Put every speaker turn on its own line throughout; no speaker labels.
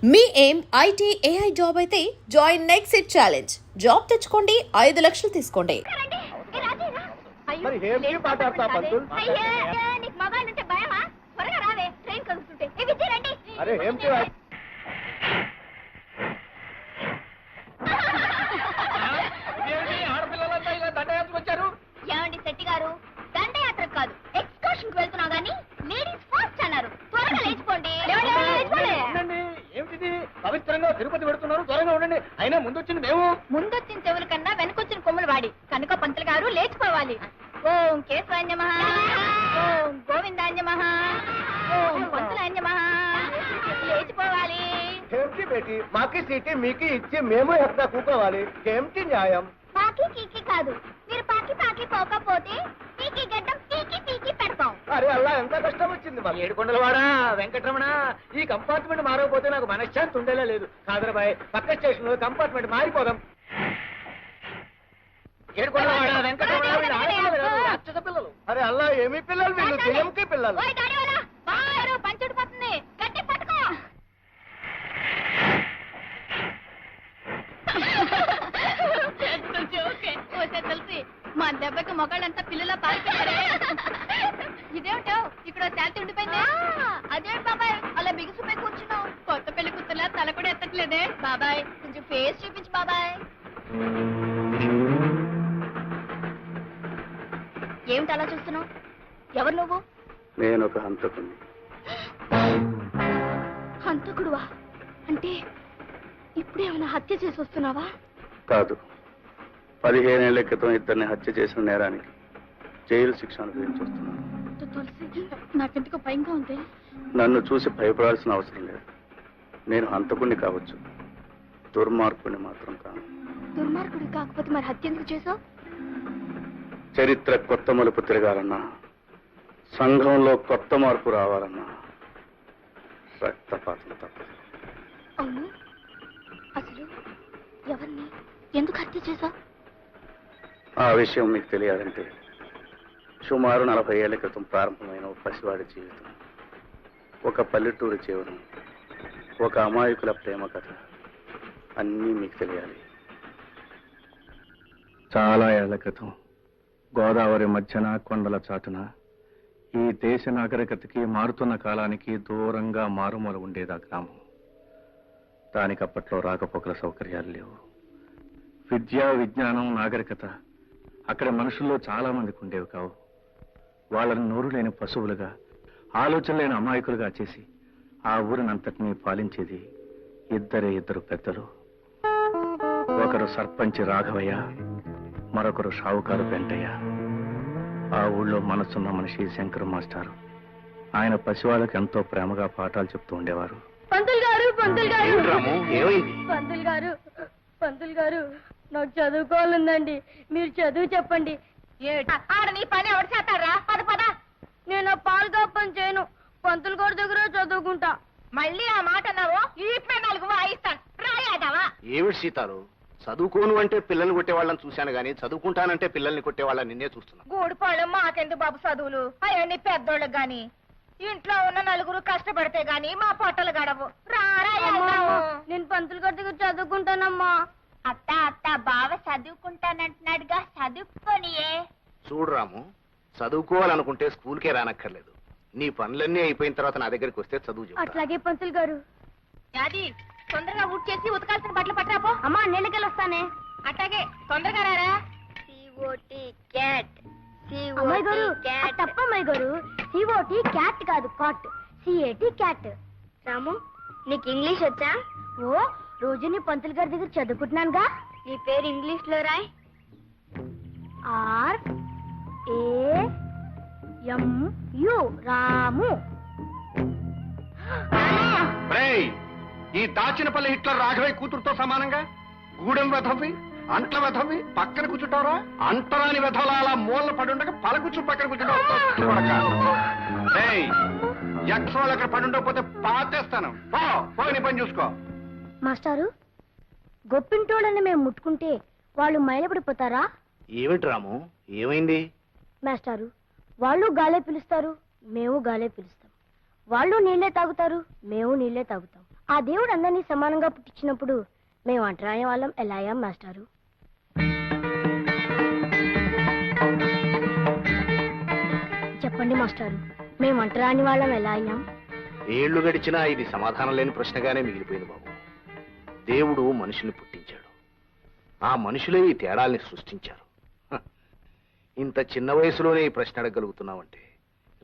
మీ ఏం IT AI job అయితే join next it challenge. Job తెచ్చుకోండి, 5 లక్షలు తీసుకోండి.
ఏమండి శెట్టి గారు, దండయాత్ర కాదు ఎక్స్కర్షన్ వెళ్తున్నా గానీ లేడీస్ ఫస్ట్ అన్నారు. త్వరగా లేచిపోండి.
ఏమిటిది? పవిత్రంగా తిరుపతి పెడుతున్నారు, త్వరగా ఉండండి. అయినా ముందొచ్చింది మేము.
ముందొచ్చిన చెవుల కన్నా వెనకొచ్చిన కొమ్ములు వాడి కనుక పంతులు గారు లేచిపోవాలి. ఓం కేశవాన్య మహా, ఓం గోవిందాన్య మహా, ఓం పంతులాన్య మహా. లేచిపోవాలి.
ఏమిటి బేటి, మాకి సీటీ మీకు ఇచ్చి మేము ఎక్కడ కూకోవాలి? ఏమిటి న్యాయం?
పాకి కీకి కాదు, మీరు పాకి పాకి పోకపోతే పీకి గడ్డం పీకి పీకి పెడతాం.
అరే అలా ఎంత కష్టం వచ్చింది మా ఏడుకొండలవాడా వెంకటరమణ. ఈ కంపార్ట్మెంట్ మారకపోతే నాకు మనశ్శాంతి ఉండేలా లేదు. కాదరబాయ్, పక్క స్టేషన్ లో కంపార్ట్మెంట్ మారిపోదాం. ఏడుకొండలవాడా వెంకటరమణ వీళ్ళు ఆడపిల్లలు కాదు, రాక్షస పిల్లలు. అరే అల్లా ఏమి పిల్లలు వీళ్ళు? దేంకి పిల్లలు?
ఓయ్ దాడివాలా, బారు పంచుడిపోతుంది, గట్టి పట్టుకో. తెలిసి మా దెబ్బకి మొగాళ్ళంతా పిల్లల పారిపోయారే. ఇదేమిటో ఇక్కడ శాంతి ఉండిపోయింది. అదేంటి బాబాయ్ అలా బిగుసిపోయి కూర్చున్నావు? కొత్త పెళ్లి కూతురులా తల కూడా ఎత్తట్లేదే. బాబాయ్ కొంచెం ఫేస్ చూపించు బాబాయ్. ఏమిటి అలా చూస్తున్నావు? ఎవరు నువ్వు?
నేను ఒక హంతకుని.
హంతకుడువా? అంటే ఇప్పుడేమైనా హత్య చేసి వస్తున్నావా?
కాదు, 15 ఏళ్ల క్రితం ఇద్దరిని హత్య చేసిన నేరానికి జైలు శిక్ష అనుభవించి వస్తున్నాను.
తులసి, నాకెందుకో భయంగా ఉంది.
నన్ను చూసి భయపడాల్సిన అవసరం లేదు. నేను హంతకుణ్ణి కావచ్చు, దుర్మార్గుణ్ణి మాత్రం కాను.
దుర్మార్గుడు కాకపోతే మరి హత్య ఎందుకు చేసావు?
చరిత్ర కొత్త మలుపు తిరగాలన్నా, సంఘంలో కొత్త మార్పు రావాలన్నా రక్తపాతం తప్పదు.
అవును, అసలు ఎవరిని ఎందుకు హత్య చేసావు?
ఆ విషయం మీకు తెలియాలంటే సుమారు 40 ఏళ్ల క్రితం ప్రారంభమైన ఒక పసివాడి జీవితం, ఒక పల్లెటూరి జీవనం, ఒక అమాయకుల ప్రేమ కథ అన్నీ మీకు తెలియాలి. చాలా ఏళ్ల క్రితం గోదావరి మధ్యన కొండల చాటున ఈ దేశ నాగరికతకి మారుతున్న కాలానికి దూరంగా మారుమూల ఉండేది ఆ గ్రామం. దానికి అప్పట్లో రాకపోకల సౌకర్యాలు లేవు. విద్య, విజ్ఞానం, నాగరికత అక్కడ మనుషుల్లో చాలా మందికి ఉండేవి కావు. వాళ్ళని నోరు లేని పశువులుగా, ఆలోచన లేని అమాయకులుగా చేసి ఆ ఊరినంతటినీ పాలించేది ఇద్దరు పెద్దలు. ఒకరు సర్పంచి రాఘవయ్య, మరొకరు షావుకారు వెంటయ్య. ఆ ఊళ్ళో మనసున్న మనిషి శంకర్ మాస్టారు. ఆయన పసివాళ్ళకి ఎంతో ప్రేమగా పాఠాలు చెప్తూ ఉండేవారు.
పంతులు గారు, పంతులు గారు,
ఏమైంది?
పంతులు గారు, పంతులు గారు, నాకు చదువుకోవాలందండి. మీరు చదువు చెప్పండి. ఆడ నీ పని ఎవరు చేస్తారా? పద పద. నేను పాలు పని చేయను, పంతులు గారి దగ్గర చదువుకుంటా. మళ్ళీ ఆ మాట అన్నావు, ఈ 4 వాయిస్తాను. రాయాదావా?
ఏమిటి సీతాలు, చదువుకోను అంటే పిల్లల్ని కొట్టేవాళ్ళని చూశాను గానీ చదువుకుంటానంటే పిల్లల్ని కొట్టేవాళ్ళని నిన్నే చూస్తున్నా.
గూడిపాళ్ళు మాకెందుకు బాబు చదువులు? అవన్నీ పెద్దోళ్ళకి గాని, ఇంట్లో ఉన్న 4 కష్టపడితే గాని మా పొట్టలు గడవు. నేను పంతులు గారి దగ్గర చదువుకుంటానమ్మా. అత్త అత్త, బావ చదువుకుంటానంటున్నాడుగా, చదువుకోనియే.
చూడు రాము, చదువుకోవాలనుకుంటే స్కూల్కే రానక్కర్లేదు. నీ పనులన్నీ అయిపోయిన తర్వాత నా దగ్గరికి వస్తే చదువు చెప్తా.
అట్లాగే పంతులు గారు. యాది, తొందరగా ఊట్ చేసి ఉతకాల్సిన బట్టలు పట్టరాపో. అమ్మా నీళ్ళకెళ్ళి వస్తానే. అట్లాగే, తొందరగా రారా. అమ్మాయి గారు, తప్పమ్మాయి గారు, COT క్యాట్ కాదు, కాట్. CAT cat. రాము, నీకు ఇంగ్లీష్ వచ్చా? ఓ, రోజు నీ పంతులు గారి దగ్గర చదువుకుంటున్నానుగా. నీ పేరు ఇంగ్లీష్ లో రాయ్. RAMU, రాము.
ఈ దాచినపల్లి హిట్లర్ రాఘవయ్య కూతురుతో సమానంగా గూడెం వెధవి, అంట్ల వెధవి పక్కన కూర్చుంటారా? అంటరాని వెధవలా అలా మూలన పడుండగా పలకూర్చు పక్కన కూర్చుంటావు. ఎక్స్ట్రాలు అక్కడ పడుండకపోతే పాతేస్తాను. నీ పని చూసుకో.
మాస్టారు, గొప్పింటోళ్ళని మేము ముట్టుకుంటే వాళ్ళు మైలపడిపోతారా?
ఏమిటి రాము, ఏమైంది?
మాస్టారు, వాళ్ళు గాలే పిలుస్తారు, మేము గాలే పిలుస్తాం. వాళ్ళు నీళ్లే తాగుతారు, మేము నీళ్లే తాగుతాం. ఆ దేవుడు అందరినీ సమానంగా పుట్టించినప్పుడు మేము అంటరాని వాళ్ళం ఎలా అయ్యాం మాస్టారు? చెప్పండి మాస్టారు, మేము అంటరాని వాళ్ళం ఎలా అయ్యాం?
ఏళ్లు గడిచినా ఇది సమాధానం లేని ప్రశ్నగానే మిగిలిపోయింది బాబు. దేవుడు మనుషుల్ని పుట్టించాడు, ఆ మనుషులే ఈ తేడాల్ని సృష్టించారు. హ, ఇంత చిన్న వయసులోనే ఈ ప్రశ్న అడగగలుగుతున్నావంటే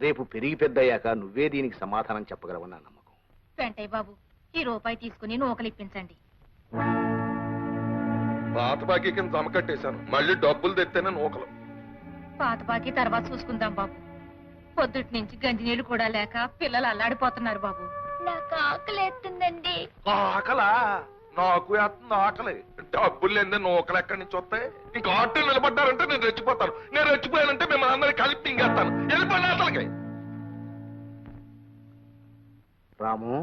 రేపు పెరిగి పెద్దయ్యాక నువ్వే దీనికి సమాధానం చెప్పగలవని నా నమ్మకం.
వెంటయ్య బాబు, ఈ రూపాయి తీసుకుని నూకలిప్పించండి.
పాత బాకీ కింద జమ కట్టేశాను, మళ్ళీ డబ్బులు తెత్తేనే నూకలు.
పాత బాకీ తర్వాత చూసుకుందాం బాబు. పొద్దుటి నుంచి గంజి నీళ్లు కూడా లేక పిల్లలు అల్లాడిపోతున్నారు బాబు.
నాకు ఆకలి ఎత్తుందండి.
ఆకలా? నాకు వేస్తుంది ఆకలి. డబ్బులు లేదే నూకలు ఎక్కడి నుంచి వస్తాయి? ఇంకా ఆటో నిలబడ్డారంటే నేను రెచ్చిపోతాను. నేను రెచ్చిపోయానంటే మిమ్మల్ని అందరినీ కలిపి తింగేస్తాను. వెళ్ళిపోయిన అసలుకి.
రాము,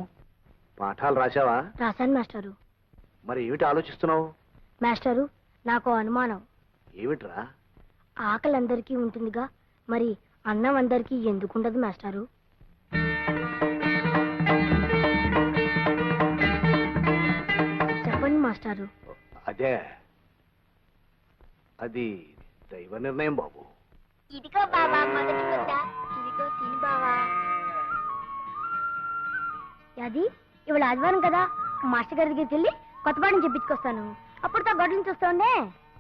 పాఠాలు రాశావా?
రాశాను మాస్టారు.
మరి ఏమిటి ఆలోచిస్తున్నావు?
మాస్టారు, నాకు అనుమానం.
ఏమిట్రా?
ఆకలి అందరికీ ఉంటుందిగా, మరి అన్నం అందరికీ ఎందుకుండదు మాస్టారు? చెప్పండి మాస్టారు.
అదే, అది దైవ నిర్ణయం బాబు.
ఇదిగో బావా మొదటి ముద్ద, ఇదిగో తిని బావా. అది ఇవాళ ఆదివారం కదా, మాస్టర్ గారి దగ్గరికి వెళ్ళి కొత్త పాఠం చెప్పించుకొస్తాను. అప్పుడు తా గొడ్ల నుంచి వస్తుండే.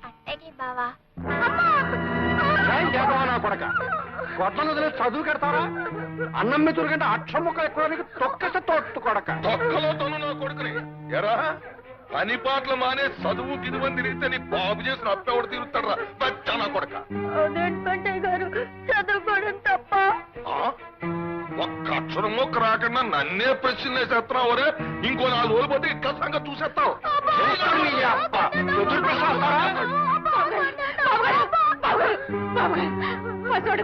అట్టకి బావా.
కొడక గొడ్లను వదిలే చదువు కడతారా? అన్నం మెతురు కంటే అక్షం ముక్క ఎక్కువ తొక్కస తోట్టు కొడక.
తొక్కలో తను నా కొడుకుని ఎరా పని పాటలు మానే చదువు గిదువని తిరిగితే నీ బాబు చేసిన అప్పెవడు తిరుగుతాడరా బచ్చా నా కొడక.
అదేంటంటే గారు, చదువుకోవడం తప్ప?
ఆ? ఒక్క అక్షరం మొక్క రాకుండా నన్నే ప్రశ్న వేసేస్తున్నావు రే. ఇంకో 4 రోజులు పోతే ఇట్లా సంగతి చూసేస్తావు.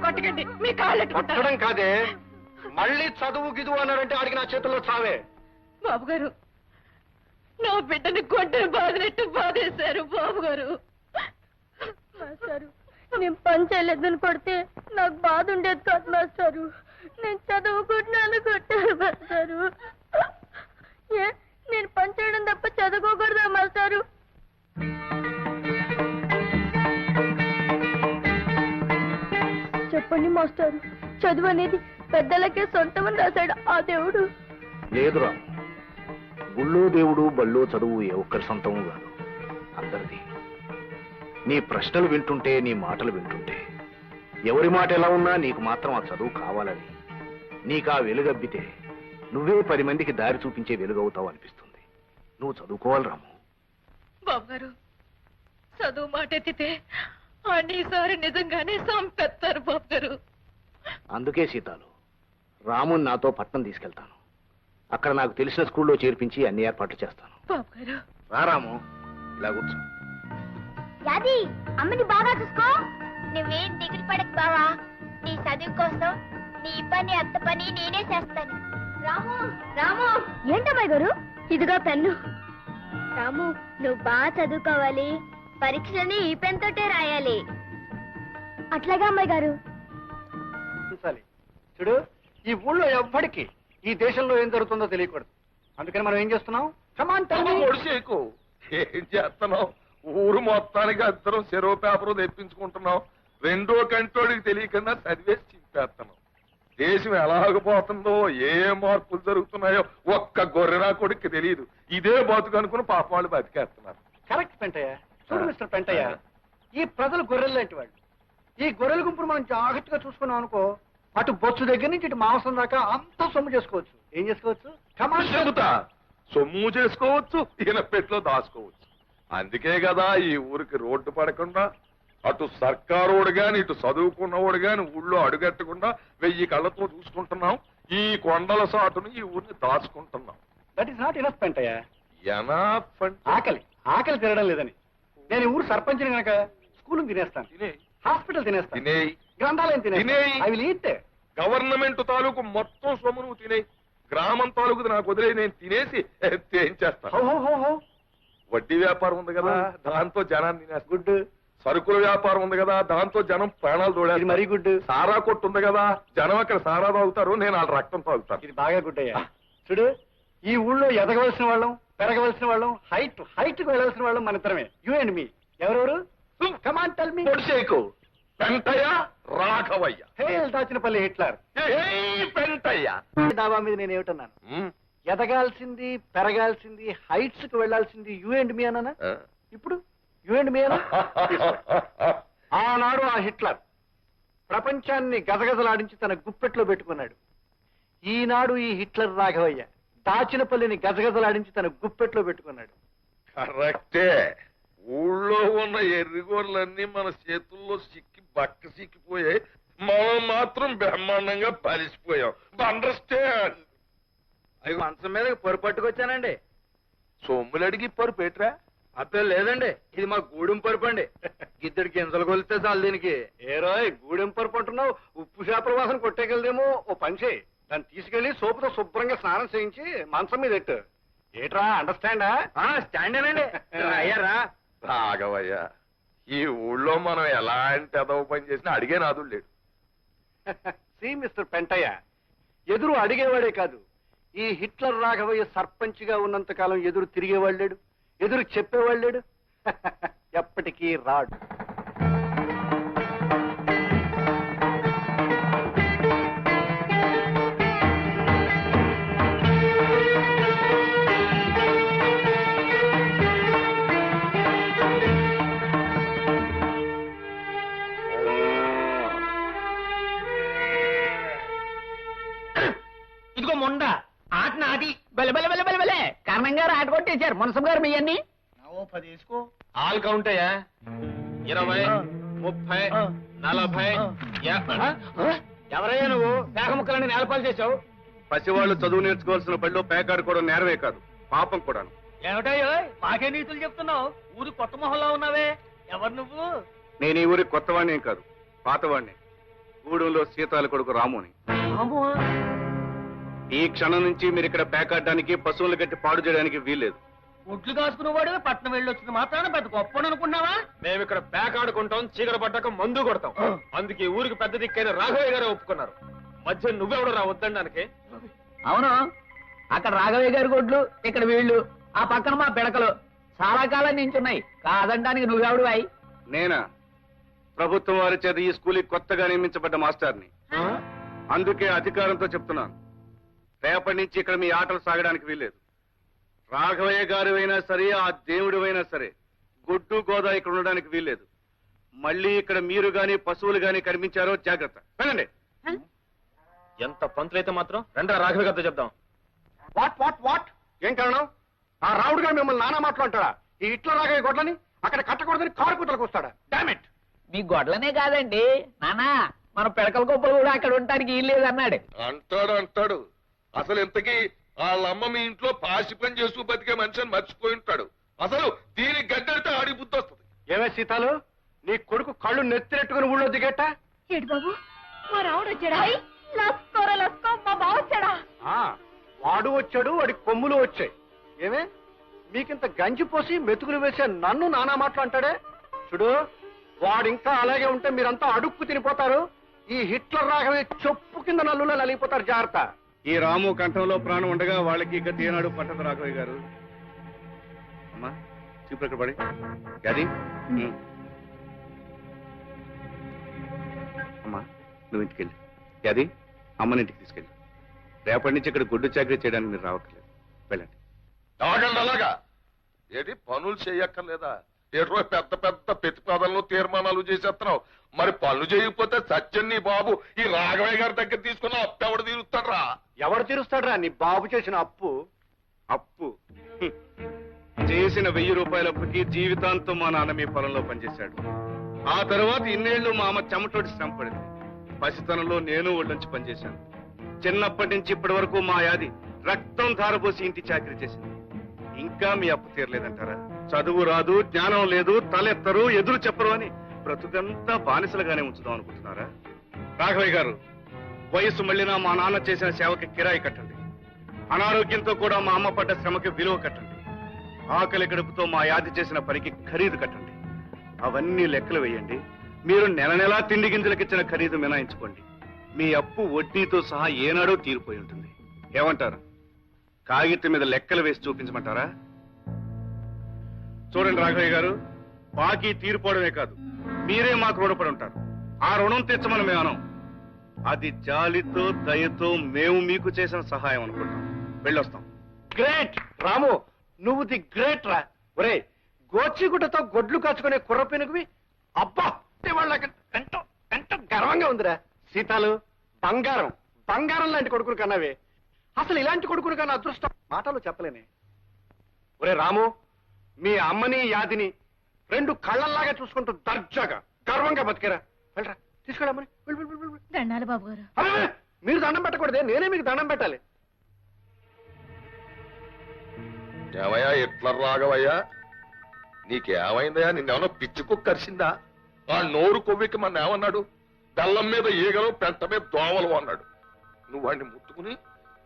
కొట్టకండి, మీ కాళ్ళు
కొట్టడం కాదే, మళ్ళీ చదువు గిదువు అన్నాడంటే ఆడికి నా చేతుల్లో చావే.
బాబు గారు, నా బిడ్డని గొడ్డని బాధినట్టు బాధేశారు బాబు గారు.
మాస్టారు, నేను పని చేయలేదని కొడితే నాకు బాధ ఉండేది కాదు మాస్టారు. నేను చదువుకుంటున్నాను కొట్టారు మాస్టారు. నేను పని చేయడం తప్ప చదువుకోకూడదా మాస్టారు? చెప్పండి మాస్టారు, చదువు అనేది పెద్దలకే సొంతమని రాశాడు ఆ దేవుడు.
లేదురా, గుళ్ళో దేవుడు బళ్ళో చదువు ఏ ఒక్కరి సొంతము కాదు, అందరిది. నీ ప్రశ్నలు వింటుంటే, నీ మాటలు వింటుంటే ఎవరి మాట ఎలా ఉన్నా నీకు మాత్రం ఆ చదువు కావాలని, నీకు ఆ వెలుగబ్బితే నువ్వే 10 మందికి దారి చూపించే వెలుగవుతావు అనిపిస్తుంది. నువ్వు చదువుకోవాలి రాము.
బాబు గారు, చదువు మాట ఎత్తితే అన్నిసారి నిజంగానే సంపెత్తారు బాబు గారు.
అందుకే సీతాలు, రాముని నాతో పట్నం తీసుకెళ్తాను. అక్కడ నాకు తెలిసిన స్కూల్లో చేర్పించి అన్ని ఏర్పాట్లు చేస్తాను.
బాబు గారు,
రా రాము, ఇలా కూర్చో.
యాది, అమ్మని బాగా చూసుకో. నువ్వేం దిగులు పడకు బావా, నీ చదువు కోసం నీ పని అత్త పని నేనే చేస్తాను. రాము, రాము. ఏంటమ్మాయి గారు? ఇదిగో పెన్ను. రాము, నువ్వు బాగా చదువుకోవాలి, పరీక్షలని ఈ పెన్ తోటే రాయాలి. అట్లాగా అమ్మాయి గారు.
చూడు, ఈ ఊళ్ళో ఎవ్వడికి ఈ దేశంలో ఏం జరుగుతుందో తెలియకూడదు. అందుకని మనం ఏం చేస్తున్నాం?
ఒడిసేకు ఏం చేస్తున్నావు? ఊరు మొత్తానికి అందరం చెరువు పేపరు తెప్పించుకుంటున్నాం. 2వ కంటోడికి తెలియకుండా చదివేసి చింపేస్తున్నాం. దేశం ఎలాగపోతుందో, ఏ మార్పులు జరుగుతున్నాయో ఒక్క గొర్రెనా కొడుక్కి తెలియదు. ఇదే బతుకు అనుకుని పాప వాళ్ళు బతికేస్తున్నారు.
కరెక్ట్ పెంటయ్య. చూడు మిస్టర్ పెంటయ్య, ఈ ప్రజలు గొర్రెలు లాంటి వాళ్ళు. ఈ గొర్రెల గుంపును మనం జాగ్రత్తగా చూసుకున్నాం అనుకో, అటు బొచ్చు దగ్గర నుంచి ఇటు మాంసం దాకా అంతా సొమ్ము చేసుకోవచ్చు. ఏం చేసుకోవచ్చు?
చెబుతా, సొమ్ము చేసుకోవచ్చు, ఈయన పెట్లో దాచుకోవచ్చు. అందుకే కదా ఈ ఊరికి రోడ్డు పడకుండా అటు సర్కారోడు గాని ఇటు చదువుకున్నవాడు గాని ఊళ్ళో అడుగట్టకుండా 1000 కళ్ళతో చూసుకుంటున్నాం. ఈ కొండల సాటును ఈ ఊరిని దాచుకుంటున్నాం.
That is not enough Pentayya.
Enough అంటే
ఆకలి తినడం లేదని నేను ఈ ఊరు సర్పంచిని గనక స్కూల్ తినేస్తాను,
తినేయ్,
హాస్పిటల్ తినేస్తాను,
తినేయ్,
గ్రంథాలయం
తినేయ్.
తినేస్తాను. I will eat.
గవర్నమెంట్ తాలూకు మొత్తం సొమ్ము నువ్వు తినేయి, గ్రామం తాలూకు నాకు వదిలే, నేను తినేసి ఏం చేస్తాను? వడ్డీ వ్యాపారం ఉంది కదా, దాంతో జనాన్ని తినేస్తా.
గుడ్.
సరుకుల వ్యాపారం ఉంది కదా, దాంతో జనం ప్రాణాలు
ఇది
తోడేది.
మరీ గుడ్.
సారా కొట్టు ఉంది కదా, జనం అక్కడ సారా తాగుతారు, నేను వాళ్ళ రక్తం తాగుతాను.
ఇది బాగా గుడ్ అయ్యా. చూడు,
ఈ ఊళ్ళో ఎదగవలసిన వాళ్ళం, పెరగవలసిన వాళ్ళం, హైట్ కు వెళ్ళవలసిన వాళ్ళం మన ఇద్దరమే. You and me. ఎవరెవరు? Come on tell me.
పొడిసేకు పెంటయ్య రాఘవయ్య.
Hail Dachinapalli Hitler.
పెంటయ్య
డాబా మీద నేను ఏమిటన్నాను? ఎదగాల్సింది, పెరగాల్సింది, హైట్స్ కు వెళ్లాల్సింది యు అండ్ మీ అన్నానా? ఇప్పుడు యు అండ్ మీ అన్నా? ఆనాడు ఆ హిట్లర్ ప్రపంచాన్ని గజగజలాడించి తన గుప్పెట్లో పెట్టుకున్నాడు. ఈనాడు ఈ హిట్లర్ రాఘవయ్య దాచినపల్లిని గజగజలాడించి తన గుప్పెట్లో పెట్టుకున్నాడు.
కరెక్టే. ఊళ్ళో ఉన్న ఎర్రిగోర్లన్నీ మన చేతుల్లో బక్క సిక్కిపోయాయి. మనం మాత్రం బ్రహ్మాండంగా పరిసిపోయాం. అండర్స్టాండ్.
అవి మంచం మీద పొరపట్టుకొచ్చానండి.
సొమ్ములు అడిగి పరుపు ఏట్రా?
అప్పే లేదండి, ఇది మా గూడెం పరుపు అండి. ఇద్దరికి గింజలు కొలితే చాలు దీనికి. ఏరోయ్ గూడెం పరుపు అంటున్నావు, ఉప్పు చేపల వాసన కొట్టేకెళ్దేమో. ఓ పని చేయి, దాన్ని తీసుకెళ్లి సోపుతో శుభ్రంగా స్నానం చేయించి మంచం మీద ఎట్టు. ఏట్రా అండర్స్టాండా? స్టాండేనండి. అయ్యారా
రాఘవయ్య, ఈ ఊళ్ళో మనం ఎలాంటి అదవ పని చేసినా అడిగే నాదుడు లేడు.
సి మిస్టర్ పెంటయ్య, ఎదురు అడిగేవాడే కాదు, ఈ హిట్లర్ రాఘవయ్య సర్పంచ్ గా ఉన్నంత కాలం ఎదురు తిరిగేవాడు లేడు, ఎదురు చెప్పేవాడు లేడు. ఎప్పటికీ రాడు.
ఇదిగో మొండ ఆట నాటి బలే కారణం గారు ఆట కొట్టేశారు. మునసం గారు మీ అన్ని
10 వేసుకో.
ఆల్ కౌంట్ అయ్యా. 20, 30, 40.
ఎవరయ్యా నువ్వు? పేక ముక్కలని నేలపాలు చేశావు.
పసివాళ్ళు చదువు నేర్చుకోవాల్సిన బడిలో పేకాడుకోవడం నేరమే కాదు, పాపం కూడాను.
ఏమిటయ్యో మాకే నీతులు చెప్తున్నావు? ఊరు కొత్త మొహంలో ఉన్నావే, ఎవరు నువ్వు?
నేను ఈ ఊరి కొత్తవాణ్ణేం కాదు, పాతవాణ్ణి. గూడెంలో సీతాల కొడుకు రాముని. ఈ క్షణం నుంచి మీరు ఇక్కడ పేకాడడానికి, పశువులు గట్టి పాడు చేయడానికి వీల్లేదు.
ఒడ్లు కాసుకునేవాడు పట్నం వెళ్ళొచ్చిన మాత్రాన పెద్ద గొప్ప అనుకున్నావా?
మేము ఇక్కడ పేకాడుకుంటాం, చీకటి పడ్డాక మందు కొడతాం. అందుకే ఊరికి పెద్ద దిక్కైన రాఘవయ్య గారే ఒప్పుకున్నారు. మధ్య నువ్వెవడు రా వద్దడానికి?
అవును, అక్కడ రాఘవయ్య గారి గొడ్లు, ఇక్కడ వీళ్ళు, ఆ పక్కన మా పిడకలు చాలా కాలం నించున్నాయి. కాదనడానికి నువ్వెవడు అయి?
నేనా? ప్రభుత్వం వారి చేత ఈ స్కూల్కి కొత్తగా నియమించబడ్డ మాస్టర్ని. అందుకే అధికారంతో చెప్తున్నాను, రేపటి నుంచి ఇక్కడ మీ ఆటలు సాగడానికి వీల్లేదు. రాఘవయ్య గారు అయినా సరే, ఆ దేవుడు అయినా సరే, గొడ్డు గోదా ఇక్కడ ఉండడానికి వీల్లేదు. మళ్ళీ ఇక్కడ మీరు గాని పశువులు గాని కనిపించారో జాగ్రత్త. వెళ్ళండి.
ఎంత పంతులైతే మాత్రం రెండా రాఘవయ్య గారితో చెప్దాం.
వాట్ ఏం కారణం? ఆ రావుడు గారు మిమ్మల్ని నానా మాట్లాడతాడా? ఈ హిట్లర్ రాఘవయ్య గొడ్లని అక్కడ కట్టకూడదని కారు కూతలకు వస్తాడా? డామిట్.
మీ గొడ్లనే కాదండి నానా, మన పిడకల గొప్పలు కూడా అక్కడ ఉండటానికి వీల్లేదు అన్నాడు.
అంటాడు. అసలు ఇంతకీ వాళ్ళమ్మ మీ ఇంట్లో పాసి పని చేస్తూ బతికే మనిషిని మర్చిపోయి ఉంటాడు. అసలు దీనికి గడ్డడితే ఆడి బుద్ధి వస్తుంది.
ఏమే సీతాలు, నీ కొడుకు కళ్ళు నెత్తినెట్టుకుని ఊళ్ళో దిగేట?
ఏడు బాబు, మా రావుడు వచ్చాడా? లస్కో మా బావ వచ్చాడా?
వాడు వచ్చాడు, వాడి కొమ్ములు వచ్చాయి. ఏమే మీకింత గంజి పోసి మెతుకులు వేసే నన్ను నానా మాటలు అంటాడే? చూడు, వాడు ఇంకా అలాగే ఉంటే మీరంతా అడుక్కు తినిపోతారు. ఈ హిట్లర్ రాఘవయ్య చెప్పు కింద నల్లులో నలిగిపోతారు. జాగ్రత్త.
ఈ రాము కంఠంలో ప్రాణం ఉండగా వాళ్ళకి ఇక తీనాడు పట్టదు రాఘవయ్య గారు. అమ్మా చూపు ఎక్కడ పడి అది. అమ్మా నువ్వు ఇంటికెళ్ళి అది అమ్మని ఇంటికి తీసుకెళ్ళి. రేపటి నుంచి ఇక్కడ గుడ్డు చాకరీ చేయడానికి మీరు రావట్లేదు. వెళ్ళండి.
ఆగండి. అలాగా ఏంటి పనులు చేయక్కర్లేదా? ఏటో పెద్ద పెద్ద ప్రతిపాదనలు తీర్మానాలు చేసేస్తున్నావు. మరి పనులు చేయకపోతే సత్యన్ని బాబు ఈ రాఘవయ్య గారి దగ్గర తీసుకున్న అప్పు ఎవడు తీరుస్తాడ్రా?
ఎవడు తీరుస్తాడ్రా నీ బాబు చేసిన అప్పు?
అప్పు చేసిన 1000 రూపాయల అప్పుకి జీవితాంతం మా నాన్న మీ పొలంలో పనిచేశాడు. ఆ తర్వాత ఇన్నేళ్లు మా అమ్మ చెమటోటి శ్రమ పడింది. పసితనంలో నేను ఒళ్ళొంచి పనిచేశాను. చిన్నప్పటి నుంచి ఇప్పటి వరకు మా యాది రక్తం ధారపోసి ఇంటి చాకరీ చేసింది. ఇంకా మీ అప్పు తీరలేదంటారా? చదువు రాదు, జ్ఞానం లేదు, తలెత్తరు, ఎదురు చెప్పరు అని బ్రతుకంతా బానిసలుగానే ఉంచుదాం అనుకుంటున్నారా? రాఘవయ్య గారు, వయసు మళ్ళినా మా నాన్న చేసిన సేవకి కిరాయి కట్టండి. అనారోగ్యంతో కూడా మా అమ్మ పడ్డ శ్రమకి విలువ కట్టండి. ఆకలి గడుపుతో మా యాది చేసిన పనికి ఖరీదు కట్టండి. అవన్నీ లెక్కలు వేయండి. మీరు నెల నెలా తిండి గింజలకిచ్చిన ఖరీదు మినాయించుకోండి. మీ అప్పు వడ్డీతో సహా ఏనాడో తీరిపోయి ఉంటుంది. ఏమంటారు? కాగితం మీద లెక్కలు వేసి చూపించమంటారా? చూడండి రాఘవయ్య గారు, బాకీ తీరిపోవడమే కాదు, మీరే మాకు రుణపడి ఉంటారు. ఆ రుణం తెచ్చమని మేము అనం. అది జాలితో దయతో మేము మీకు చేసిన సహాయం అనుకుంటాం. వెళ్ళొస్తాం.
గ్రేట్ రాము, నువ్వు ది గ్రేట్ రా. ఒరే, గోచిగుడ్డతో గొడ్లు కాచుకునే కుర్ర పెనుగువి. అబ్బా, వాళ్ళకి ఎంతో ఎంతో గర్వంగా ఉందిరా. సీతాలు, బంగారం బంగారం లాంటి కొడుకులు కన్నావే. అసలు ఇలాంటి కొడుకులు కన్నా అదృష్టం మాటలు చెప్పలేనే. ఒరే రాము, మీ అమ్మని యాదిని రెండు కళ్ళల్లాగా చూసుకుంటూ దర్జాగా గర్వంగా బతికేరా. వెళ్ళరా, తీసుకెళ్ళమని.
దండాలు బాబు గారు.
మీరు దండం పెట్టకూడదే, నేనే మీకు దండం పెట్టాలి.
ఏమయ్యా ఎట్లా రాఘవయ్యా, నీకేమైందయ్యా? నిన్నేమన్నా పిచ్చి కుక్క కరిసిందా? ఆ నోరు కొవ్వికి మన ఏమన్నాడు? బెల్లం మీద ఈగలు, పెంట మీద దోమలు అన్నాడు. నువ్వు వాడిని ముట్టుకుని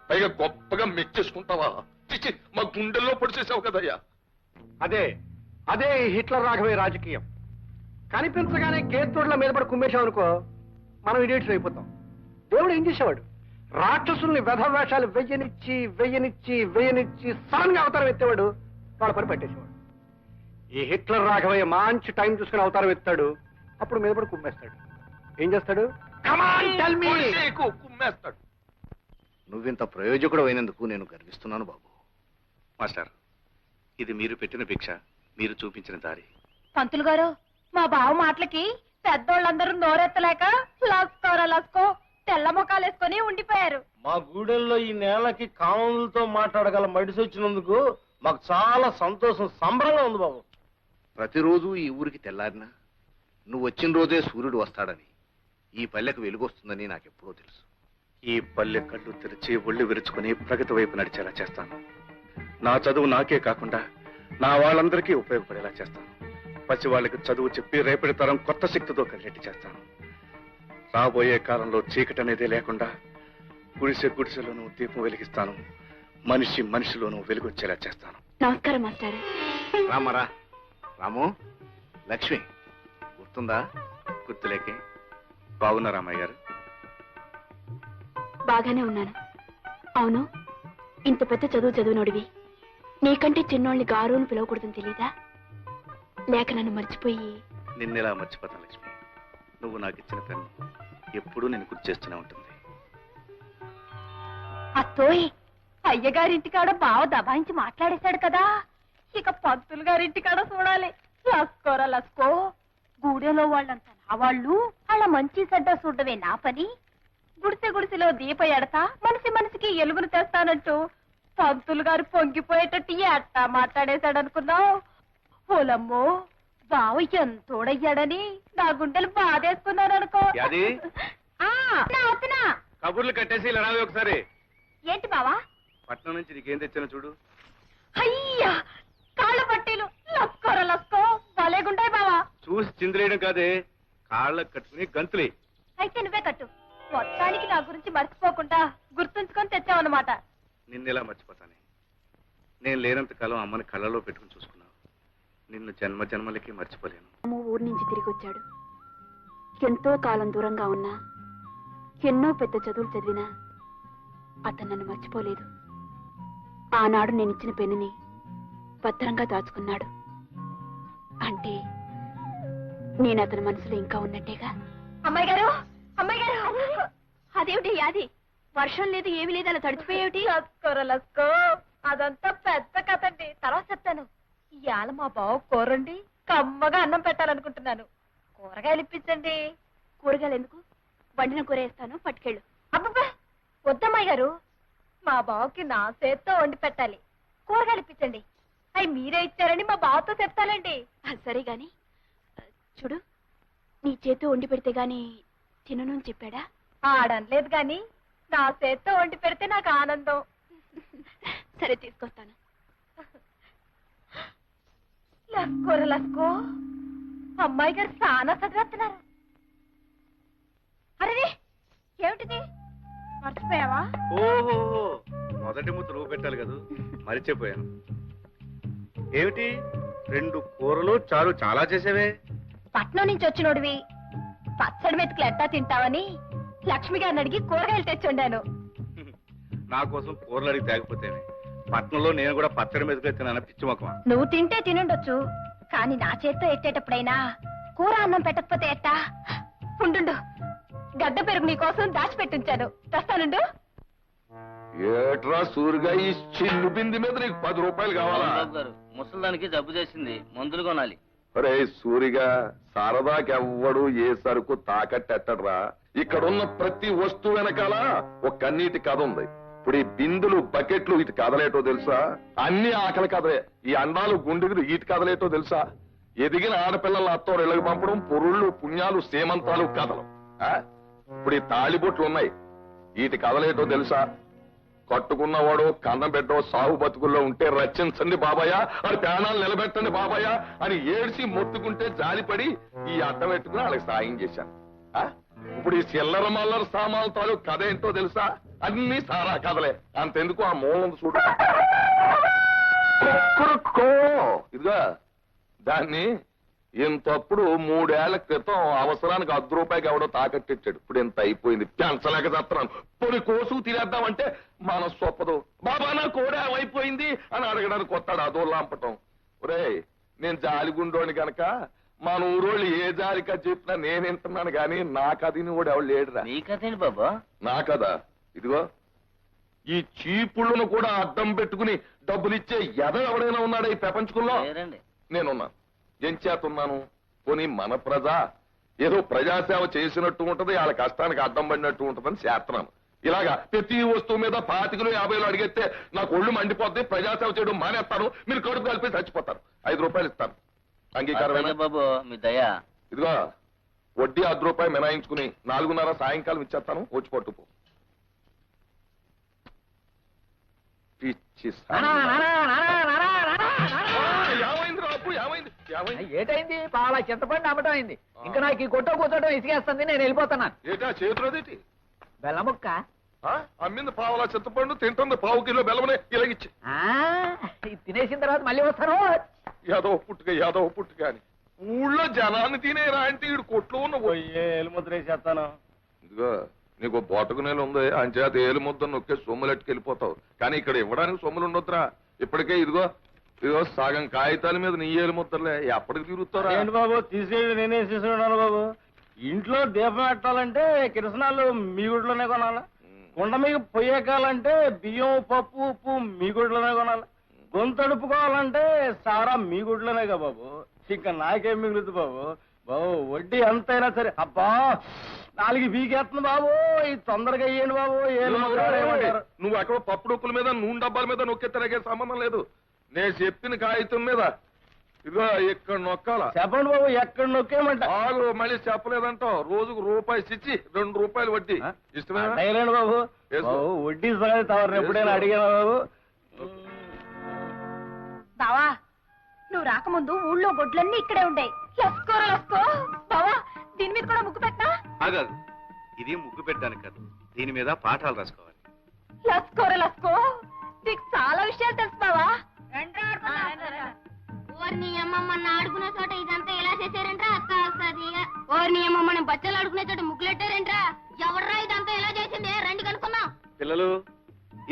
పైగా గొప్పగా మెచ్చేసుకుంటావా? చిచ్చి, మా గుండెల్లో పొడిచేసావు కదయ్యా.
అదే అదే ఈ హిట్లర్ రాఘవయ్య రాజకీయం. కనిపించగానే కేతోడ్ల మీద పడి కుమ్మేశాం అనుకో, మనం ఇడియట్స్ అయిపోతాం. దేవుడు ఏం చేసేవాడు? రాక్షసుల్ని వెధవేషాలు వెయ్యనిచ్చి వెయ్యనిచ్చి వెయ్యనిచ్చి సడన్ గా అవతారం ఎత్తేవాడు, వాళ్ళ పని పెట్టేసేవాడు. ఈ హిట్లర్ రాఘవయ్య మంచి టైం చూసుకుని అవతారం ఎత్తాడు, అప్పుడు మీద పడి కుమ్మేస్తాడు. ఏం చేస్తాడు?
పొడిచేయకు, కుమ్మేస్తాడు.
నువ్వింత ప్రయోజకుడు అయినందుకు నేను గర్విస్తున్నాను బాబు.
మాస్టర్, ఇది మీరు పెట్టిన భిక్ష, మీరు చూపించిన దారి.
పంతులు గారు, మా బావ మాటలకి పెద్దోళ్ళందరూ నోరెత్తలేక లస్కోరా లస్కో తెల్ల ముఖాలు వేసుకొని ఉండిపోయారు.
మా గూడెల్లో ఈ నేలకి కాములతో మాట్లాడగల మడిసి వచ్చినందుకు మాకు చాలా సంతోషం, సంబరంగా ఉంది బాబు.
ప్రతిరోజు ఈ ఊరికి తెల్లారినా నువ్వు వచ్చిన రోజే సూర్యుడు వస్తాడని, ఈ పల్లెకు వెలుగొస్తుందని నాకెప్పుడో తెలుసు.
ఈ పల్లె కళ్ళు తెరిచి ఒళ్ళు విరుచుకుని ప్రగతి వైపు నడిచేలా చేస్తాను. నా చదువు నాకే కాకుండా నా వాళ్ళందరికీ ఉపయోగపడేలా చేస్తాను. పసి వాళ్ళకి చదువు చెప్పి రేపటి తరం కొత్త శక్తితో కలిగేట్టు చేస్తాను. రాబోయే కాలంలో చీకటి అనేది లేకుండా గుడిసె గుడిసెలోనూ దీపం వెలిగిస్తాను. మనిషి మనిషిలోనూ వెలుగొచ్చేలా చేస్తాను.
నమస్కారం మాస్టర్.
రామరా. రాము, లక్ష్మి గుర్తుందా?
గుర్తులేకే. బాగున్నా రామయ్య గారు?
బాగానే ఉన్నాను. అవును, ఇంత పెద్ద చదువు చదువునోడివి, నీకంటే చిన్నోళ్ళని గారు అని పిలవకూడదని తెలీదా? లేక నన్ను మర్చిపోయి?
నిన్నెలా మర్చిపోతాను లక్ష్మి? నువ్వు నాకు ఇచ్చిన పెన్ను ఎప్పుడూ నేను గుర్తు చేస్తూనే ఉంటుంది.
అత్తోయ్, అయ్యగారింటికాడ బావ దబాయించి మాట్లాడేశాడు కదా, ఇక పంతులు గారింటికాడ చూడాలి. లస్కోరా లస్కో, గూడెలో వాళ్ళంతా నా వాళ్ళు, అలా మంచి చెడ్డ చూడవే నా పని. గుడిసె గుడిసెలో దీప ఎడతా, మనిషి మనిషికి ఎలుగును తెస్తానంటూ పంతులు గారు పొంగిపోయేటట్టు ఎట్టా మాట్లాడేశాడనుకున్నావు? ఓలమ్మో, బావ ఎంతోడయ్యాడని నా గుండెలు బాధేసుకున్నాను అనుకో.
యాది?
అవుతున్నా.
కబుర్లు కట్టేసి ఇలా రావే ఒకసారి.
ఏంటి బావా?
పట్నం నుంచి నీకేం తెచ్చానో చూడు.
అయ్యా, కాళ్ళ పట్టీలు లస్కోరా లస్కో, భలేగుంటాయి బావా.
చూసి చిందిరేయడం కాదే, కాళ్ళకు కట్టుకుని గంతులే.
అయితే నువ్వే కట్టు. మొత్తానికి నా గురించి మర్చిపోకుండా గుర్తుంచుకొని తెచ్చావన్నమాట.
నిన్నెలా మర్చిపోతానే? నేను లేనంత కాలం అమ్మని కళ్ళలో పెట్టుకుని చూసుకున్నావు. నిన్ను జన్మ జన్మలకి మర్చిపోలేను.
ఊరి నుంచి తిరిగి వచ్చాడు. ఎంతో కాలం దూరంగా ఉన్నా, ఎన్నో పెద్ద చదువులు చదివినా అతను నన్ను మర్చిపోలేదు. ఆనాడు నేను ఇచ్చిన పెన్నుని భద్రంగా దాచుకున్నాడు. అంటే నేను అతని మనసులో ఇంకా ఉన్నట్టేగా. అమ్మాయి గారు, అమ్మాయి గారు, అదేమిటి యాది? వర్షం లేదు, ఏమీ లేదు, అలా తడిచిపోయేమిటి? లస్కో, అదంతా పెద్ద కథండి, తర్వాత చెప్తాను. ఇవాళ మా బావ కూరండి కమ్మగా అన్నం పెట్టాలనుకుంటున్నాను. కూరగాయలు ఇప్పించండి. కూరగాయలు ఎందుకు? వండిన కూర వేస్తాను, పట్టుకెళ్ళు. అబ్బబ్బా, వద్దమ్మాయి గారు, మా బావకి నా చేత్తో వండి పెట్టాలి. కూరగాయలు ఇప్పించండి. అవి మీరే ఇచ్చారని మా బావతో చెప్తానండి. సరే గాని చూడు, నీ చేత్తో వండి పెడితే గాని తినను అని చెప్పాడా? ఆడనలేదు గాని నా చేత్తో వండి పెడితే నాకు ఆనందం. సరే, తీసుకొస్తాను. లస్కోర లస్కో, అమ్మాయి గారు చాలా చదివేస్తున్నారు. అరే, ఏమిటిది? మర్చిపోయావా?
ఓహో, మొదటి ముద్ద నువ్వు పెట్టాలి కదా, మరిచిపోయాను. ఏమిటి 2 కూరలు చారు చాలా చేసేవే?
పట్నం నుంచి వచ్చినోడివి, పచ్చడి మెతుకులు ఎట్టా తింటావని లక్ష్మి గారిని అడిగి కూరగాయలు తెచ్చుండాను.
నా కోసం కూరలు అడిగి తేకపోతేనే
పట్నంలో నేను కూడా పచ్చడి మీదకి తిన్నాను పిచ్చి మొక్కమా.
నువ్వు తింటే తినుండొచ్చు, కానీ నా చేత్తో ఎట్టేటప్పుడైనా కూర అన్నం పెట్టకపోతే ఎట్టా? ఉండు, గడ్డ పెరుగు నీకోసం దాచిపెట్టించాను, తెస్తానుండు.
ఏట్రా సూరిగా ఈ చిల్లు బింది మీద నీకు 10 రూపాయలు కావాలా?
ముసలానికి జబ్బు చేసింది, మందులు కొనాలి.
అరే సూరిగా, సరదాకెవ్వడు ఏ సరుకు తాకట్టెట్టడ్రా. ఇక్కడున్న ప్రతి వస్తువు వెనకాల ఒక కన్నీటి కథ ఉంది. ఇప్పుడు ఈ బిందులు బకెట్లు ఇటు కదలేటో తెలుసా? అన్ని ఆకలి కథలే. ఈ అండాలు గుండెలు ఇటు కదలేటో తెలుసా? ఎదిగిన ఆడపిల్లల అత్తోరు ఇళ్ళకి పంపడం, పొరుళ్ళు పుణ్యాలు సేమంతాలు కథలు. ఇప్పుడు ఈ తాళిబొట్లు ఉన్నాయి, వీటి కదలేటో తెలుసా? కట్టుకున్నవాడు కన్నం పెట్టో సాగు బతుకుల్లో ఉంటే రచించండి బాబాయ్, అది ప్రాణాలు నిలబెట్టండి బాబాయ్ అని ఏడ్చి మొత్తుకుంటే జాలిపడి ఈ అడ్డం పెట్టుకుని వాళ్ళకి సాయం చేశాను. ఇప్పుడు ఈ చిల్లర మల్లర సామాన్ల తాలూ కథ ఏంటో తెలుసా? అన్ని సారా కథలే. అంతెందుకు ఆ మూలం చూడు, ఇదిగా దాన్ని ఇంతప్పుడు 3 ఏళ్ల క్రితం అవసరానికి 10 రూపాయకి ఎవడో తాకట్టిచ్చాడు. ఇప్పుడు ఇంత అయిపోయింది, పెంచలేక చేస్తున్నాను. పొడి కోసు తినేద్దామంటే మనసు ఒప్పదు. బాబా నా కోడే అయిపోయింది అని అడగడానికి వస్తాడు, అదో లాంపటం. ఒరే నేను జాలిగుండోని గనక మన ఊరోళ్ళు ఏ జాలికా చెప్పినా నేను వింటున్నాను గాని నా కథని కూడా ఎవడు లేడురా.
నీ కథేంటి బాబా?
నా కదా ఇదిగో ఈ చీపుళ్ళను కూడా అడ్డం పెట్టుకుని డబ్బులిచ్చే ఎవడైనా ఉన్నాడా ఈ ప్రపంచంలో? నేనున్నాను. ఏం చేతున్నాను? పోనీ మన ప్రజ ఏదో ప్రజాసేవ చేసినట్టు ఉంటది, వాళ్ళ కష్టానికి అడ్డం పడినట్టు ఉంటదని చేస్తున్నాను. ఇలాగా ప్రతి వస్తువు మీద 25 50 అడిగితే నాకు ఒళ్ళు మండిపోద్ది, ప్రజాసేవ చేయడం మానేస్తాను, మీరు కడుపు కలిపి చచ్చిపోతారు. 5 రూపాయలు ఇస్తాను, అంగీకారమైన
బాబు మీ దయా.
ఇదిగో వడ్డీ 10 రూపాయలు మినాయించుకుని 4:30 సాయంకాలం ఇచ్చేస్తాను, వచ్చి పట్టుపో. పిచ్చి
ఏటైంది? పాల చింతపండి అమ్మటం అయింది. ఇంకా నాకు ఈ కొట్టో కూర్చోటం ఇసుకేస్తుంది, నేను వెళ్ళిపోతున్నాను.
ఏటా చేతులదేటి?
బెల్లముక్క
అమ్మింది పావులా చింతపండు, తింటుంది 1/2 కిలో బెల్లమనే ఇలాగిచ్చి.
తినేసిన తర్వాత మళ్ళీ వస్తాను.
యాదవ పుట్టుక అని ఊళ్ళో జనాన్ని తినేరా అంటే ఈడు కొట్లో ఉన్న
ఎలుముద్ర వేసేస్తాను.
ఇదిగో నీకు బోటకు నేలు ఉంది, అంచేత ఏలు ముద్ద నొక్కే సొమ్ములెట్టుకెళ్ళిపోతావు. కానీ ఇక్కడ ఇవ్వడానికి సొమ్ములు ఉండొద్దురా. ఇప్పటికే ఇదిగో సగం కాగితాల మీద నీ ఏలు ముద్దలే, ఎప్పటికి తిరుగుతారా?
ఏంటి బాబు తీసుకెళ్ళి నేనే తీసుకున్నాను బాబు. ఇంట్లో దీపం పెట్టాలంటే కిరసనాలు మీ గుడిలోనే కొనాలా, కుండ మీకు పొయ్యకాలంటే బియ్యం పప్పు ఉప్పు మీ గుడిలోనే కొనాలి, గొంతడుపుకోవాలంటే సారా మీ గుడిలోనేగా బాబు. ఇంకా నాకేం మిగులుతుంది బాబు? బాబు వడ్డీ ఎంతైనా సరే. అబ్బా 4 బీకేస్తుంది బాబు, ఇది తొందరగా అయ్యండి బాబు.
నువ్వు అక్కడ పప్పు డొక్కుల మీద నూనె డబ్బాల మీద నొక్కెత్తరాగే సంబంధం లేదు. నేను చెప్పిన కాగితం మీద ఇదిగో ఇక్కడ నొక్కాల.
చెప్పండి బాబు, ఎక్కడ నొక్కేయమంట?
మళ్ళీ చెప్పలేదంటావు. రోజుకు రూపాయి ఇచ్చి 2 రూపాయలు వడ్డీ ఇష్టమేనా
బాబు? వడ్డీ సంగతి తవరు ఎప్పుడైనా అడిగాను బాబు.
బావా నువ్వు రాకముందు ఊళ్ళో గొడ్లన్నీ ఇక్కడే ఉండే. లస్కో బావా, దీని మీద కూడా ముగ్గు పెట్టా?
ఆగదు, ఇది ముగ్గు పెట్టడానికి కాదు, దీని మీద పాఠాలు రాసుకోవాలి.
లస్కో నీకు చాలా విషయాలు తెలుసు బావా.
ఓర్ని అమ్మమ్మ ఆడుకునే చోట ఇదంతా ఎలా చేశారంట్రా? అక్క వస్తుంది. ఓర్ని అమ్మమ్మ బచ్చలు ఆడుకునే చోట ముగ్గులెట్టారంట్రా? ఎవర్రా ఇదంతా ఎలా చేసింది? రండి కనుక్కున్నాం.
పిల్లలు,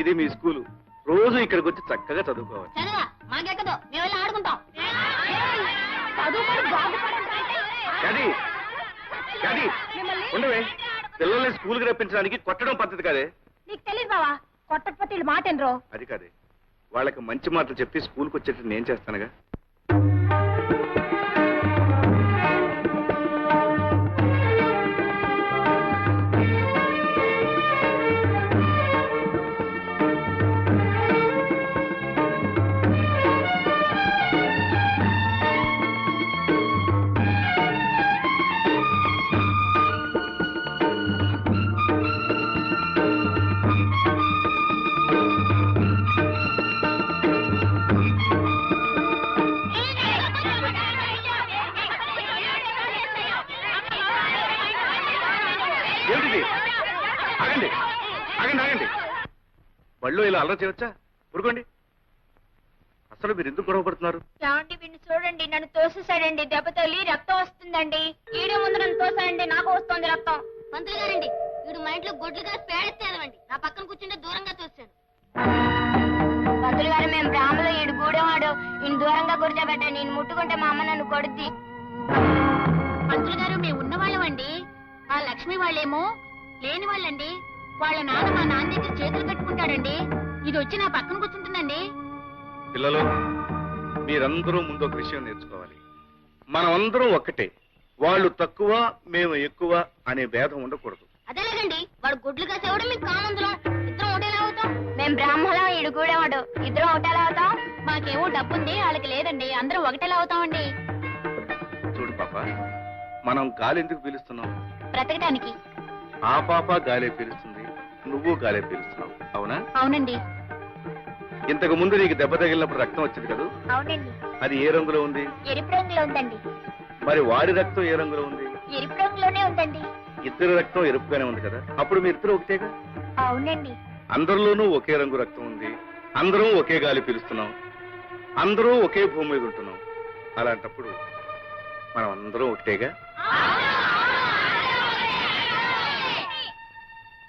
ఇది మీ స్కూలు, రోజు ఇక్కడికి వచ్చి చక్కగా చదువుకోవాలి.
చదువా మాకెక్కదు, మేము వెళ్ళి ఆడుకుంటాం.
ఉండవే, పిల్లల్ని స్కూల్కి రప్పించడానికి కొట్టడం పద్ధతి కాదే.
నీకు తెలియదు బావా, కొట్టకపోతే వీళ్ళు మాట ఎనరు.
అది కాదే, వాళ్ళకి మంచి మాటలు చెప్పి స్కూల్కి వచ్చేటట్టు నేను చేస్తానుగా. బళ్ళు ఇలా అల్లరి చేయవచ్చా? ఊరుకోండి. అసలు మీరు ఎందుకు గొడవ పడుతున్నారు?
ఏమండి వీడిని చూడండి, నన్ను తోసేసాడండి. దెబ్బ తగిలి రక్తం వస్తుందండి. ఈడే ముందు నన్ను తోసాడండి, నాకు వస్తుంది రక్తం.
పంతులు గారండి, వీడు మా ఇంట్లో గొడ్లు కాసి పేడెత్తేదవండి. నా పక్కన కూర్చుంటే దూరంగా తోస్తాడు. పంతులు గారు మేము బ్రాహ్మలో ఈడు గూడెవాడు ఈయన దూరంగా కూర్చోబెట్టండి, నేను ముట్టుకుంటే మా అమ్మ నన్ను కొడుద్ది. పంతులు గారు మేము ఉన్నవాళ్ళమండి, ఆ లక్ష్మి వాళ్ళేమో లేని వాళ్ళండి. వాళ్ళ నాన్న మా నాన్న దగ్గర చేతులు కట్టుకుంటాడండి, ఇది వచ్చి నా పక్కన కూర్చుంటుందండి.
పిల్లలు, మీరందరూ ముందు ఒక విషయం నేర్చుకోవాలి. మనం అందరం ఒక్కటే, వాళ్ళు తక్కువ మేము ఎక్కువ అనే భేదం ఉండకూడదు.
అదేలేదండి, వాడు గుడ్లు కాసేవాడు మీకు కామందులం, ఇద్దరం ఒకటేలా అవుతాం. మేము బ్రాహ్మణం ఈడు గూడేవాడు, ఇద్దరం ఒకటేలా అవుతాం. మాకేమో డబ్బు ఉంది, వాళ్ళకి లేదండి, అందరం ఒకటేలా అవుతామండి.
చూడు పాప, మనం గాలి ఎందుకు పీలుస్తున్నాం?
బ్రతకడానికి.
ఆ పాప గాలే పీలుస్తుంది, నువ్వు గాలే పీలుస్తున్నావు, అవునా?
అవునండి.
ఇంతకు ముందు నీకు దెబ్బ తగిలినప్పుడు రక్తం వచ్చింది కదా?
అవునండి.
అది ఏ రంగులో ఉంది?
ఎరుపు రంగులో ఉందండి.
మరి వాడి రక్తం ఏ రంగులో ఉంది?
ఎరుపు రంగులోనే ఉందండి.
ఇద్దరు రక్తం ఎరుపుగానే ఉంది కదా, అప్పుడు మీ ఇద్దరు ఒకటేగా?
అవునండి.
అందరిలోనూ ఒకే రంగు రక్తం ఉంది, అందరం ఒకే గాలి పీలుస్తున్నాం, అందరూ ఒకే భూమి మీద ఉంటున్నాం. అలాంటప్పుడు మనం అందరం ఒకటేగా?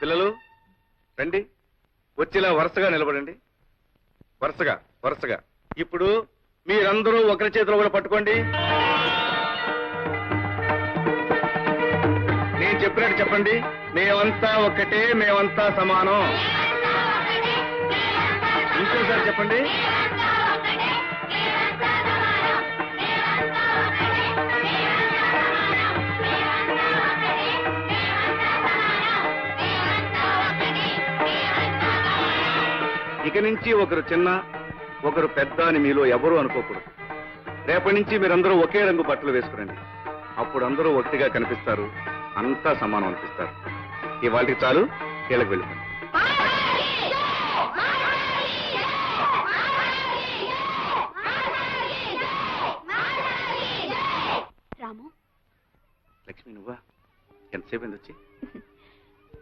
పిల్లలు రండి, వచ్చేలా వరుసగా నిలబడండి. వరుసగా వరుసగా. ఇప్పుడు మీరందరూ ఒకరి చేతిలో కూడా పట్టుకోండి. నేను చెప్పినట్టు చెప్పండి. మేమంతా ఒక్కటే, మేమంతా సమానం. ఇంకోసారి చెప్పండి. ఇక నుంచి ఒకరు చిన్న ఒకరు పెద్ద అని మీలో ఎవరూ అనుకోకూడదు. రేపటి నుంచి మీరందరూ ఒకే రంగు బట్టలు వేసుకురండి. అప్పుడు అందరూ ఒకటిగా కనిపిస్తారు, అంతా సమానం అనిపిస్తారు. ఇవాళకి చాలు, కీళ్ళకి వెళ్ళిపోండి.
రాము,
లక్ష్మి నువ్వా? ఎంతసేపు అయింది వచ్చి?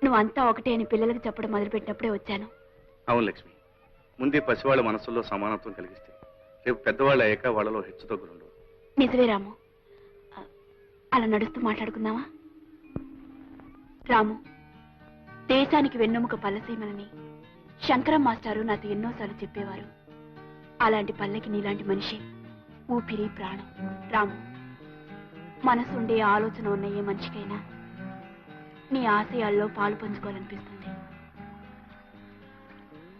నువ్వంతా ఒకటే అని పిల్లలకు చెప్పడం మొదలుపెట్టినప్పుడే వచ్చాను.
అవును లక్ష్మి, ముందే పసివాళ్ళ మనసుల్లో సమానత్వం కలిగిస్తే రేపు పెద్దవాళ్ళు అయ్యాక వాళ్ళలో హెచ్చుతగ్గులుండవు.
నిజమే రాము, అలా నడుస్తూ మాట్లాడుకుందామా? రాము, దేశానికి వెన్నెముక పల్లసీమలని శంకరం మాస్టారు నాతో ఎన్నోసార్లు చెప్పేవారు. అలాంటి పల్లెకి నీలాంటి మనిషి ఊపిరి ప్రాణం. రాము, మనసు ఉండే ఆలోచన ఉన్న ఏ మనిషికైనా నీ ఆశయాల్లో పాలు పంచుకోవాలనిపిస్తుంది.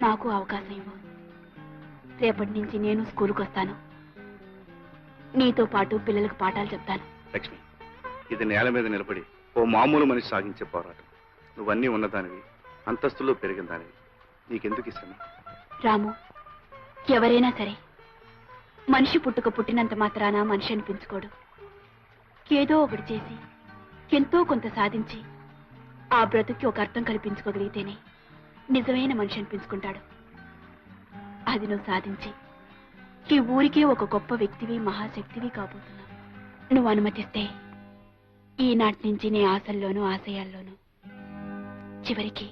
నాకు అవకాశం ఇవ్వు. రేపటి నుంచి నేను స్కూల్కి వస్తాను, నీతో పాటు పిల్లలకు పాఠాలు చెప్తాను.
లక్ష్మి, ఇది నేల మీద నిలబడి ఓ మామూలు మనిషి సాగించే పోరాటం. నువ్వన్నీ ఉన్నదానివి, అంతస్తులో పెరిగిన దానివి, నీకెందుకు ఇష్టం?
రాము, ఎవరైనా సరే మనిషి పుట్టినంత మాత్రాన మనిషి అనిపించుకోడు. ఏదో ఒకటి చేసి ఎంతో కొంత సాధించి ఆ బ్రతుకి ఒక అర్థం కల్పించుకోగలిగితేనే నిజమైన మనిషి అనిపించుకుంటాడు. అది నువ్వు సాధించి ఈ ఊరికే ఒక గొప్ప వ్యక్తివి, మహాశక్తివి కాబోతున్నావు. నువ్వు అనుమతిస్తే ఈనాటి నుంచి నీ ఆశల్లోనూ ఆశయాల్లోనూ చివరికి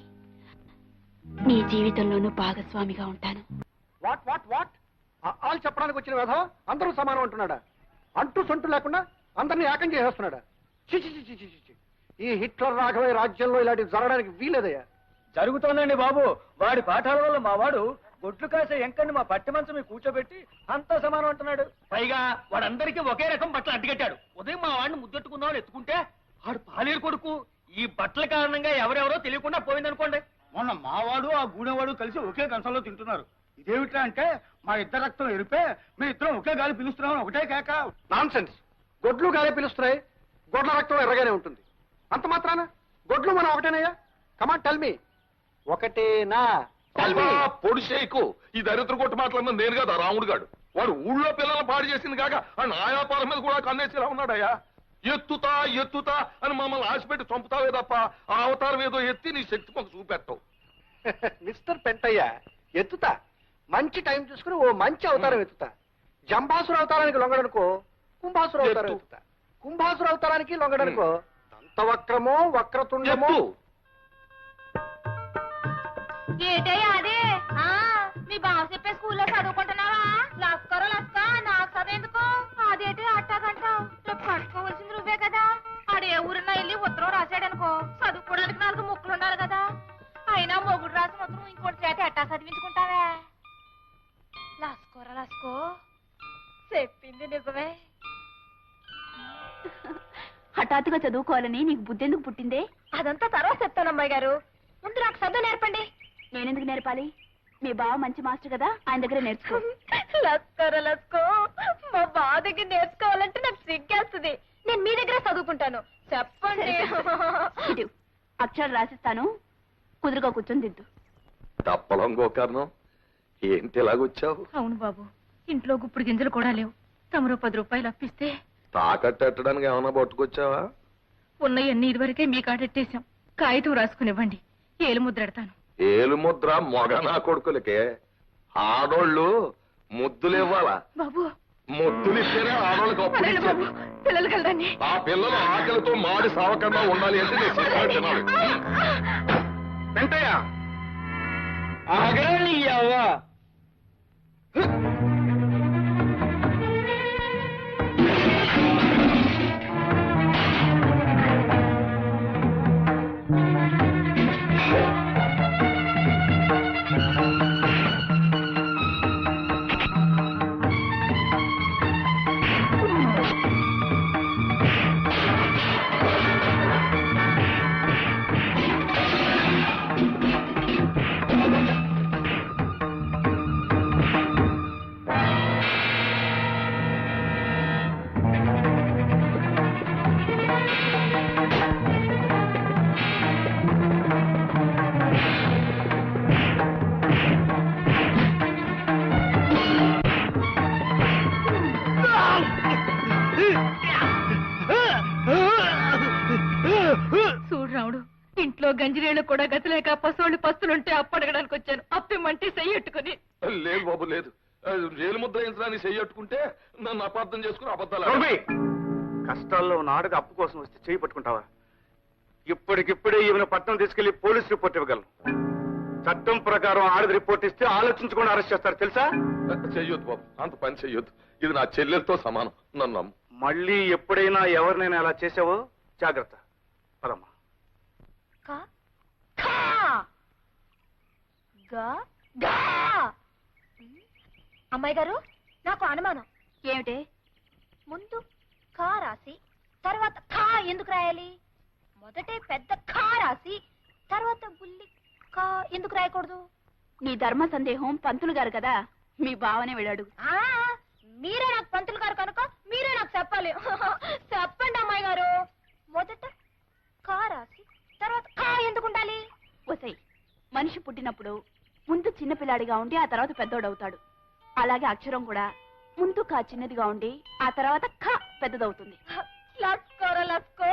నీ జీవితంలోనూ భాగస్వామిగా ఉంటాను.
వాట్ వాట్ వాట్ ఆళ్ళు చెప్పడానికి వచ్చిన వ్యధ అందరూ సమానం అంటున్నాడా? అంటూ సొంటు లేకుండా అందరినీ ఏకం చేసేస్తున్నాడా? చిచి చిచి చిచి. ఈ హిట్లర్ రాఘవయ్య రాజ్యంలో ఇలాంటివి జరగడానికి వీలేదయ్యా.
జరుగుతోందండి బాబు. వాడి పాఠాల వల్ల మా వాడు గొడ్లు కాసే ఎంకండి మా పట్టి మంచం మీద కూర్చోబెట్టి అంతా సమానం అంటున్నాడు. పైగా వాడందరికీ ఒకే రకం బట్టలు అడ్డుకట్టాడు. ఉదయం మా వాడిని ముద్దెట్టుకుందామని ఎత్తుకుంటే వాడు పాలేరు కొడుకు. ఈ బట్టల కారణంగా ఎవరెవరో తెలియకుండా పోయిందనుకోండి. మొన్న మావాడు ఆ గూడెవాడు కలిసి ఒకే కంచంలో తింటున్నారు. ఇదేమిట్రా అంటే మా ఇద్దరు రక్తం ఎరిపే, మేము ఇద్దరం ఒకే గాలి పిలుస్తున్నామని ఒకటే కేక.
Nonsense. గొడ్లు గాలే పిలుస్తున్నాయి, గొడ్ల రక్తం ఎర్రగానే ఉంటుంది. అంత మాత్రాన గొడ్లు మనం ఒకటేనయ్యా? కమాన్ టెల్ మీ, ఒకటేనా?
పొడి చేయకు. ఈ దరిద్ర కొట్టు మాటలన్నా నేను కదా రాముడు గాడు. వాడు ఊళ్ళో పిల్లలు పాడు చేసింది కాక ఆ నాయాపాల మీద కూడా కన్నేసిలా ఉన్నాడయ్యా. ఎత్తుతా ఎత్తుతా అని మమ్మల్ని ఆశపెట్టి చంపుతావే తప్ప ఆ అవతారం ఏదో ఎత్తి నీ శక్తి మాకు చూపెట్టవు.
మిస్టర్ పెంటయ్య, ఎత్తుతా. మంచి టైం చూసుకుని ఓ మంచి అవతారం ఎత్తుతా. జంబాసుర అవతారానికి లొంగడనుకో కుంభాసుర అవతారం ఎత్తుతా. కుంభాసుర అవతారానికి లొంగడనుకో దంతవక్రమో వక్రతుండమో.
ఏటయ్యా అదే? మీ బావ చెప్పే స్కూల్లో చదువుకుంటున్నావా? లస్కరో లస్క, నాకు చదివేందుకు? అదేంటి అట్టాగంటావు? రేపు కట్టుకోవాల్సింది నువ్వే కదా. ఆడే ఊరినా వెళ్ళి ఉత్తరం రాశాడనుకో, చదువుకోవడానికి 4 ముక్కలు ఉండాలి కదా. అయినా మొగుడు రాసిన ఉత్తరం ఇంకోటి చేత ఎట్టా చదివించుకుంటావే? చెప్పింది నిజమే.
హఠాత్తుగా చదువుకోవాలని నీకు బుద్ధెందుకు పుట్టిందే?
అదంతా తర్వాత చెప్తాను అమ్మాయి గారు. ముందు నాకు చదువు నేర్పండి.
నేనెందుకు నేర్పాలి? మీ బావ మంచి మాస్టర్ కదా, ఆయన దగ్గర నేర్చుకో.
లస్కో మా బావ దగ్గర నేర్చుకోవాలంటే నాకు సిగ్గేస్తుంది. నేను మీ దగ్గర చదువుకుంటాను. చెప్పండి.
ఇటు అక్షరాలు రాసిస్తాను, కుదురుగా కూర్చొని దిద్దు.
తప్పలం గోకర్ణం ఏంటి ఇలాగొచ్చావు?
అవును బాబు, ఇంట్లో గుప్పుడు గింజలు కూడా లేవు. తమరో 10 రూపాయలు అప్పిస్తే
తాకట్టెట్టడానికి ఏమైనా పట్టుకొచ్చావా?
ఉన్నయన్నీ ఇదివరకే మీ కాడెట్టేశాం. కాగితం రాసుకునివ్వండి, ఏలు ముద్రెడతాను.
ఏలు ముద్ర మొగ నా కొడుకులకే. ఆడోళ్ళు ముద్దులు ఇవ్వాలా?
బాబు
ముద్దులు ఇస్తేనే ఆడోళ్ళకి అప్పు
పదండి బాబు,
ఇచ్చేది.
పిల్లలు కలదండి.
ఆ పిల్లలు ఆకలితో మాడి సావకుండా ఉండాలి అంటే నేను చెప్పాను తినాలి.
వెంటయ్య ఆగరాని అవ్వా.
చూడు రాముడు, ఇంట్లో గంజిరేళ్ళు కూడా గతిలేక పసోళ్ళు పస్తులుంటే అప్పడగడానికి వచ్చాను. అప్పిమ్మంటే చెయ్యట్టుకుని.
లేదు బాబు లేదు. ఏలు ముద్ర వేయించడానికి చెయ్యట్టుకుంటే నన్ను అపార్థం చేసుకుని అబద్ధాలు
కష్టాల్లో ఉన్న ఆడది అప్పు కోసం వస్తే చేయి పట్టుకుంటావా? ఇప్పటికిప్పుడే ఈమెను పట్నం తీసుకెళ్లి పోలీస్ రిపోర్ట్ ఇవ్వగలను. చట్టం ప్రకారం ఆడది రిపోర్ట్ ఇస్తే ఆలోచించకుండా అరెస్ట్ చేస్తారు తెలుసా?
చెయ్యొద్దు బాబు, అంత పని చెయ్యొద్దు. ఇది నా చెల్లెలతో సమానం, నన్ను నమ్ము.
మళ్ళీ ఎప్పుడైనా ఎవరినైనా అలా చేసావో జాగ్రత్త. పదమ్మా.
అమ్మాయి గారు, నాకు అనుమానం.
ఏమిటే?
ముందు కా రాసి తర్వాత ఖా ఎందుకు రాయాలి? మొదటే పెద్ద ఖా రాసి తర్వాత బుల్లి కా ఎందుకు రాయకూడదు?
నీ ధర్మ సందేహం పంతులు గారు కదా, మీ బావనే వెళ్ళాడు.
మీరే నాకు పంతులు గారు కనుక మీరే నాకు చెప్పాలి. చెప్పండి అమ్మాయి గారు. మొదట కా రాసి తర్వాత ఖా ఎందుకు ఉండాలి?
ఒసై, మనిషి పుట్టినప్పుడు ముందు చిన్నపిల్లాడిగా ఉండి ఆ తర్వాత పెద్దోడవుతాడు. అలాగే అక్షరం కూడా ముందు కా చిన్నదిగా ఉండి ఆ తర్వాత ఖ పెద్దదవుతుంది.
లస్కోరా లస్కో,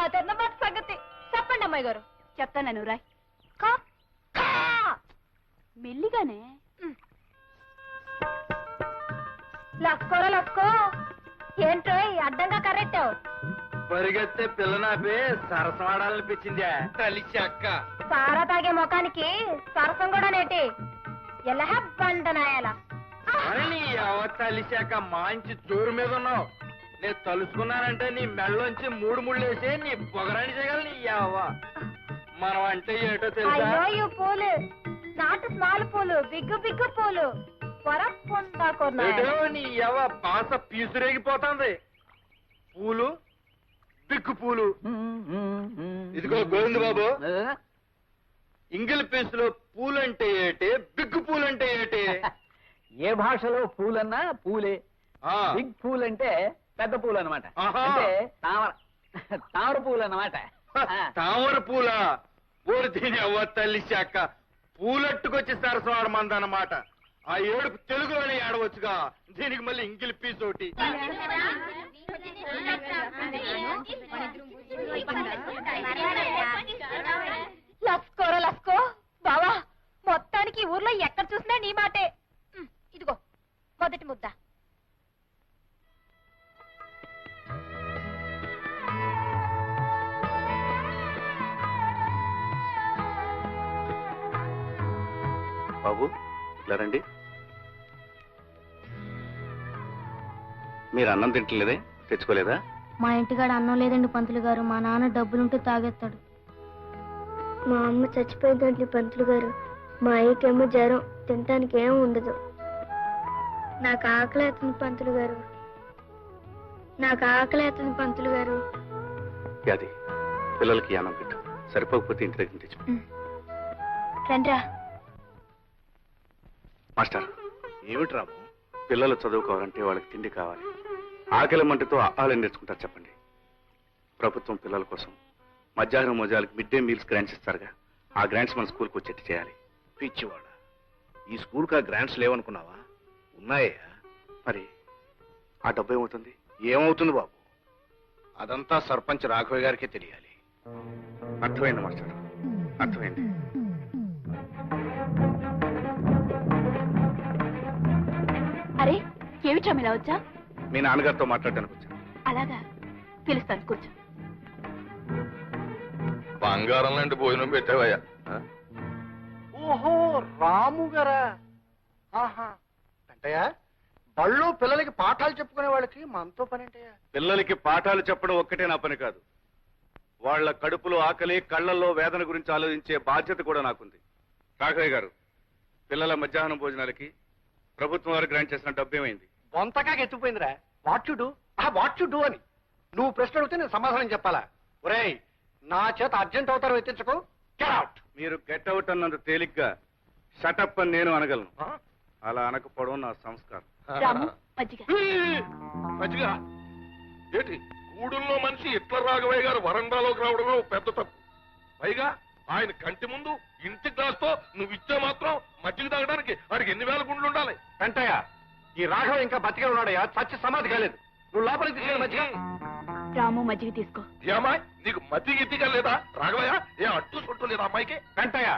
అదన్నమాట సంగతి. చెప్పండి అమ్మాయి గారు.
చెప్తాను నేను, రాయ్.
ఖా ఖా
మెల్లిగానే.
లస్కోరా లస్కో, ఏంటో అడ్డంగా కరెక్టావు.
పరిగెత్తే పిల్లనాపి సరసం ఆడాలనిపించిందా? కలిసి అక్క
సారా తాగే ముఖానికి సరసం కూడా నేటి. ఎలా బండనాయాల
నీ అవ తలిశాక మంచి జోరు మీద ఉన్నావు. నేను తలుసుకున్నానంటే నీ మెళ్ళలోంచి 3 ముళ్ళేసి నీ పొగరాని చేయగల నీ అవ్వ. మనం అంటే ఏటో తెలుసా?
అయ్యో ఈ పూలు నాటు స్మాల్ పూలు, బిగ్గు బిగ్గు పూలు,
ఏటో నీ అవ్వ పాస పీసురేగిపోతుంది. పూలు పిక్కు పూలు. ఇదిగో గోవింద బాబు, ఇంగిల్ పీసులో పూలంటే ఏటి, బిగ్గు పూలంటే ఏటి?
ఏ భాషలో పూలన్నా పూలే. బిగ్ పూల్ అంటే పెద్ద పూలు అనమాట. అంటే తామర పూలు అన్నమాట.
తామర పూల ఊరు దీని అవ్వ తల్లి శాఖ పూలట్టుకొచ్చి సరసవాడమందన్నమాట. ఆ ఏడుపు తెలుగులోనే ఏడవచ్చుగా, దీనికి మళ్ళీ ఇంగిల్ పీస్ ఒకటి.
లస్కోరా లస్కో బావా, మొత్తానికి ఊర్లో ఎక్కడ చూసినా నీ మాటే. ఇదిగో మొదటి ముద్ద.
బాబు ఇలా రండి. మీరు అన్నం తింటలేదే? తెచ్చుకోలేదా?
మా ఇంటికాడ అన్నం లేదండి పంతులు గారు. మా నాన్న డబ్బులుంటే తాగేస్తాడు.
మా అమ్మ చచ్చిపోయిందండి పంతులు గారు. మా అయ్యకేమో జ్వరం, తినటానికి ఏం ఉండదు. నాకు ఆకలి అవుతుంది పంతులు గారు. నాకు ఆకలి అవుతుంది పంతులు గారు.
అది పిల్లలకి యానం పెట్టు, సరిపోకపోతే ఇంటి దగ్గర తెచ్చు.
రండ్రా.
మాస్టర్, ఏమిటి రాము? పిల్లలు చదువుకోవాలంటే వాళ్ళకి తిండి కావాలి. ఆకలి మంటతో ఆహారం నేర్చుకుంటారు చెప్పండి. ప్రభుత్వం పిల్లల కోసం మధ్యాహ్నం మోజాలకు మిడ్ డే మీల్స్ గ్రాంట్స్ ఇస్తారుగా, ఆ గ్రాంట్స్ మన స్కూల్కి వచ్చేట్టు చేయాలి.
పిచ్చివాడ, ఈ స్కూల్కి ఆ గ్రాంట్స్ లేవనుకున్నావా? ఉన్నాయా?
మరి ఆ డబ్బు ఏమవుతుంది?
ఏమవుతుంది బాబు, అదంతా సర్పంచ్ రాఘవయ్య గారికే తెలియాలి.
అర్థమైంది మాస్టర్, అర్థమైంది.
అరే ఏమిటా ఇలా వచ్చా?
మీ నాన్నగారితో మాట్లాడడానికి వచ్చాను.
అలాగా, పిలుస్తాను, కూర్చో.
బంగారం లాంటి భోజనం పెట్టావయ్యా.
ఓహో, రాము గారా? ఆహా, అంటయ్యా బళ్ళు పిల్లలకి పాఠాలు చెప్పుకునే వాళ్ళకి మనతో పని అంటయ్యా.
పిల్లలకి పాఠాలు చెప్పడం ఒక్కటే నా పని కాదు, వాళ్ళ కడుపులో ఆకలి, కళ్ళల్లో వేదన గురించి ఆలోచించే బాధ్యత కూడా నాకుంది. రాఘవయ్య గారు, పిల్లల మధ్యాహ్నం భోజనాలకి ప్రభుత్వం వారు గ్రాంట్ చేసిన డబ్బు ఏమైంది?
బొంతగా ఎత్తుపోయిందిరా. వాట్ యు డూ అని నువ్వు ప్రశ్న అడిగితే నేను సమాధానం చెప్పాలా? ఒరేయ్, నా చేత అర్జెంట్ అవుతారు ఎత్తించకు. Get out.
మీరు గెట్ అవుట్ అన్నంత తేలిగ్గా షటప్ అని నేను అనగలను. అలా అనకపోవడం నా సంస్కారం.
రాము, మజ్జిగ.
మంచిగా ఏంటి, గూడుల్లో మనిషి ఇట్ల రాఘవయ్య గారు వరండాలోకి రావడమే ఓ పెద్ద తప్పు. పైగా ఆయన కంటి ముందు ఇంటి గ్లాస్తో నువ్వు ఇచ్చే మాత్రం మజ్జిగ తాగడానికి వాడికి ఎన్ని వేల గుండ్లు ఉండాలి?
వెంటయ్య, ఈ రాఘవ ఇంకా బతికే ఉన్నాడయ్యా, చచ్చి సమాధి కాలేదు. నువ్వు లోపలికి తీసుకెళ్ళి మధ్య.
రాము, మజ్జిగ తీసుకో.
ఏ అమ్మాయి, నీకు మజ్జిగ ఇద్దిగా లేదా రాఘవయ్య? ఏ అట్టు చుట్టూ లేదా అమ్మాయికి?
వెంటయ్య,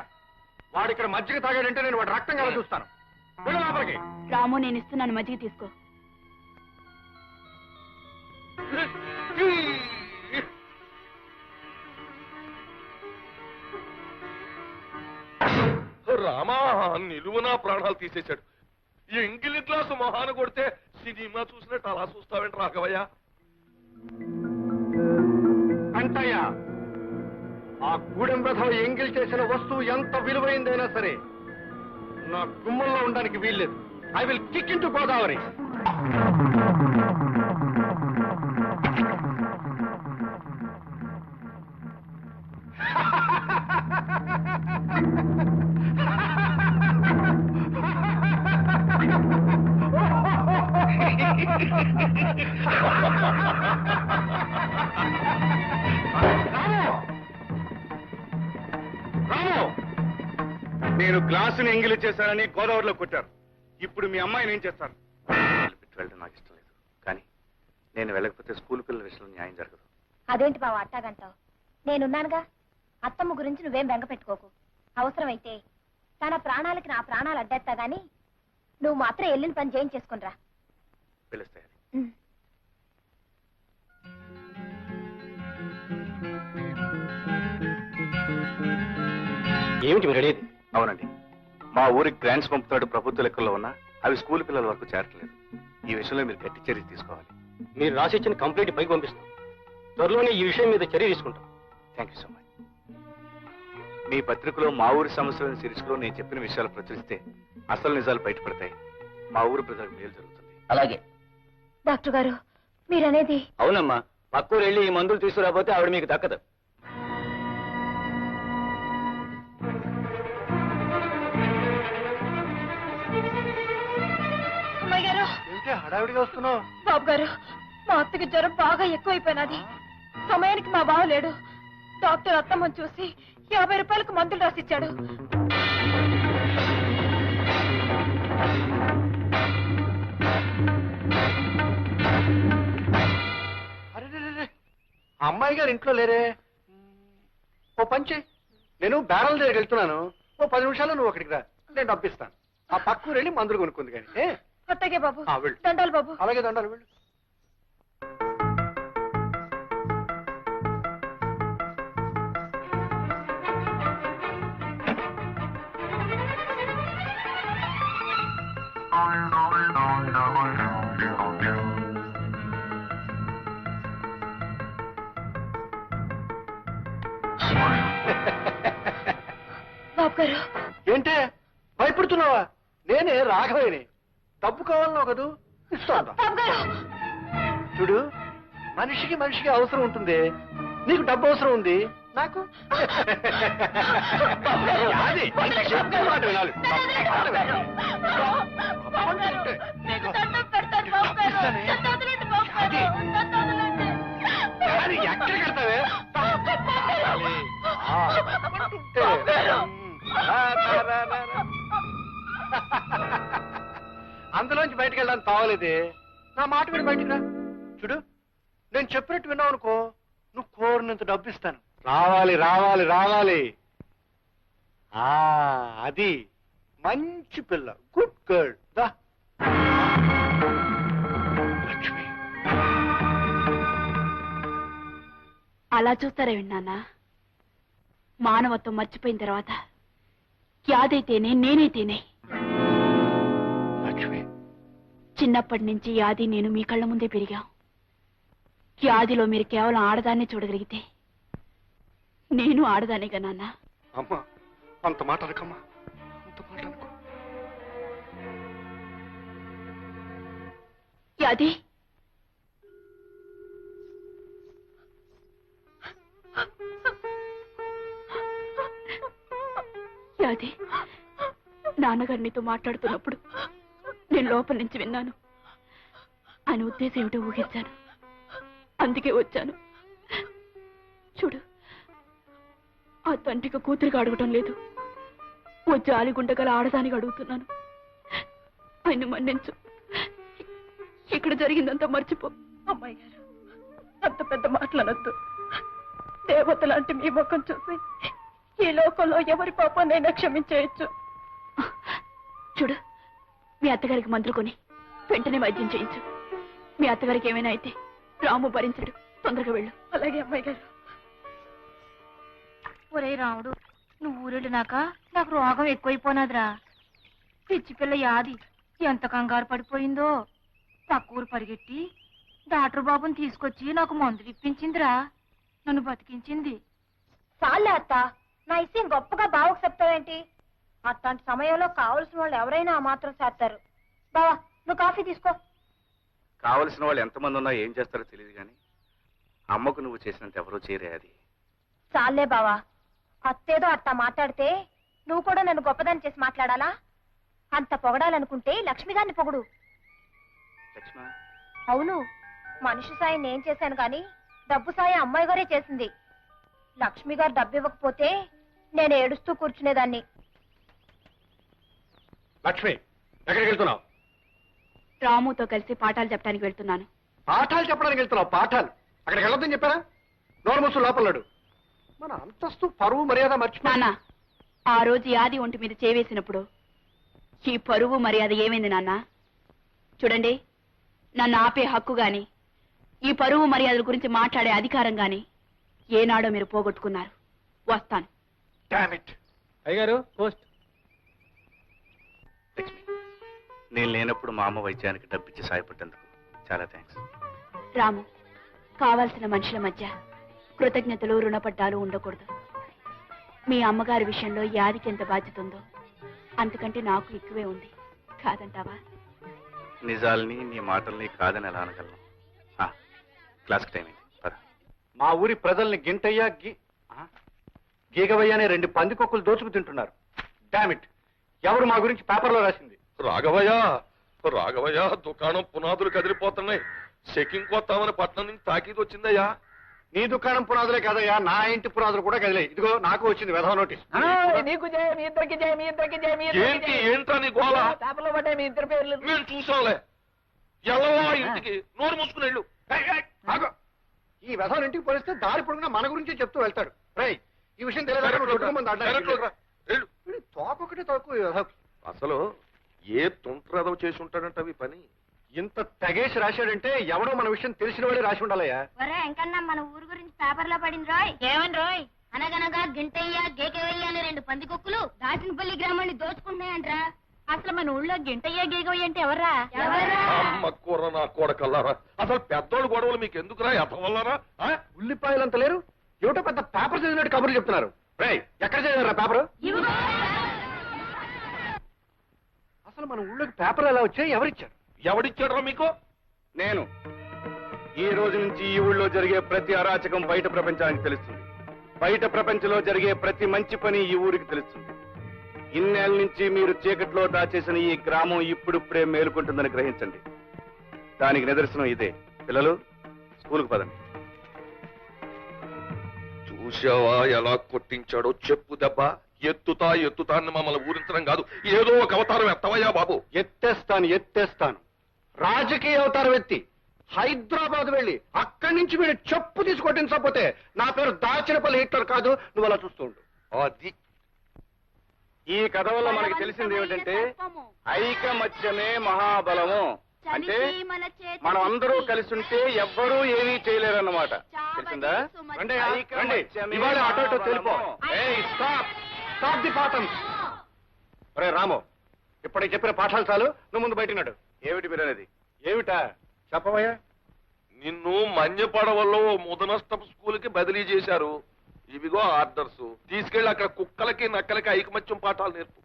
వాడు ఇక్కడ మజ్జిగ తాగాడంటే నేను వాడు రక్తం కల చూస్తాను. వెళ్ళు లోపలికి.
రాము, నేను ఇస్తున్నాను, మజ్జిగ తీసుకో.
రామా, నిలువునా ప్రాణాలు తీసేశాడు. ఈ ఎంగిలి గ్లాసు మొహాన కొడితే సినిమా చూసినట్టు అలా చూస్తావేంటి రాఘవయ్య?
వెంటయ్య, ఆ గూడెం రథం ఎంగిల్ చేసిన వస్తువు ఎంత విలువైందైనా సరే నా గుమ్మంలో ఉండడానికి వీల్లేదు. I will kick in to Godavari.
నేను గ్లాసుని ఎంగిలి చేశానని గోదావరిలో కొట్టారు. ఇప్పుడు మీ అమ్మాయిని ఏం చేస్తారు? వెళ్ళడం నాకు ఇష్టం లేదు, కానీ నేను వెళ్ళకపోతే స్కూల్ పిల్లల విషయంలో న్యాయం జరగదు.
అదేంటి బావ అట్టాగంటావు? నేనున్నానుగా. అత్తమ్మ గురించి నువ్వేం బెంగ పెట్టుకోకు. అవసరమైతే తన ప్రాణాలకి నా ప్రాణాలు అడ్డేస్తా గాని నువ్వు మాత్రం వెళ్ళిన పని చేయించేసుకునిరా.
పిలుస్తాయి.
ఏమిటి మీరు అడిగేది?
అవునండి, మా ఊరికి గ్రాంట్స్ పంపుతాడు ప్రభుత్వ లెక్కల్లో ఉన్నా అవి స్కూల్ పిల్లల వరకు చేరట్లేదు. ఈ విషయంలో మీరు గట్టి చర్య తీసుకోవాలి.
మీరు రాసిచ్చిన కంప్లైంట్ పైకి పంపిస్తాం. త్వరలోనే ఈ విషయం మీద చర్య తీసుకుంటాం.
Thank you so much. మీ పత్రికలో మా ఊరి సమస్యలను శీర్షికలో నేను చెప్పిన విషయాలు ప్రచురిస్తే అసలు నిజాలు బయటపడతాయి. మా ఊరు ప్రజలకు మేలు జరుగుతుంది.
అలాగే.
డాక్టర్ గారు, మీరనేది?
అవునమ్మా, పక్కూరు వెళ్ళి ఈ మందులు తీసుకురాకపోతే ఆవిడ మీకు దక్కదు.
అమ్మాయి గారు,
ఏంటి హడావిడిగా వస్తున్నావు?
బాబు గారు, మా అత్తకి జ్వరం బాగా ఎక్కువైపోయినది. సమయానికి మా బావ లేడు. డాక్టర్ అత్తమ్మని చూసి 50 రూపాయలకు మందులు రాసిచ్చాడు.
అరే, అమ్మాయి గారు ఇంట్లో లేరే. ఓ పంచి, నేను బ్యారల్ దగ్గరికి వెళ్తున్నాను. ఓ 10 నిమిషాల్లో నువ్వు అక్కడికి రా, నేను డబ్బిస్తాను. ఆ పక్కూరు వెళ్ళి మందులు కొనుక్కుంది కానీ.
అట్టగే బాబు.
వెళ్ళు.
దండాలు బాబు.
అలాగే దండాలు, వెళ్ళు.
బాబు గారు,
ఏంటే భయపడుతున్నావా? నేనే రాఘవయ్యని. డబ్బు కావాలన్నావు కదూ, ఇస్తాను.
బాబు గారు.
చూడు, మనిషికి మనిషికి అవసరం ఉంటుంది. నీకు డబ్బు అవసరం ఉంది, నాకు అది. చెప్పే మాట వినాలి. అది ఎక్కడికి వెళ్తావే? అందులోంచి బయటకు వెళ్ళడానికి తావలేదే. నా మాట విని బయటికి రా. చూడు, నేను చెప్పినట్టు విన్నావు అనుకో, నువ్వు కోరినంత డబ్బు ఇస్తాను. రావాలి రావాలి రావాలి. అది మంచి పిల్ల, గుడ్ గర్ల్. దా లక్ష్మి.
అలా చూస్తారే విన్నానా? మానవత్వం మర్చిపోయిన తర్వాత యాదైతేనే నేనైతేనే.
లక్ష్మి,
చిన్నప్పటి నుంచి యాది నేను మీ కళ్ళ ముందే పెరిగాం. యాదిలో మీరు కేవలం ఆడదాన్నే చూడగలిగితే నేను ఆడదానేగా నాన్న.
అమ్మా, అంత మాట అనకమ్మా, అంత మాట అనుకో.
యాది, యాది, నాన్నగారు నీతో మాట్లాడుతున్నప్పుడు నేను లోపల నుంచి విన్నాను. ఆయన ఉద్దేశం ఏమిటో ఊహించాను, అందుకే వచ్చాను. చూడు, ఆ తండ్రికి కూతురికి అడగటం లేదు, ఓ జాలిగుండగల ఆడదానికి అడుగుతున్నాను. ఆయన మన్నించు, ఇక్కడ జరిగిందంతా మర్చిపో.
అమ్మాయి గారు, అంత పెద్ద మాటలనొద్దు. దేవత లాంటి మీ ముఖం చూసి ఈ లోకంలో ఎవరి పాపాన్నైనా క్షమించేయచ్చు.
చూడు, మీ అత్తగారికి మందులు కొని వెంటనే వైద్యం చేయించు. మీ అత్తగారికి ఏమైనా అయితే రాము భరించడు. తొందరగా వెళ్ళు.
అలాగే అమ్మాయి గారు.
ఒరే రాముడు, నువ్వు ఊరెళ్ళినాక నాకు రోగం ఎక్కువైపోనాదిరా. పిచ్చి పిల్ల యాది ఎంత కంగారు పడిపోయిందో. పక్క ఊరు పరిగెట్టి డాక్టర్ బాబుని తీసుకొచ్చి నాకు మందులు ఇప్పించిందిరా. నన్ను బతికించింది.
చాలే అత్త, నా ఇష్టం గొప్పగా బావకు చెప్తావేంటి? అట్లాంటి సమయంలో కావలసిన వాళ్ళు ఎవరైనా ఆ మాత్రం చేస్తారు. బావా, నువ్వు కాఫీ తీసుకో.
కావలసిన వాళ్ళు ఎంతమంది ఉన్నా ఏం చేస్తారో తెలియదు కానీ అమ్మకు నువ్వు చేసినంత ఎవరూ చేయరే. అది
చాలే బావా, అత్తేదో అట్టా మాట్లాడితే నువ్వు కూడా నన్ను గొప్పదాన్ని చేసి మాట్లాడాలా? అంత పొగడాలనుకుంటే లక్ష్మి గారిని పొగుడు.
లక్ష్మ,
అవును, మనిషి సాయం నేను చేశాను కానీ డబ్బు సాయం అమ్మాయి గారే చేసింది. లక్ష్మి గారు డబ్బు ఇవ్వకపోతే నేను ఏడుస్తూ కూర్చునేదాన్ని.
లక్ష్మి, ఎక్కడికి వెళ్తున్నావు?
రాముతో కలిసి పాఠాలు చెప్పడానికి వెళ్తున్నాను.
పాఠాలు చెప్పడానికి వెళ్తున్నావు? పాఠాలు అక్కడికి వెళ్ళొద్దని చెప్పారా? నోరు మూసు లోపలడు. మన అంతస్తు పరువు మర్యాద మర్చిపో.
నాన్న, ఆ రోజు యాది ఒంటి మీద చేవేసినప్పుడు ఈ పరువు మర్యాద ఏమైంది నాన్న? చూడండి, నన్ను ఆపే హక్కు గాని ఈ పరువు మర్యాదల గురించి మాట్లాడే అధికారం గాని ఏనాడో మీరు పోగొట్టుకున్నారు. వస్తాను.
అయ్యగారు, పోస్ట్.
లక్ష్మి, నేను లేనప్పుడు మా అమ్మ వైద్యానికి డబ్బిచ్చి సాయపడ్డందుకు చాలా థ్యాంక్స్.
రాము, కావాల్సిన మనుషుల మధ్య కృతజ్ఞతలు రుణపడ్డాలు ఉండకూడదు. మీ అమ్మగారి విషయంలో యాదికి ఎంత బాధ్యత ఉందో అంతకంటే నాకు ఎక్కువే ఉంది. కాదంటావా?
నిజాల్ని నీ మాటల్ని కాదని ఎలా అనగలను? క్లాస్కి టైం అయింది, పద.
మా ఊరి ప్రజల్ని గింటయ్య గీగవయ్య అనే 2 పందికొక్కులు దోచుకు తింటున్నారు. డామిట్, ఎవరు మా గురించి పేపర్లో రాసింది?
రాఘవయ్య, రాఘవయ్య, దుకాణం పునాదులు కదిలిపోతున్నాయి. చెకింగ్ కొత్తామని పట్నం నుంచి తాకీదు వచ్చిందయ్యా.
నీ దుకాణం పునాదులే కదయ్యా, నా ఇంటి పునాదులు కూడా కదిలే. ఇదిగో నాకు వచ్చింది వెధవ నోటీస్.
నీకు జయ, మీ ఇద్దరికి జయ, మీ ఇద్దరికి జయ, మీ
ఏంటి ఏంట్రా నీ గోళ?
పేపర్లో పడ్డాయి మీ ఇద్దరు పేర్లు.
మేము చూసాంలే. ఎల్లవా ఇంటికి, నోరు మూసుకుని వెళ్ళు.
ఈ వెధవ ఇంటికి పోలిస్తే దారి పొడుగునా మన గురించే చెప్తూ వెళ్తాడు. రై, ఈ విషయం తెలియదు. తోకొకటి తోకు.
అసలు ఏ తుంట్రదవ చేసి ఉంటాడంట ఈ పని.
ఇంత తెగేసి రాశాడంటే ఎవడో మన విషయం తెలిసిన వాడే రాసి ఉండాలయ్యా.
ఎంకన్నా మన ఊరు గురించి పేపర్లో పడింది రోయ్. ఏమని రోయ్? అనగనగా గింటయ్య గేకవయ్య అనే 2 పందికొక్కులు దాచినపల్లి గ్రామాన్ని దోచుకుంటున్నాయంట్రా.
అసలు మన ఊళ్ళో గింటయ్య గేగవయ్య అంటే ఎవర్రా?
అమ్మ కూర నా కొడకల్లారా. అసలు పెద్దోళ్ళు గొడవలు మీకు ఎందుకురా? ఎతవల్లారా?
ఉల్లిపాయలంత లేరు, ఏమిటో పెద్ద పేపర్ చదివినట్టు కబుర్లు చెప్తున్నారు. రై, ఎక్కడ చదివారా పేపర్? అసలు మన ఊళ్ళోకి పేపర్లు ఎలా వచ్చాయి? ఎవరిచ్చారు?
ఎవడిచ్చాడ్రా మీకు?
నేను. ఈ రోజు నుంచి ఈ ఊళ్ళో జరిగే ప్రతి అరాచకం బయట ప్రపంచానికి తెలుస్తుంది. బయట ప్రపంచంలో జరిగే ప్రతి మంచి పని ఈ ఊరికి తెలుస్తుంది. ఇన్నేళ్ల నుంచి మీరు చీకట్లో దాచేసిన ఈ గ్రామం ఇప్పుడిప్పుడే మేలుకుంటుందని గ్రహించండి. దానికి నిదర్శనం ఇదే. పిల్లలు, స్కూల్కి పదండి.
చూసావా ఎలా కొట్టించాడో? చెప్పు దెబ్బ. ఎత్తుతా అని మమ్మల్ని ఊరించడం కాదు, ఏదో ఒక అవతారం ఎత్తవయ్యా బాబు.
ఎత్తేస్తాను. రాజకీయ అవతారం ఎత్తి హైదరాబాద్ వెళ్ళి అక్కడి నుంచి మీరు చెప్పు తీసి కొట్టించకపోతే నా పేరు దాచినపల్లి హిట్లర్ కాదు. నువ్వు అలా చూస్తూ ఉండు.
అది
ఈ కథ వల్ల మనకి తెలిసింది ఏమిటంటే ఐకమత్యమే మహాబలము. అంటే మనం అందరూ కలిసి ఉంటే ఎవ్వరూ ఏమీ చేయలేరన్నమాట. తెలిసిందా? ఇవాళ అటో ఇటో తెలిపో. స్టాప్ ది పాఠం. రే రాము, ఇప్పటికి చెప్పిన పాఠాలు చాలు. నువ్వు ముందు బయటన్నాడు. ఏమిటి మీరు అనేది? ఏమిటా చెప్పవయ్యా?
నిన్ను మన్యపడవల్లో ముదనష్టపు స్కూల్ కి బదిలీ చేశారు. ఇవిగో ఆర్డర్స్. తీసుకెళ్లి అక్కడ కుక్కలకి నక్కలకి ఐకమత్యం పాఠాలు నేర్పు.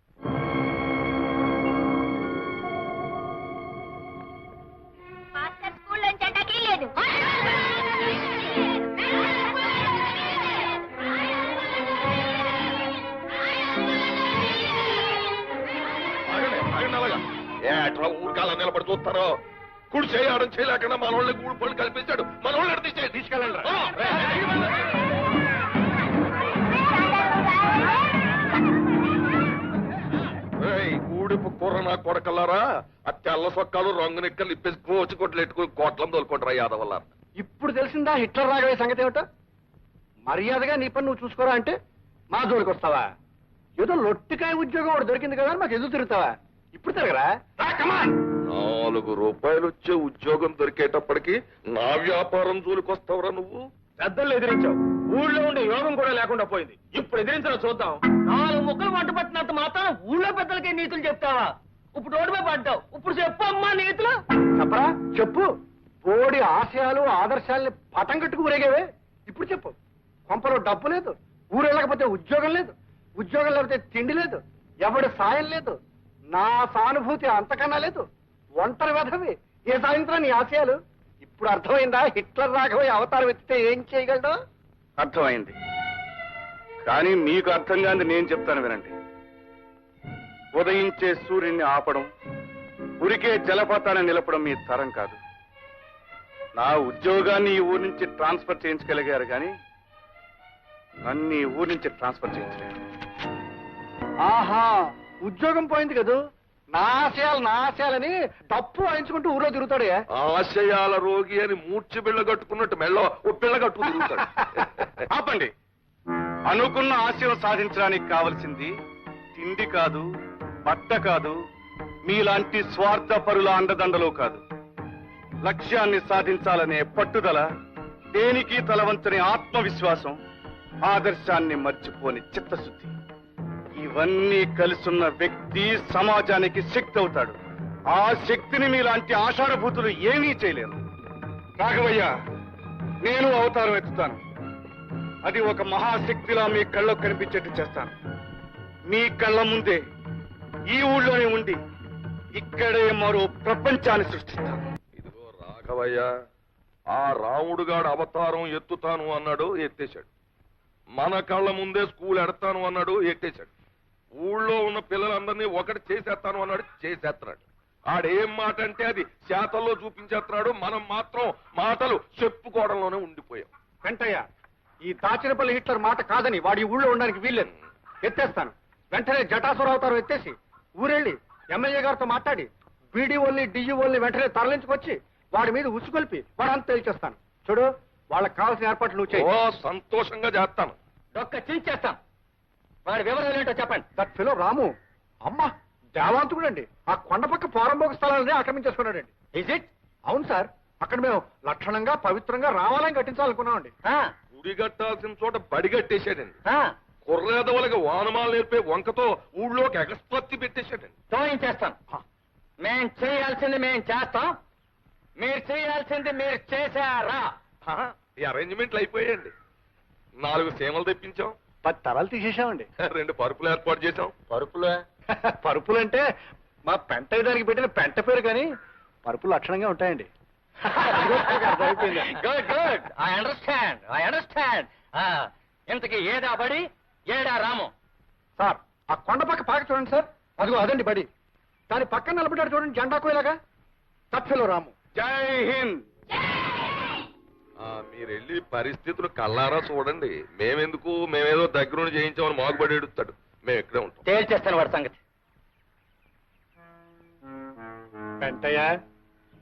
అట్లా ఊరికాల నిలబడి చూస్తారో? కుడి చేయడం చేయలేకుండా మన వాళ్ళని గూడు పళ్ళు కల్పించాడు. మన వాళ్ళని తీసుకెళ్ళండి. గూడిపు కూర నా కొడకల్లారా, ఆ తెల్ల సొక్కాలు రంగు నిక్కలు ఇప్పేసి కోచి కొట్లు ఎట్టుకుని కోట్లం తోలుకుంటారా యాదవల్ల.
ఇప్పుడు తెలిసిందా హిట్లర్ రాగవే సంగతి ఏమిటో? మర్యాదగా నీ పని నువ్వు చూసుకోరా అంటే మా జోలికి వస్తావా? ఏదో లొట్టికాయ ఉద్యోగం ఒకటి దొరికింది కదా మాకు ఎదురు తిరుగుతావా? ఇప్పుడు తిరగరా?
4 రూపాయలు వచ్చే ఉద్యోగం దొరికేటప్పటికి నా వ్యాపారం జోలికొస్తావురా నువ్వు?
పెద్దలు ఎదిరించావు, ఊళ్ళో ఉండే యోగం కూడా లేకుండా పోయింది. ఇప్పుడు ఎదిరించడం చూద్దాం. 4 ముక్కలు వంట పట్టినంత మాత్రం ఊళ్ళో పెద్దలకే నీతులు చెప్తావా? ఇప్పుడు రోడ్డుపై పడ్డావు, ఇప్పుడు చెప్పు అమ్మా నీతులు.
చెప్పరా? చెప్పు. పోడి ఆశయాలు ఆదర్శాలని పటం కట్టుకు ఊరేగేవే. ఇప్పుడు చెప్పు. కొంపలో డబ్బు లేదు, ఊరు వెళ్ళకపోతే ఉద్యోగం లేదు, ఉద్యోగం లేకపోతే తిండి లేదు, ఎవడి సాయం లేదు, నా సానుభూతి అంతకన్నా లేదు, ఒంటరి వెధవి. ఏ సాయంత్రం నీ ఆశయాలు? ఇప్పుడు అర్థమైందా హిట్లర్ రాఘవయ్య అవతారం ఎత్తితే ఏం చేయగలడు? అర్థమైంది. కానీ మీకు అర్థం కాని నేను చెప్తాను వినండి. ఉదయించే సూర్యుడిని ఆపడం, ఉరికే జలపాతాన్ని నిలపడం మీ తరం కాదు. నా ఉద్యోగాన్ని ఈ ఊరి నుంచి ట్రాన్స్ఫర్ చేయించగలిగారు కానీ నన్ను ఈ ఊరి నుంచి ట్రాన్స్ఫర్ చేయించలేరు. ఆహా, ఉద్యోగం పోయింది కదా, నా ఆశయాలని తప్పు వాయించుకుంటూ ఊరో తిరుగుతాడే.
ఆశయాల రోగి అని మూర్చి బిళ్ళ కట్టుకున్నట్టు మెళ్ళో ఓ పిల్ల కట్టుకు తిరుగుతాడు.
ఆపండి. అనుకున్న ఆశయం సాధించడానికి కావలసింది తిండి కాదు, బట్ట కాదు, మీలాంటి స్వార్థపరుల అండదండలు కాదు. లక్ష్యాన్ని సాధించాలనే పట్టుదల, దేనికి తలవంచని ఆత్మవిశ్వాసం, ఆదర్శాన్ని మర్చిపోని చిత్తశుద్ధి. ఇవన్నీ కలిసున్న వ్యక్తి సమాజానికి శక్తి అవుతాడు. ఆ శక్తిని మీలాంటి ఆషాఢభూతులు ఏమీ చేయలేరు. రాఘవయ్య, నేను అవతారం ఎత్తుతాను. అది ఒక మహాశక్తిలా మీ కళ్ళకు కనిపించేట్టు చేస్తాను. మీ కళ్ళ ముందే ఈ ఊళ్ళోనే ఉండి ఇక్కడే మరో ప్రపంచాన్ని సృష్టిస్తాను.
ఇదిగో రాఘవయ్య, ఆ రాముడుగాడు అవతారం ఎత్తుతాను అన్నాడు, ఎత్తేశాడు. మన కళ్ళ ముందే స్కూల్ ఎడతాను అన్నాడు, ఎట్టేశాడు. ఊళ్ళో ఉన్న పిల్లలందరినీ ఒకటి చేసేస్తాను అన్నాడు, చేసేస్తున్నాడు. ఆడేం మాట అంటే అది శాతల్లో చూపించేస్తున్నాడు. మనం మాత్రం మాటలు చెప్పుకోవడంలోనే ఉండిపోయాం.
వెంటయ్య, ఈ దాచినపల్లి హిట్లర్ మాట కాదని వాడి ఊళ్ళో ఉండడానికి వీల్లేదు. ఎత్తేస్తాను. వెంటనే జటాసుర అవతారం ఎత్తేసి ఊరెళ్ళి ఎమ్మెల్యే గారితో మాట్లాడి బీడీఓల్ని డిఈఓల్ని వెంటనే తరలించుకొచ్చి వాడి మీద ఉసుకొల్పి వాడంతా తేల్చేస్తాను. చూడు, వాళ్ళకి కావాల్సిన ఏర్పాట్లు నువ్వు చేయి.
ఓ, సంతోషంగా చేస్తాను.
డొక్క చించేస్తాం. వాడి వివరాలు ఏంటో చెప్పండి.
దట్ ఫెలో రాము, అమ్మా దేవాంతుడండి. ఆ కొండ పక్క పోరంబోక స్థలాలని ఆక్రమించేసుకున్నాడండి.
Is it?
అవును సార్, అక్కడ మేము లక్షణంగా పవిత్రంగా రావాలని కట్టించాలనుకున్నామండి.
గుడి కట్టాల్సిన చోట బడి కట్టేశాడండి. కుర్రేదవులకి వానమాలు నేర్పే వంకతో ఊళ్ళోకి ఎగస్పత్తి పెట్టేశాడండి.
తోయించేస్తాం. మేం చేయాల్సింది మేం చేస్తాం, మీరు చేయాల్సింది మీరు చేశారా?
ఈ అరేంజ్మెంట్లు అయిపోయాయండి. 4 సీమలు తెప్పించాం,
10 తరాలు తీసేసామండి.
2 పరుపులు ఏర్పాటు చేశాం.
పరుపులంటే మా పెంట దానికి పెట్టిన పెంట పేరు కానీ పరుపులు లక్షణంగా ఉంటాయండి.
గుడ్ గుడ్ ఐ అండర్స్టాండ్ ఇంతకీ ఏడా బడి ఏడా రాము?
సార్ ఆ కొండ పక్క పాక చూడండి సార్, అదిగో అదండి బడి. దాని పక్కన నిలబడ్డాడు చూడండి జెండా కోయలాగా, తప్పిలో రాము.
జై హింద్.
మీరు వెళ్ళి పరిస్థితులు కల్లారా చూడండి. మేమేదో దగ్గరుండి చేయించామని మాగుబడి ఎడుతాడు. మేము ఇక్కడే ఉంటాం.
తేల్చేస్తాను వాడి సంగతి.
వెంటయ్య,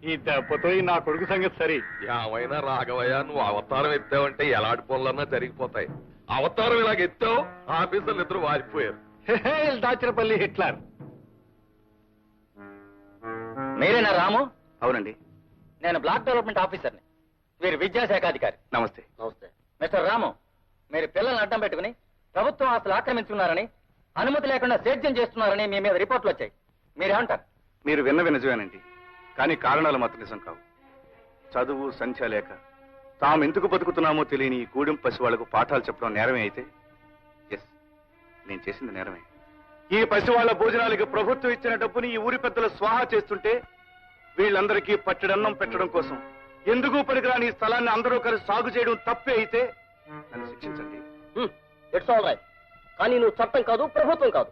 ఈ దెబ్బతో నా కొడుకు సంగతి సరి.
ఏమైనా రాఘవయ్య, నువ్వు అవతారం ఎత్తావంటే ఎలాంటి పనులన్నా జరిగిపోతాయి. అవతారం ఇలాగ ఎత్తావు, ఆఫీసర్లు ఇద్దరు వారిపోయారు.
దాచినపల్లి హిట్లర్.
మీరేనా రాము?
అవునండి.
నేను బ్లాక్ డెవలప్మెంట్ ఆఫీసర్ని, వీరు విద్యాశాఖాధికారి.
నమస్తే.
నమస్తే. మిస్టర్ రాము, మీరు పిల్లల్ని అడ్డం పెట్టుకుని ప్రభుత్వం ఆస్తులు ఆక్రమించుకున్నారని, అనుమతి లేకుండా సేద్యం చేస్తున్నారని మీ మీద రిపోర్ట్లు వచ్చాయి. మీరేమంటారు?
మీరు విన్నవి నిజమేనండి, కానీ కారణాలు మాత్రం నిజం కావు. చదువు సంఖ్య లేక తాము ఎందుకు బతుకుతున్నామో తెలియని ఈ గూడెం పసి వాళ్లకు పాఠాలు చెప్పడం నేరమే అయితే, ఎస్, నేను చేసింది నేరమే. ఈ పసివాళ్ల భోజనాలకి ప్రభుత్వం ఇచ్చిన డబ్బుని ఈ ఊరి పెద్దలు స్వాహా చేస్తుంటే, వీళ్ళందరికీ పట్టెడన్నం పెట్టడం కోసం ఎందుకు పనికిరాని ఈ స్థలాన్ని అందరూ కలిసి సాగు చేయడం తప్పే అయితే నన్ను శిక్షించండి.
It's all right. కానీ నువ్వు చట్టం కాదు, ప్రభుత్వం కాదు.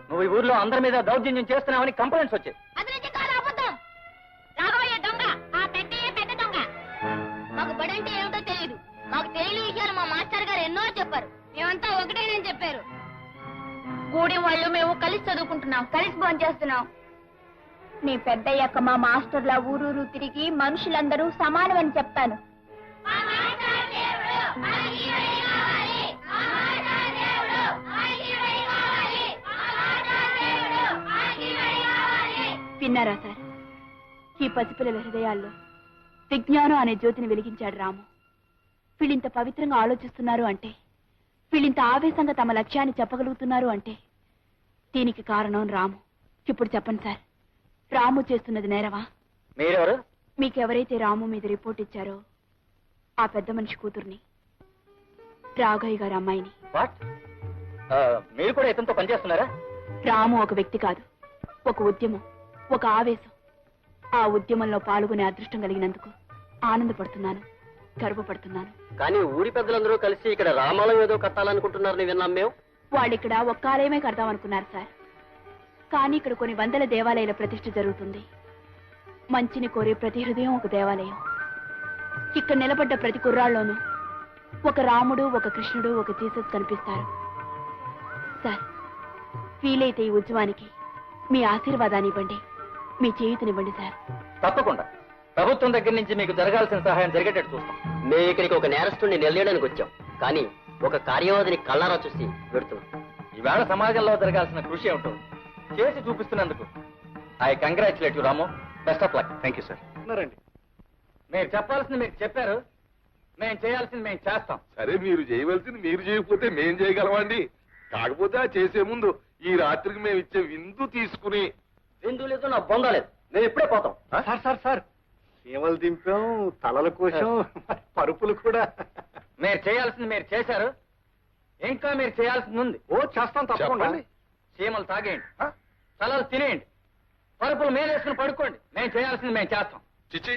నువ్వు ఈ ఊర్లో అందరి మీద దౌర్జన్యం చేస్తున్నావని కంప్లైంట్స్ వచ్చాయి.
రాఘవయ్య దొంగ, ఆ పెద్ద దొంగ. మాకు బడి అంటే ఏమిటో తెలియదు. మాకు తెలియని విషయాలు మా మాస్టర్ గారు ఎన్నో చెప్పారు. మేమంతా ఒకటేనని చెప్పారు.
గూడి వాళ్ళు మేము కలిసి చదువుకుంటున్నాం, కలిసి భోంచేస్తున్నాం. నీ పెద్దయ్యాక మా మాస్టర్ల ఊరూరు తిరిగి మనుషులందరూ సమానమని చెప్తాను.
విన్నారా సార్? ఈ పసిపిల్లల హృదయాల్లో విజ్ఞానం అనే జ్యోతిని వెలిగించాడు రాము. వీళ్ళింత పవిత్రంగా ఆలోచిస్తున్నారు అంటే, వీళ్ళింత ఆవేశంగా తమ లక్ష్యాన్ని చెప్పగలుగుతున్నారు అంటే దీనికి కారణం రాము. ఇప్పుడు చెప్పండి సార్, రాము చేస్తున్నది నేరవా?
మీరెవరు?
మీకెవరైతే రాము మీద రిపోర్ట్ ఇచ్చారో ఆ పెద్ద మనిషి కూతుర్ని, రాఘయ్య గారి అమ్మాయిని.
వాట్? మీరు కూడా ఇతనితో పనిచేస్తున్నారా?
రాము ఒక వ్యక్తి కాదు, ఒక ఉద్యమం, ఒక ఆవేశం. ఆ ఉద్యమంలో పాల్గొనే అదృష్టం కలిగినందుకు ఆనందపడుతున్నాను, గర్వపడుతున్నాను.
కానీ ఊరి పెద్దలందరూ కలిసి ఇక్కడ రామాలయం ఏదో కట్టాలనుకుంటున్నారని విన్నాం మేము.
వాళ్ళిక్కడ ఒక్క ఆలయమే కడదామనుకున్నారు సార్. కానీ ఇక్కడ కొన్ని వందల దేవాలయాల ప్రతిష్ఠ జరుగుతుంది. మంచిని కోరే ప్రతి హృదయం ఒక దేవాలయం. ఇక్కడ నిలబడ్డ ప్రతి కుర్రాళ్ళలోనూ ఒక రాముడు, ఒక కృష్ణుడు, ఒక జీసస్ కనిపిస్తారు. సార్, వీలైతే ఈ ఉద్యమానికి మీ ఆశీర్వాదాన్ని ఇవ్వండి, మీ చేయూతనివ్వండి సార్.
తప్పకుండా ప్రభుత్వం దగ్గర నుంచి మీకు జరగాల్సిన సహాయం జరిగేటట్టు చూస్తాం. మేము ఇక్కడికి ఒక నేరస్తుడిని నిలయడానికి వచ్చాం, కానీ ఒక కార్యవాదిని కళ్ళారా చూసి పెడుతున్నాం. ఈవేళ సమాజంలో జరగాల్సిన కృషి ఏమిటో చేసి చూపిస్తున్నందుకు I congratulate you Ramu. Best of luck.
Thank you sir.
మీరు చెప్పాల్సింది మీరు చెప్పారు, మేము చేయాల్సింది మేము చేస్తాం.
సరే, మీరు చేయవలసింది మీరు చేయకపోతే మేం చేయగలమండి. కాకపోతే ఆ చేసే ముందు ఈ రాత్రికి మేము ఇచ్చే విందు తీసుకుని.
విందు లేదు, నా బొంద లేదు, మేము ఇప్పుడే పోతాం.
సార్ సీమలు దింపాం, తలల కోసం పరుపులు కూడా.
మీరు చేయాల్సింది మీరు చేశారు, ఇంకా మీరు చేయాల్సింది ఉంది.
ఓ చేస్తాం తప్పకుండా.
చెప్పండి.
చీమలు తాగేయండి, తలలు తినేయండి, పరుపులు మేలేసుకుని పడుకోండి. మేము చేయాల్సింది మేము చేస్తాం.
చిచి,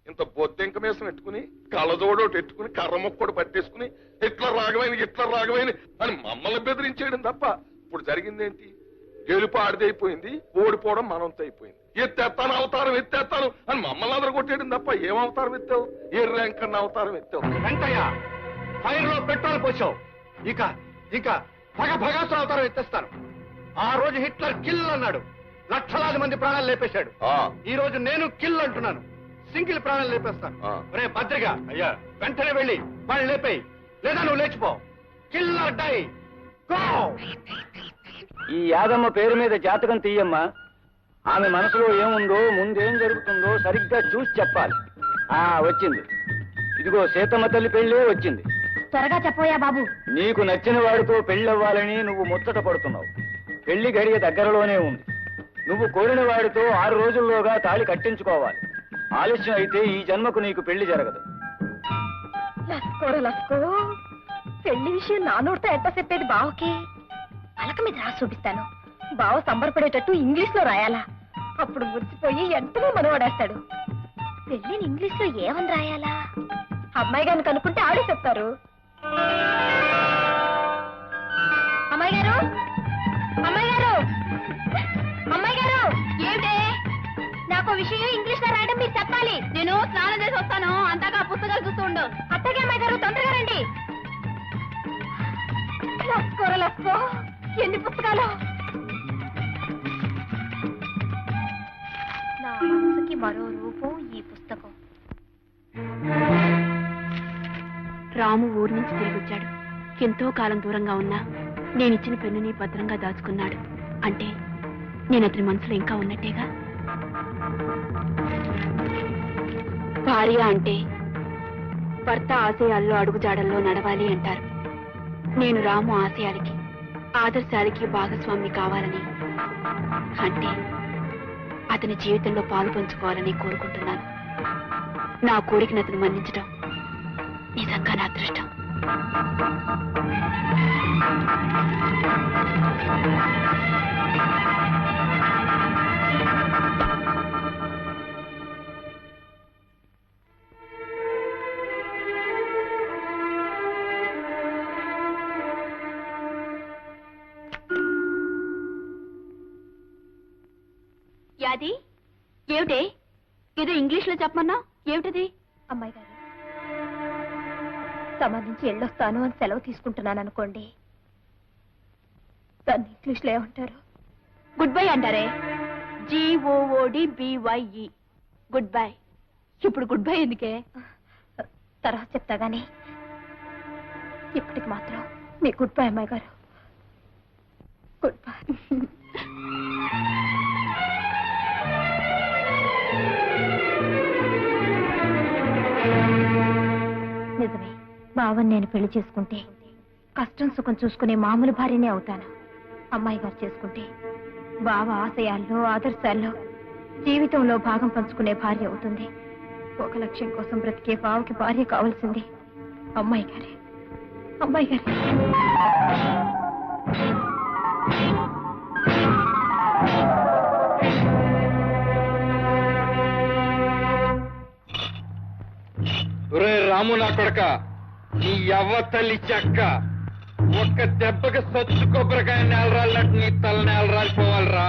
ఇంత బొద్దెంక మీసం పెట్టుకుని కళ్ళజోడోటి పెట్టుకుని కర్ర మొక్కడు పట్టేసుకుని ఇట్లా రాగమైన అని మమ్మల్ని బెదిరించేయడం తప్ప ఇప్పుడు జరిగిందేంటి? గెలుపు ఆడిదైపోయింది, ఓడిపోవడం మనంతో అయిపోయింది. ఎత్తేస్తాను అవతారం ఎత్తేస్తాను అని మమ్మల్ని అందరూ కొట్టేయడం తప్ప ఏం అవతారం ఎత్తావు? ఏ ర్యాంక్ అన్న అవతారం ఎత్తావు?
వెంటయ్య, ఫైర్ లో పెట్రోల్ పోసావు. ఇక భగభగాసు అవతారం ఎత్తేస్తాను. ఆ రోజు హిట్లర్ కిల్ అన్నాడు, లక్షలాది మంది ప్రాణాలు లేపేశాడు. ఈ రోజు నేను కిల్ అంటున్నాను, సింగిల్ ప్రాణాలు లేపేస్తాను. రే భద్రిక, అయ్యా, వెంటనే వెళ్ళి వాళ్ళు లేపేయి, లేదా నువ్వు లేచిపో. Killer die, go.
ఈ యాదమ్మ పేరు మీద జాతకం తీయమ్మా. ఆమె మనసులో ఏముందో, ముందేం జరుగుతుందో సరిగ్గా చూసి చెప్పాలి. వచ్చింది, ఇదిగో సీతమ్మ తల్లి పెళ్ళే వచ్చింది.
త్వరగా చెప్పోయా బాబు.
నీకు నచ్చిన వాడితో పెళ్ళవ్వాలని నువ్వు ముచ్చట పడుతున్నావు. పెళ్లి గడియ దగ్గరలోనే ఉంది. నువ్వు కోరిన వాడితో 6 రోజుల్లోగా తాళి కట్టించుకోవాలి. ఆలస్యం అయితే ఈ జన్మకు నీకు పెళ్లి జరగదు.
లస్కో పెళ్లి విషయం నా నోటితో ఎట్ట చెప్పేది బావకి? పలక మీద రాసి చూపిస్తాను. బావ సంబరపడేటట్టు ఇంగ్లీష్ లో రాయాలా? అప్పుడు మురిసిపోయి ఎంతనే మనవాడేస్తాడు.
పెళ్ళిని ఇంగ్లీష్ లో ఏమని రాయాలా? అమ్మాయి గారిని కనుక్కుంటే ఆడే చెప్తారు. అమ్మాయి గారు, అమ్మాయి గారు, అమ్మాయి గారు, ఏమిటే? నాకు విషయం ఇంగ్లీష్ లో రాయడం మీరు చెప్పాలి. నేను స్నానం చేసి వస్తాను, అంతగా పుస్తకాలు చూస్తూ ఉండు. అత్తగా అమ్మాయి గారు, తొందరగా రండి. లస్కో ఎన్ని పుస్తకాలు! నా మనసుకి మరో రూపం ఈ పుస్తకం.
రాము ఊరి నుంచి తిరిగి వచ్చాడు. ఎంతో కాలం దూరంగా ఉన్నా నేనిచ్చిన పెన్నుని భద్రంగా దాచుకున్నాడు. అంటే నేను అతని మనసులో ఇంకా ఉన్నట్టేగా. భార్య అంటే భర్త ఆశయాల్లో అడుగుజాడల్లో నడవాలి అంటారు. నేను రాము ఆశయాలకి, ఆదర్శాలకి భాగస్వామి కావాలని, అంటే అతని జీవితంలో పాలు పంచుకోవాలని కోరుకుంటున్నాను. నా కోరికను అతను మన్నించడం నిజంగా నా అదృష్టం. యాది, ఏమిటే ఏదో ఇంగ్లీష్ లో చెప్పమన్నా? ఏమిటది?
అమ్మాయి గారు, సంబంధించి వెళ్ళొస్తాను అని సెలవు తీసుకుంటున్నాను అనుకోండి, దాన్ని ఇంగ్లీష్ లో ఏమంటారు?
గుడ్ బై అంటారే. GOODBYE, good bye. ఇప్పుడు గుడ్ బై ఎందుకే?
తర్వాత చెప్తా గానీ ఇప్పటికి మాత్రం మీ గుడ్ బై అమ్మాయి గారు. Good bye. నిజమే, బావని నేను పెళ్లి చేసుకుంటే కష్టం సుఖం చూసుకునే మామూలు భార్యనే అవుతాను. అమ్మాయి గారు చేసుకుంటే బావ ఆశయాల్లో, ఆదర్శాల్లో, జీవితంలో భాగం పంచుకునే భార్య అవుతుంది. ఒక లక్ష్యం కోసం బ్రతికే బావకి భార్య కావాల్సింది అమ్మాయి గారే. అమ్మాయి గారే.
ఒరే రాము నా కొడక, నీ యవ్వ తల్లి చెక్క, ఒక్క దెబ్బకి సొచ్చు కొబ్బరికాయ నేలరాలినట్టు నీ తల నేలరాలిపోవాలరా.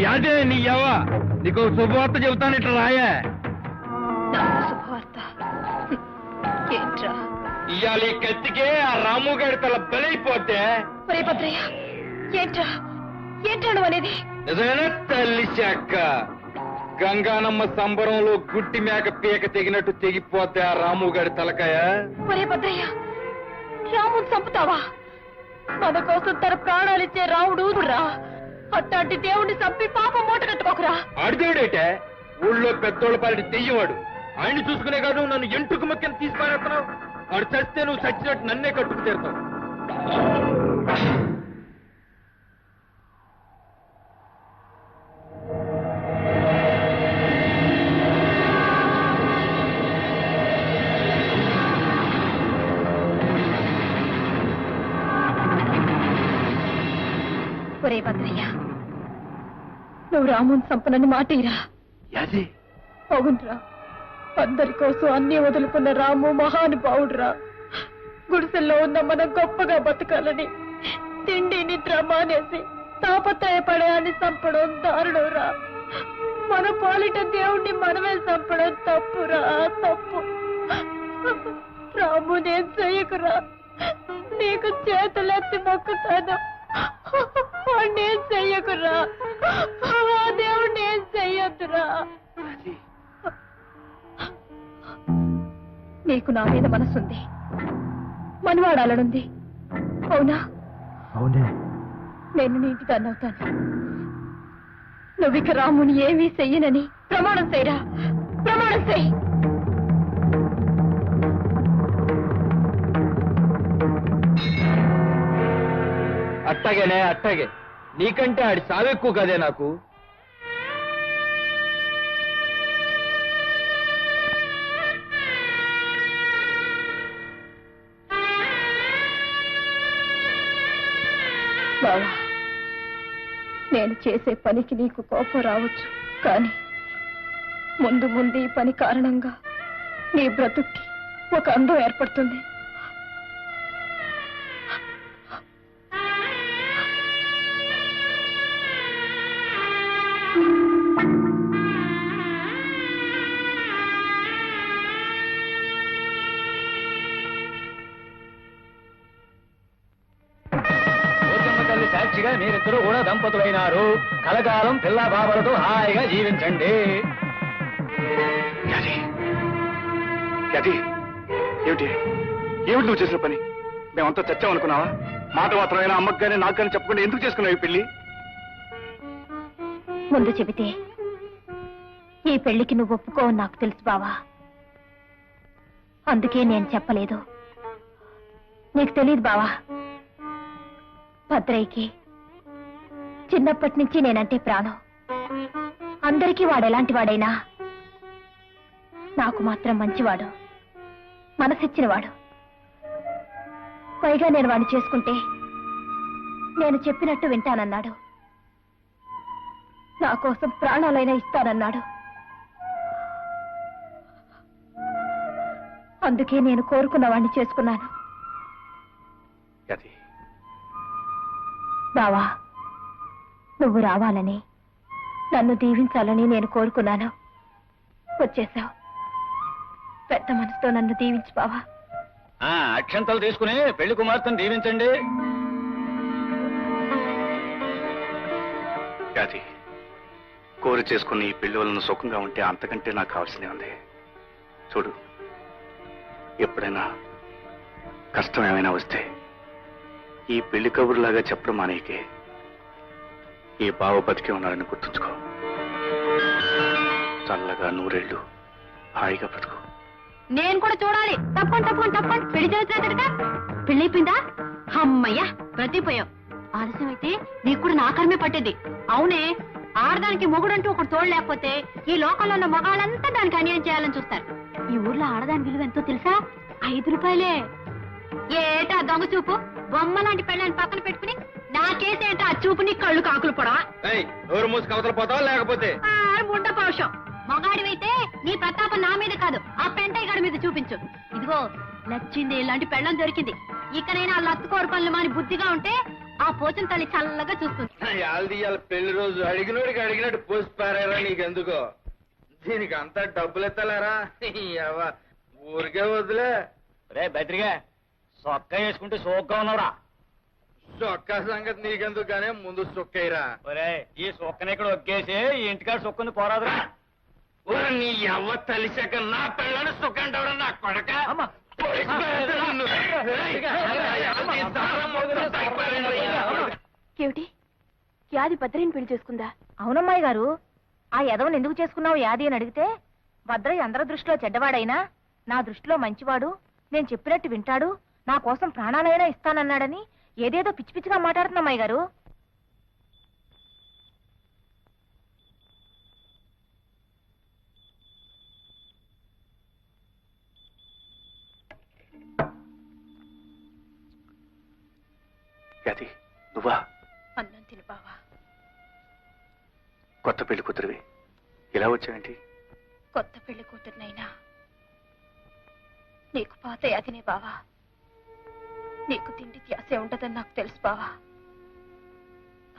యాదే నీ యవ్వ, నీకు శుభవార్త చెబుతాను, ఇట్లా రాయే.
శుభవార్త ఏంట్రా?
ఇవాళ ఈ కత్తికే ఆ రాము గారి తల బలైపోతే.
ఒరే భద్రయ్య, ఏంట్రా ఏంట్రాడు అనేది?
నిజమేనా తల్లి చెక్క? గంగానమ్మ సంబరంలో గుట్టి మేక పీక తెగినట్టు తెగిపోతే ఆ రాము గారి తలకాయ.
ఒరే భద్రయ్య, రాముని చంపుతావా? మన కోసం తన ప్రాణాలిచ్చే రాముడు రా. అట్లాంటి దేవుణ్ణి చంపి పాపం మూట కట్టుకోకరా.
ఆడిదేవుడేటే ఊళ్ళో పెద్దోళ్ళ పాలిటి తెయ్యవాడు. ఆయన్ని చూసుకునే కాదు నన్ను ఎంటుకు మక్కని తీసుకునేస్తున్నావు. వాడు చస్తే నువ్వు చచ్చినట్టు నన్నే కట్టుకు తీరుతావు.
ఒరే భద్రయ్య, నువ్వు రాముని చంపనని మాటిరా. అవునరా, అందరి కోసం అన్ని వదులుకున్న రాము మహానుభావుడురా. గుడిసెల్లో ఉన్న మనం గొప్పగా బతకాలని తిండి నిద్ర మానేసి తాపత్రయపడే అని చంపడం దారుణంరా. మన పాలిట దేవుణ్ణి మనమే చంపడం తప్పురా, తప్పు. రాము నేను చెయ్యకురా, నీకు చేతులెత్తి మొక్కుతాను. నేను చెయ్యకురా, దేవుణ్ణి ఏం చెయ్యొద్దురా. నీకు నా మీద మనసుంది, మనవాడాలనుంది, అవునా?
అవునే.
నేను నీ ఇంటి దాన్ని అవుతాను. నువ్విక రాముని ఏమీ చెయ్యనని ప్రమాణం చేయరా, ప్రమాణం చెయ్యి.
అట్టాగేనే, అట్టాగే. నీకంటే ఆడి సావెక్కువ కదే నాకు.
బావా, నేను చేసే పనికి నీకు కోపం రావచ్చు, కానీ ముందు ముందు ఈ పని కారణంగా నీ బ్రతుక్కి ఒక అందం ఏర్పడుతుంది.
సాక్షిగా మీరిద్దరూ కూడా దంపతులైనారు. కలకాలం పిల్లా బాబలతో హాయిగా జీవించండి.
ఏమిటి ఏమిటి నువ్వు చేసిన పని? మేమంతా చచ్చామనుకున్నావా? మాట మాత్రమైనా అమ్మకు కానీ నాకు కానీ చెప్పకుండా ఎందుకు చేసుకున్నావు ఈ పెళ్లి?
ముందు చెబితే ఈ పెళ్లికి నువ్వు ఒప్పుకోవని నాకు తెలుసు బావా. అందుకే నేను చెప్పలేదు. నీకు తెలియదు బావా, భద్రయ్యకి చిన్నప్పటి నుంచి నేనంటే ప్రాణం. అందరికీ వాడు ఎలాంటి వాడైనా నాకు మాత్రం మంచివాడు, మనసిచ్చినవాడు. పైగా నేను వాడిని చేసుకుంటే నేను చెప్పినట్టు వింటానన్నాడు. నా కోసం ప్రాణాలైనా ఇస్తానన్నాడు. అందుకే నేను కోరుకున్న వాడిని చేసుకున్నాను. బావా, నువ్వు రావాలని, నన్ను దీవించాలని నేను కోరుకున్నాను. వచ్చేసావు. పెద్ద మనసుతో నన్ను దీవించు బావా.
అక్షంతలు తీసుకుని పెళ్లి కుమార్తెను దీవించండి.
అది కోరి చేసుకుని ఈ పెళ్లి వలన సుఖంగా ఉంటే అంతకంటే నాకు కావాల్సిందే ఉంది. చూడు, ఎప్పుడైనా కష్టం ఏమైనా వస్తే ఈ పెళ్లి కబురులాగా చెప్పడం మానేకే. ఈ బావ బతికే ఉన్నాడని గుర్తుంచుకో. చల్లగా నూరేళ్లు హాయిగా బతుకు.
నేను కూడా చూడాలి. తప్పండి పెళ్లి చదువుతున్నా. పెళ్లి అయిపోయిందా? అమ్మయ్యా, బ్రతిపోయావు. ఆలస్యం అయితే నీకు కూడా నాకరమే పట్టేది. అవునే, ఆడదానికి మొగుడంటూ ఒకటి తోడు లేకపోతే ఈ లోకంలో ఉన్న మగాళ్ళంతా దానికి అన్యాయం చేయాలని చూస్తారు. ఈ ఊర్లో ఆడదాని విలువ ఎంతో తెలుసా? 5 రూపాయలే. ఏటా దొంగ చూపు? బొమ్మ లాంటి పెళ్ళని పక్కన పెట్టుకుని నాకేసేంట ఆ చూపుని కళ్ళు కాకులు పొడవా?
నోరు మూసి కవతలు పోతావా? లేకపోతే
ముండ పౌషం. మగాడివైతే నీ ప్రతాపం నా మీద కాదు, ఆ పెంటయ్య గారి మీద చూపించు. ఇదిగో నచ్చింది, ఇలాంటి పెళ్ళం దొరికింది. ఇకనైనా ఆ లత్తుకోరు పనులు మాని బుద్ధిగా ఉంటే ఆ పోచన తల్లి చల్లగా చూస్తుంది.
పెళ్లి రోజు అడిగినోడికి అడిగినట్టు పోసి పారారా? నీకెందుకో దీనికి అంతా డబ్బులు ఎత్తలేరా? ఊరికే వదిలే.
రే బెదిరిగా సొక్క వేసుకుంటే సోగ్గా ఉన్నవరా.
సొక్క సంగతి నీకెందుకు గానే ముందు సొక్కయ్యరా.
ఒరే, ఈ సొక్కని ఇక్కడ ఒక్కేసి ఈ ఇంటికాడ సొక్కుంది పోరాదురా.
నీ ఎవ్వ తలిశాక నా పిల్లని సుఖంటాడు నా కొడక.
ఏమిటి, యాది భద్రయ్యని పెళ్లి చేసుకుందా?
అవునమ్మాయి గారు, ఆ యదవని ఎందుకు చేసుకున్నావు యాది అని అడిగితే, భద్రయ్య అందరి దృష్టిలో చెడ్డవాడైనా నా దృష్టిలో మంచివాడు, నేను చెప్పినట్టు వింటాడు, నా కోసం ప్రాణాలైనా ఇస్తానన్నాడని ఏదేదో పిచ్చి పిచ్చిగా మాట్లాడుతున్నామ్మాయి గారు.
నువ్వా?
అన్నం తిని బావా.
కొత్త పెళ్లి కూతురివి, ఇలా వచ్చావేంటి?
కొత్త పెళ్లి కూతురునైనా నీకు పాత యాదినే బావా. నీకు తిండి ధ్యాసే ఉండదని నాకు తెలుసు బావా.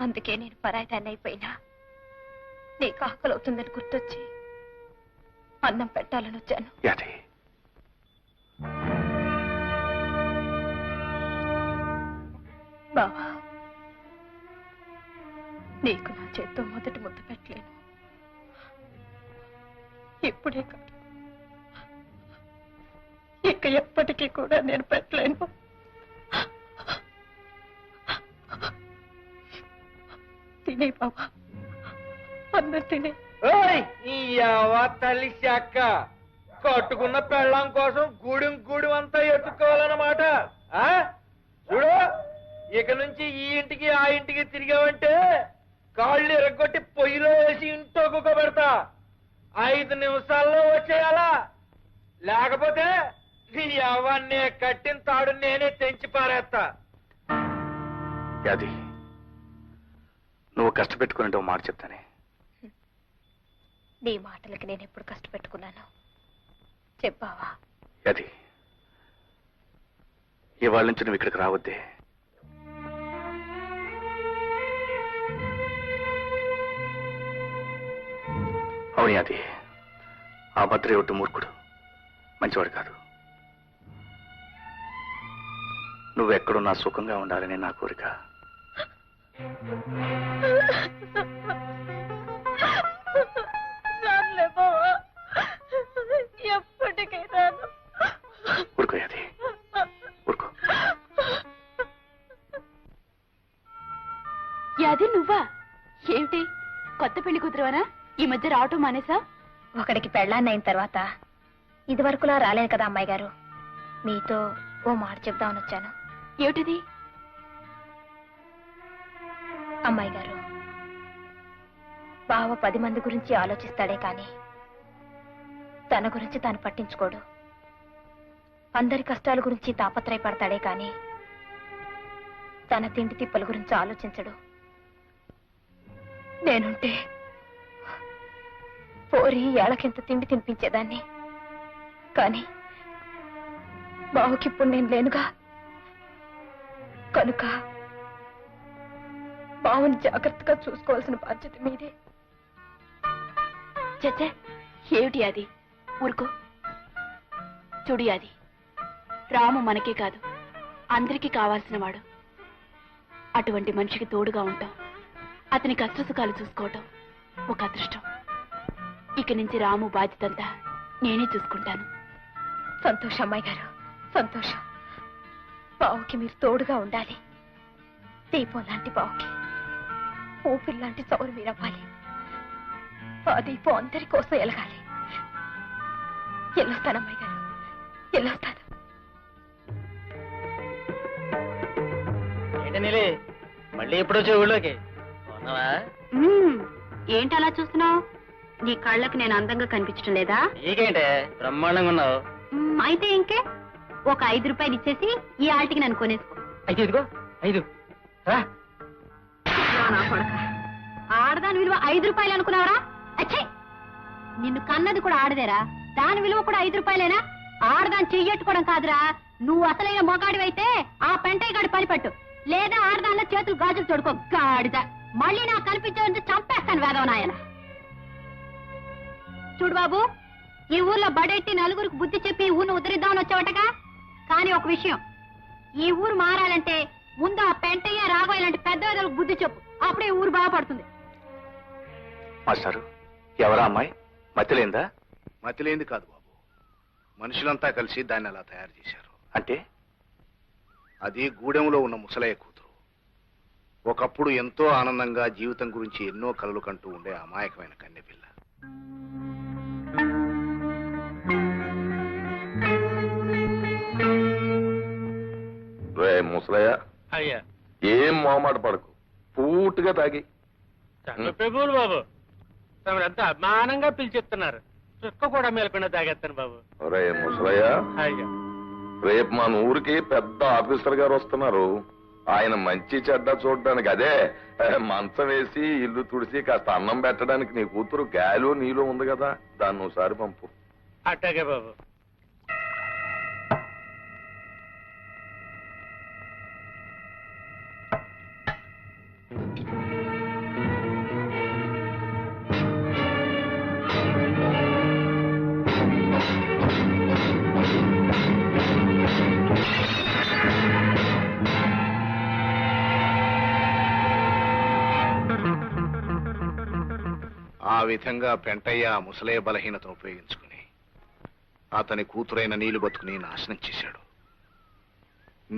అందుకే నేను పరాయిదాన్ని అయిపోయినా నీకు ఆకలి అవుతుందని గుర్తొచ్చి అన్నం పెట్టాలని వచ్చాను. బావా, నీకు నా చేత్తో మొదటి ముద్దు పెట్టలేను. ఇప్పుడే కాదు, ఇక ఎప్పటికీ కూడా నేను పెట్టలేను. తినే బావా, అన్నం తినే.
తల్లి శాఖ కట్టుకున్న పెళ్ళం కోసం గూడెం అంతా ఎత్తుకోవాలన్నమాట. చూడు, ఇక నుంచి ఈ ఇంటికి ఆ ఇంటికి తిరిగావంటే కాళ్ళు ఎరగొట్టి పొయ్యిలో వేసి ఇంట్లో కుక్కబెడతా. 5 నిమిషాల్లో వచ్చేయాలా, లేకపోతే నీ అవన్నీ కట్టిన తాడు నేనే తెంచి పారేస్తా.
అది నువ్వు కష్టపెట్టుకుని ఓ మాట చెప్తానే.
నీ మాటలకి నేను ఎప్పుడు కష్టపెట్టుకున్నాను చెప్పావా?
అది ఇవాళ నుంచి నువ్వు ఇక్కడికి రావద్దే. అవును అది ఆ భద్రే ఒట్టు మూర్ఖుడు, మంచివాడు కాదు. నువ్వెక్కడున్నా సుఖంగా ఉండాలని నా కోరిక.
ఎప్పటికైనా
ఊరుకో అది, ఊరుకో.
యాది నువ్వా? ఏమిటి కొత్త పెళ్లి కూతురువనా? ఈ మధ్య రావటం మానేసా?
ఒకడికి పెళ్ళాన్నైన తర్వాత ఇదివరకులా రాలేదు కదా అమ్మాయి గారు. మీతో ఓ మాట చెప్దామని వచ్చాను.
ఏమిటిది?
అమ్మాయి గారు, బావ 10 మంది గురించి ఆలోచిస్తాడే కాని తన గురించి తాను పట్టించుకోడు. అందరి కష్టాల గురించి తాపత్రయపడతాడే కాని తన తిండి తిప్పల గురించి ఆలోచించడు. నేనుంటే పోరి ఏళ్ళకింత తిండి తినిపించేదాన్ని. కానీ బావకిప్పుడు నేను లేనుగా, కనుక బావని జాగ్రత్తగా చూసుకోవాల్సిన బాధ్యత మీదే.
చచ్చే ఏమిటి అది? ఊరుకో. చూడు అది రాము మనకే కాదు అందరికీ కావాల్సిన వాడు. అటువంటి మనిషికి తోడుగా ఉంటాం, అతని కష్టసుఖాలు చూసుకోవటం ఒక అదృష్టం. ఇక నుంచి రాము బాధ్యతంతా నేనే చూసుకుంటాను.
సంతోషం అమ్మాయి గారు, సంతోషం. బావుకి మీరు తోడుగా ఉండాలి. దీపం లాంటి బావుకి ఊపిరి లాంటి చౌరు మీరవ్వాలి. ఆ దీపం అందరి కోసం ఎలగాలి. వెళ్ళొస్తాను అమ్మాయి గారు, వెళ్ళొస్తాను.
ఏంటనిలే మళ్ళీ ఎప్పుడు వచ్చావు ఊళ్ళోకి?
ఏంటి అలా చూస్తున్నావు? నీ కళ్ళకి నేను అందంగా కనిపించడం లేదా?
నీకేంటే బ్రహ్మాండంగా ఉన్నావు.
అయితే ఇంకే ఒక 5 రూపాయలు ఇచ్చేసి ఈ ఆల్టికి నన్ను కొనేసుకో.
అయితే ఇదిగో 5 రా.
ఆడదాని విలువ 5 రూపాయలు అనుకున్నావరా? అచ్చే, నిన్ను కన్నది కూడా ఆడదేరా, దాని విలువ కూడా 5 రూపాయలేనా? ఆడదాన్ని చెయ్యట్టుకోవడం కాదురా. నువ్వు అసలైన మొగాడివైతే ఆ పెంటయ్య గాడి పని పట్టు, లేదా ఆడదానిలో చేతులు గాజులు తొడుకో. గాడిద మళ్ళీ నాకు కనిపించే చంపేస్తాను వేదవనాయన. చూడు బాబు, ఈ ఊర్లో బడెట్టి నలుగురికి బుద్ధి చెప్పి ఈ ఊరిని ఉద్ధరిద్దామని వచ్చావటగా. కానీ ఒక విషయం, ఈ ఊరు మారాలంటే ముందు ఆ పెంటయ్య రాఘవయ్య లాంటి పెద్ద బుద్ధి చెప్పు, అప్పుడే ఈ ఊరు బాగుపడుతుంది.
మాస్టారు, ఎవరా అమ్మాయి? మతిలేందా?
మతిలేంది కాదు బాబు, మనుషులంతా కలిసి దాన్ని అలా తయారు చేశారు.
అంటే
అది గూడెంలో ఉన్న ముసలయ్య కూతురు. ఒకప్పుడు ఎంతో ఆనందంగా జీవితం గురించి ఎన్నో కలలు కంటూ ఉండే అమాయకమైన కన్నెపిల్ల.
రే ముసలయ్య,
అయ్యా
ఏం మొహమాట పడకు, పూర్తిగా తాగి.
ప్రభువులు బాబు, తమరంతా అభిమానంగా పిలిచిస్తున్నారు. చుక్క కూడా మేలకుండా తాగేస్తాను బాబు.
రే ముసలయ్య,
అయ్యా
రేపు మన ఊరికి పెద్ద ఆఫీసర్ గారు వస్తున్నారు. ఆయన మంచి చెడ్డ చూడడానికి, అదే మంచం వేసి ఇల్లు తుడిసి కాస్త అన్నం పెట్టడానికి నీ కూతురు గాలో నీలో ఉంది కదా, దాన్ని ఒకసారి పంపు.
అట్టాగే బాబు.
ఆ విధంగా పెంటయ్య ఆ ముసలయ్య బలహీనతను ఉపయోగించుకుని అతని కూతురైన నీళ్లు బతుకుని నాశనం చేశాడు.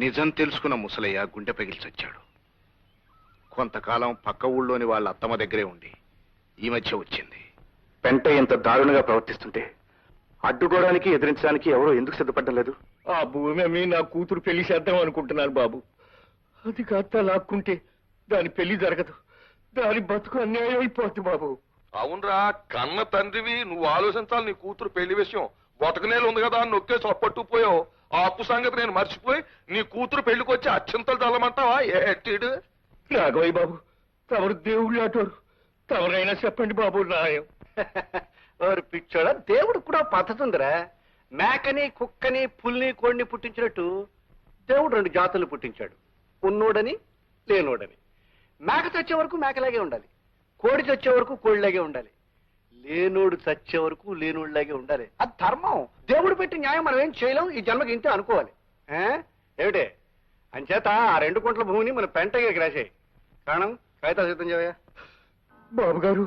నిజం తెలుసుకున్న ముసలయ్య గుండె పగిల్చొచ్చాడు. కొంతకాలం పక్క ఊళ్ళోని వాళ్ళ అత్తమ్మ దగ్గరే ఉండి ఈ మధ్య వచ్చింది.
పెంట ఎంత దారుణంగా ప్రవర్తిస్తుంటే అడ్డుకోవడానికి ఎదిరించడానికి ఎవరో ఎందుకు సిద్ధపడ్డం లేదు?
ఆ భూమి అమ్మి నా కూతురు పెళ్లి చేద్దాం అనుకుంటున్నాను బాబు. అది కాస్త లాక్కుంటే దాని పెళ్లి జరగదు, దాని బతుకు అన్యాయం అయిపోద్ది బాబు.
అవునరా, కన్న తండ్రివి, నువ్వు ఆలోచించాలి. నీ కూతురు పెళ్లి విషయం బొటకనేలు ఉంది కదా అని నొక్కేసి అప్పట్టుకుపోయావు. ఆ అప్పు సంగతి నేను మర్చిపోయి నీ కూతురు పెళ్లికి వచ్చి అత్యంతలు చల్లమంటావా? ఏటీడు
రాఘవయ్య బాబు,
తమరు దేవుళ్ళు అటోరు, తమరైనా చెప్పండి బాబు న్యాయం. వారు పిచ్చోడా, దేవుడు కూడా పద్ధతి ఉందిరా. మేకని, కుక్కని, పుల్ని, కోడిని పుట్టించినట్టు దేవుడు 2 జాతులు పుట్టించాడు, ఉన్నోడని లేనోడని. మేక చచ్చే వరకు మేకలాగే ఉండాలి, కోడి చచ్చే వరకు కోడిలాగే ఉండాలి, లేనోడు చచ్చే వరకు లేనోడిలాగే ఉండాలి. అది ధర్మం, దేవుడు పెట్టి న్యాయం. మనం ఏం చేయలేం, ఈ జన్మకి ఇంతే అనుకోవాలి. ఏమిటే అంచేత ఆ 2 గుంటల భూమిని మన పెంటగా రాసేయి. కారణం కాగితాలు సిద్ధం చేయవయ్యా. బాబు గారు,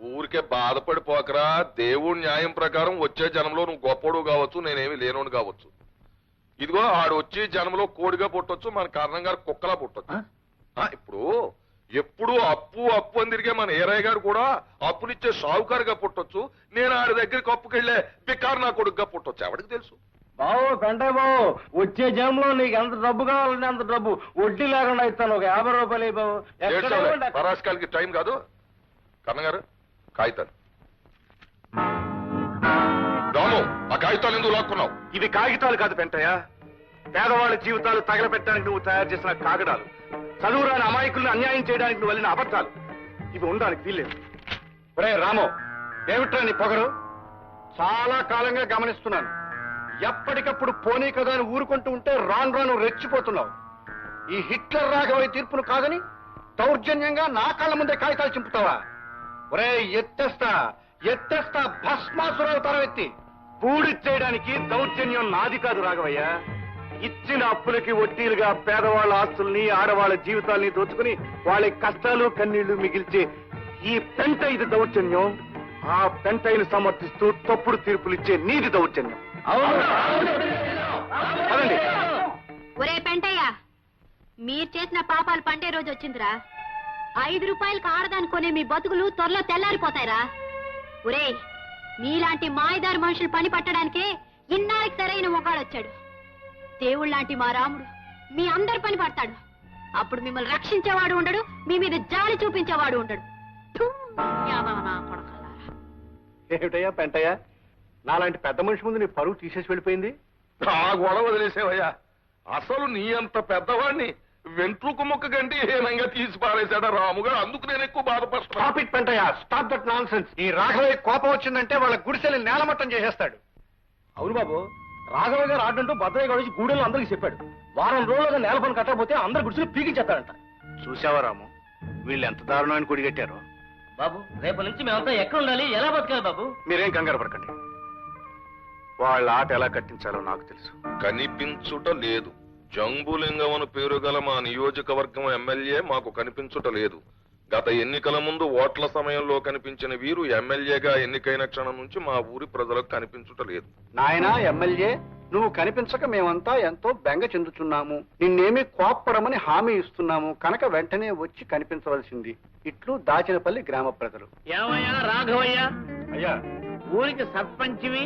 ఊరికే బాధపడిపోకరా. దేవుడి న్యాయం ప్రకారం వచ్చే జనంలో నువ్వు గొప్పడు కావచ్చు, నేనేమి లేనోడు కావచ్చు. ఇదిగో ఆడు వచ్చి జనంలో కోడిగా పుట్టొచ్చు, మన కారణం గారు కుక్కలా పుట్టొచ్చు. ఇప్పుడు ఎప్పుడు అప్పు అప్పు అని తిరిగే మన ఏరయ్య గారు కూడా అప్పునిచ్చే షావుకారుగా పుట్టొచ్చు, నేను ఆడి దగ్గరికి అప్పుకెళ్లే బికారు నా కొడుకుగా పుట్టొచ్చు. ఎవరికి తెలుసు?
బాబు పెంటయ్య బాబు, వచ్చే జనంలో నీకు ఎంత డబ్బు కావాలంటే అంత డబ్బు వడ్డీ లేకుండా ఇస్తాను. ఒక 50 రూపాయలు బాబు.
పరాస్కాలకి టైం కాదు. కన్నగారు కాగితాలు. రాము, ఆ కాగితాలు ఎందుకు లాక్కున్నావు?
ఇవి కాగితాలు కాదు పెంటయ్య, పేదవాళ్ళ జీవితాలు తగలబెట్టడానికి నువ్వు తయారు చేసిన కాగడాలు, చదువురాని అమాయకులను అన్యాయం చేయడానికి నువ్వు వెళ్ళిన అబద్ధాలు. ఇవి ఉండడానికి వీల్లేదు. ఒరే రామో, ఏమిట్రా నీ పొగరు? చాలా కాలంగా గమనిస్తున్నాను. ఎప్పటికప్పుడు పోనీ కదా అని ఊరుకుంటూ ఉంటే రాను రాను రెచ్చిపోతున్నావు. ఈ హిట్లర్ రాఘవయ్య తీర్పును కాదని దౌర్జన్యంగా నా కళ్ళ ముందే కాగితాలు చింపుతావా? ఒరే ఎత్తేస్తా ఎత్తేస్తా, భస్మాసురవతారం ఎత్తి. పూడి చేయడానికి దౌర్జన్యం నాది కాదు రాఘవయ్య. ఇచ్చిన అప్పులకి వడ్డీలుగా పేదవాళ్ళ ఆస్తుల్ని, ఆడవాళ్ళ జీవితాల్ని దోచుకుని వాళ్ళ కష్టాలు కన్నీళ్లు మిగిల్చే ఈ పెంట ఇది దౌర్జన్యం. ఆ పెంటైను సమర్థిస్తూ తప్పుడు తీర్పులిచ్చే నీది దౌర్జన్యం. అదండి.
ఒరే పెంటయ్య, మీరు చేసిన పాపాలు పండే రోజు వచ్చిందిరా. 5 రూపాయలకు ఆడదాని కొనే మీ బతుకులు త్వరలో తెల్లారిపోతాయిరా. ఒరే, మీలాంటి మాయదారి మనుషులు పని పట్టడానికే ఇన్నాళ్ళకి సరైన మొగాడొచ్చాడు. దేవుళ్ళలాంటి మా రాముడు మీ అందరి పని పడతాడు. అప్పుడు మిమ్మల్ని రక్షించేవాడు ఉండడు, మీ మీద జాలి చూపించేవాడు ఉండడు.
ఏమిటయ్యా పెంటయ్య, నాలాంటి పెద్ద మనిషి ముందు నీ పరువు తీసేసి వెళ్ళిపోయింది.
ఆ గొడవ వదిలేసేవయ్యా. అసలు నీ అంత పెద్దవాడిని వెంట్రుకు మొక్క గంటి హీనంగా తీసి పారేశాడా రాముగారు. అందుకు నేను ఎక్కువ బాధపడుతున్నా.
Stop it Pentayya, stop that nonsense. ఈ రాఘవయ్య కోపం వచ్చిందంటే వాళ్ళ గుడిసెల్ని నేలమట్టం చేసేస్తాడు.
అవును బాబు, రాఘవ గారు ఆడంటూ భద్రయ్య గారు వచ్చి గూడెల్లో అందరికి చెప్పాడు. వారం రోజులుగా నేల పని కట్టకపోతే అందరు గుడిసెలు పీకించేస్తాడంట.
చూసావా రాము, వీళ్ళు ఎంత దారుణాన్ని కొడిగట్టారు.
బాబు, రేపు నుంచి మేమంతా ఎక్కడ ఉండాలి, ఎలా బతకాలి బాబు?
మీరేం కంగారు పడకండి, వాళ్ళ ఆట ఎలా కట్టించాలో నాకు తెలుసు.
కనిపించుట లేదు. జంబులింగం అని పేరు గల మా నియోజకవర్గం ఎమ్మెల్యే మాకు కనిపించుట లేదు. గత ఎన్నికల ముందు ఓట్ల సమయంలో కనిపించిన వీరు ఎమ్మెల్యేగా ఎన్నికైన క్షణం నుంచి మా ఊరి ప్రజలకు కనిపించుట లేదు.
నాయనా ఎమ్మెల్యే, నువ్వు కనిపించక మేమంతా ఎంతో బెంగ చెందుతున్నాము. నిన్నేమీ కోప్పడమని హామీ ఇస్తున్నాము కనుక వెంటనే వచ్చి కనిపించవలసింది. ఇట్లు దాచినపల్లి గ్రామ ప్రజలు.
ఏమయ్యా రాఘవయ్య,
అయ్యా
ఊరికి సర్పంచివి,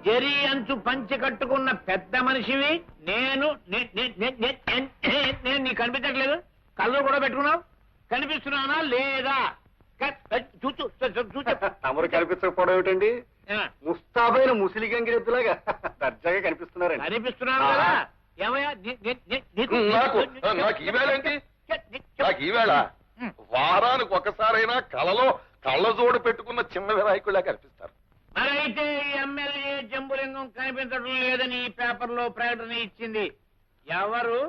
జరి అంచు పంచి కట్టుకున్న పెద్ద మనిషివి. నేను నీ కనిపించట్లేదు? కళ్ళు కూడా పెట్టుకున్నావు, కనిపిస్తున్నానా లేదా?
తమరు కనిపించకపోవడం ఏమిటండి? ముస్తాబైన ముసిలి గంగిరెద్దులాగా దర్జాగా కనిపిస్తున్నారండి.
కనిపిస్తున్నాను కదా. ఏమయ్యా
నాకు ఈవేళ ఏంటి? నాకు ఈవేళ వారానికి ఒకసారైనా కలలో కళ్ళజోడు పెట్టుకున్న చిన్న వినాయకుడిలా కనిపిస్తారు.
మరైతే ఎమ్మెల్యే జంబులింగం కనిపించడం లేదని ఈ పేపర్లో ప్రకటన ఇచ్చింది ఎవరు?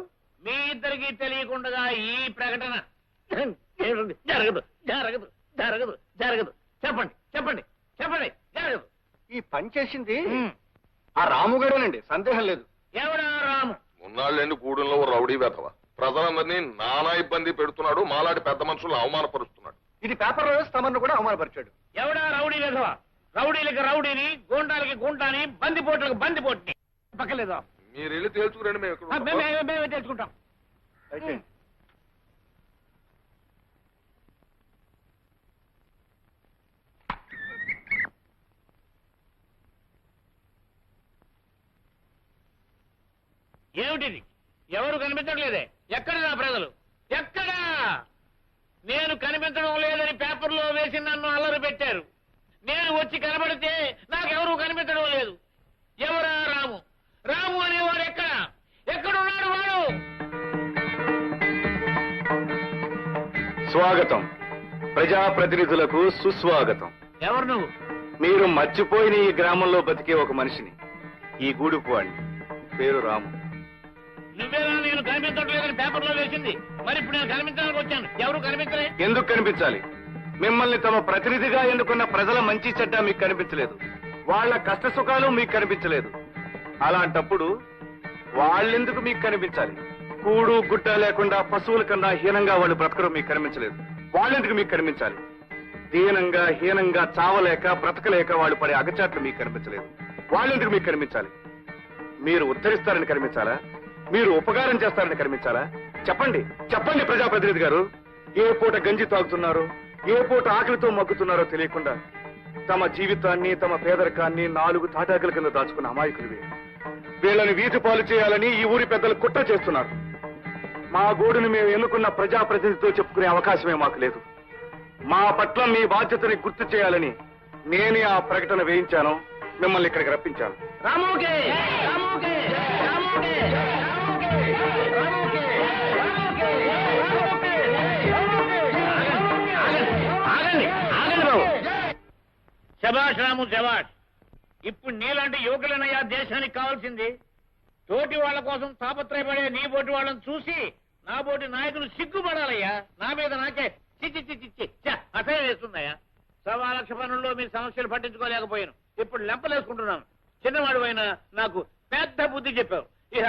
మీ ఇద్దరికి తెలియకుండా ఈ ప్రకటన జరగదు జరగదు జరగదు జరగదు. చెప్పండి చెప్పండి చెప్పండి. జరగదు.
ఈ పని చేసింది ఆ రాముగాడేనండి, సందేహం లేదు.
ఎవడా రాము?
ఉన్నాళ్ళండి గూడెంలో రౌడీ వెధవ ప్రజలందరినీ నానా ఇబ్బంది పెడుతున్నాడు. మాలాంటి పెద్ద మనుషులను అవమానపరుస్తున్నాడు.
ఇది పేపర్లో వేసి తమను కూడా అవమానపరిచాడు.
ఎవడా రౌడీ వెధవ? రౌడీలకి రౌడీని, గూండాలకి గూండాని, బందిపోట్లకి బందిపోట్ని. పక్కలేదా?
మీరు వెళ్ళి తేల్చుకురండి, మేము ఇక్కడ
మేమే తెలుసుకుంటాం.
అయితే
ఏమిటిది? ఎవరు కనిపించట్లేదే? ఎక్కడ నా ప్రజలు? ఎక్కడా? నేను కనిపించడం లేదని పేపర్లో వేసి నన్ను అల్లరి పెట్టారు. నేను వచ్చి కనబడితే నాకెవరూ కనిపించడం లేదు. ఎవరా రాము? రాము అనేవాడు ఎక్కడ? ఎక్కడున్నాడు వాడు?
స్వాగతం. ప్రజాప్రతినిధులకు సుస్వాగతం.
ఎవరు నువ్వు?
మీరు మర్చిపోయిన ఈ గ్రామంలో బతికే ఒక మనిషిని, ఈ గూడుపు వాడిని. పేరు రాము.
నువ్వేనా నేను కనిపించట్లేదని పేపర్లో వేసింది? మరి ఇప్పుడు నేను కనిపించడానికి వచ్చాను. ఎవరు కనిపించలే?
ఎందుకు కనిపించాలి? మిమ్మల్ని తమ ప్రతినిధిగా ఎన్నుకున్న ప్రజల మంచి చెడ్డ మీకు కనిపించలేదు, వాళ్ళ కష్ట సుఖాలు మీకు కనిపించలేదు. అలాంటప్పుడు వాళ్ళెందుకు మీకు కనిపించాలి? కూడు గుడ్డ లేకుండా పశువుల కన్నా హీనంగా వాళ్ళు బ్రతకడం మీకు కనిపించలేదు, వాళ్ళెందుకు మీకు కనిపించాలి? దీనంగా హీనంగా చావలేక బ్రతకలేక వాళ్ళు పడే అగచాట్లు మీకు కనిపించలేదు, వాళ్ళెందుకు మీకు కనిపించాలి? మీరు ఉద్ధరిస్తారని కనిపించాలా? మీరు ఉపకారం చేస్తారని కనిపించాలా? చెప్పండి, చెప్పండి ప్రజాప్రతినిధి గారు. ఏ పూట గంజి తాగుతున్నారో, ఏ పూట ఆకలితో మగ్గుతున్నారో తెలియకుండా తమ జీవితాన్ని, తమ పేదరికాన్ని 4 తాటాకుల కింద దాచుకున్న అమాయకులు వీళ్ళని వీధి పాలు చేయాలని ఈ ఊరి పెద్దలు కుట్ర చేస్తున్నారు. మా గోడుని మేము ఎన్నుకున్న ప్రజాప్రతినిధితో చెప్పుకునే అవకాశమే మాకు లేదు. మా పట్ల మీ బాధ్యతని గుర్తు చేయాలని నేనే ఆ ప్రకటన వేయించాను, మిమ్మల్ని ఇక్కడికి రప్పించాను.
రాముకే రాముకే రాముకే రాముకే రాముకే ఆగండి ఆగండి బాబు. శభాష్ రాము శభాష్. ఇప్పుడు నీలాంటి యువకులనయ్యా దేశానికి కావాల్సింది. తోటి వాళ్ళ కోసం తాపత్రయపడే నీ బోటి వాళ్ళని చూసి నా బోటి నాయకులు సిగ్గుపడాలయ్యా. నా మీద నాకే చిచ్చి చిచ్చి చిచ్చ అసహ్యం వేస్తుందయ్యా. 1,00,000 పనుల్లో మీ సమస్యలు పట్టించుకోలేకపోయాను. ఇప్పుడు లెంపలేసుకుంటున్నాను. చిన్నవాడు అయినా నాకు పెద్ద బుద్ధి చెప్పావు. ఇక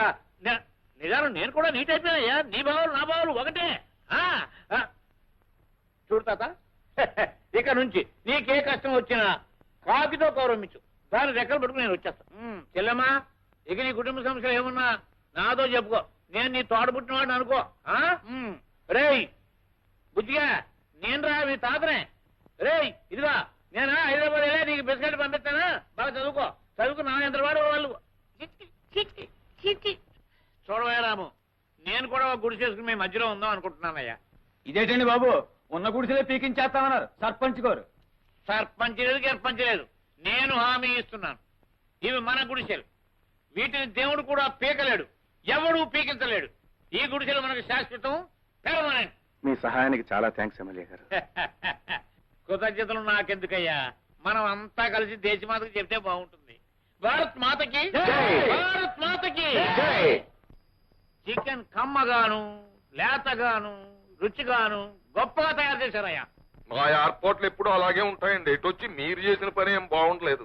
నిజాలు నేను కూడా నీట్ అయిపోయానయ్యా. నీ బావులు నా బావులు ఒకటే. చూడు తాత, ఇక నుంచి నీకే కష్టం వచ్చినా కాకితో గౌరవించు. దాని రెక్కలు పట్టుకుని నేను వచ్చేస్తాను. చెల్లెమ్మా, ఇక నీ కుటుంబ సమస్యలు ఏమున్నా నాతో చెప్పుకో. నేను నీ తోట పుట్టినవాడిని అనుకో. రేయ్ బుద్ధిగా, నేను రా మీ తాతనే. రేయ్ ఇదిగా నేనా హైదరాబాద్ వెళ్ళా నీకు బిస్కెట్ పంపిస్తానా? బాగా చదువుకో. చదువుకు నా ఎంత వాడు వాళ్ళు. చూడవే రాము, నేను కూడా ఒక గుడి చేసుకుని మీ మధ్యలో ఉందాం అనుకుంటున్నానయ్యా.
ఇదేంటండి బాబు, ఉన్న గుడిసెలే పీకించేస్తామన్నారు సర్పంచ్ గారు.
సర్పంచ్ లేదు గర్పంచ్ లేదు, నేను హామీ ఇస్తున్నాను. ఇవి మన గుడిసెలు. వీటిని దేవుడు కూడా పీకలేడు, ఎవడూ పీకించలేడు. ఈ గుడిసెలు మనకు శాశ్వతం, పెర్మనెంట్.
మీ సహాయానికి చాలా థ్యాంక్స్ ఎమ్మెల్యే గారు.
కృతజ్ఞతలు నాకెందుకయ్యా. మనం అంతా కలిసి దేశమాతకి చెప్తే బాగుంటుంది. భారత్ మాతకి, భారత్ మాతకి. చికెన్ కమ్మగాను, లేతగాను, రుచిగాను గొప్పగా తయారు చేశారయ్యా.
మా ఎయిర్పోర్ట్లు ఎప్పుడు అలాగే ఉంటాయండి. ఇటు వచ్చి మీరు చేసిన పని ఏం బాగుండలేదు.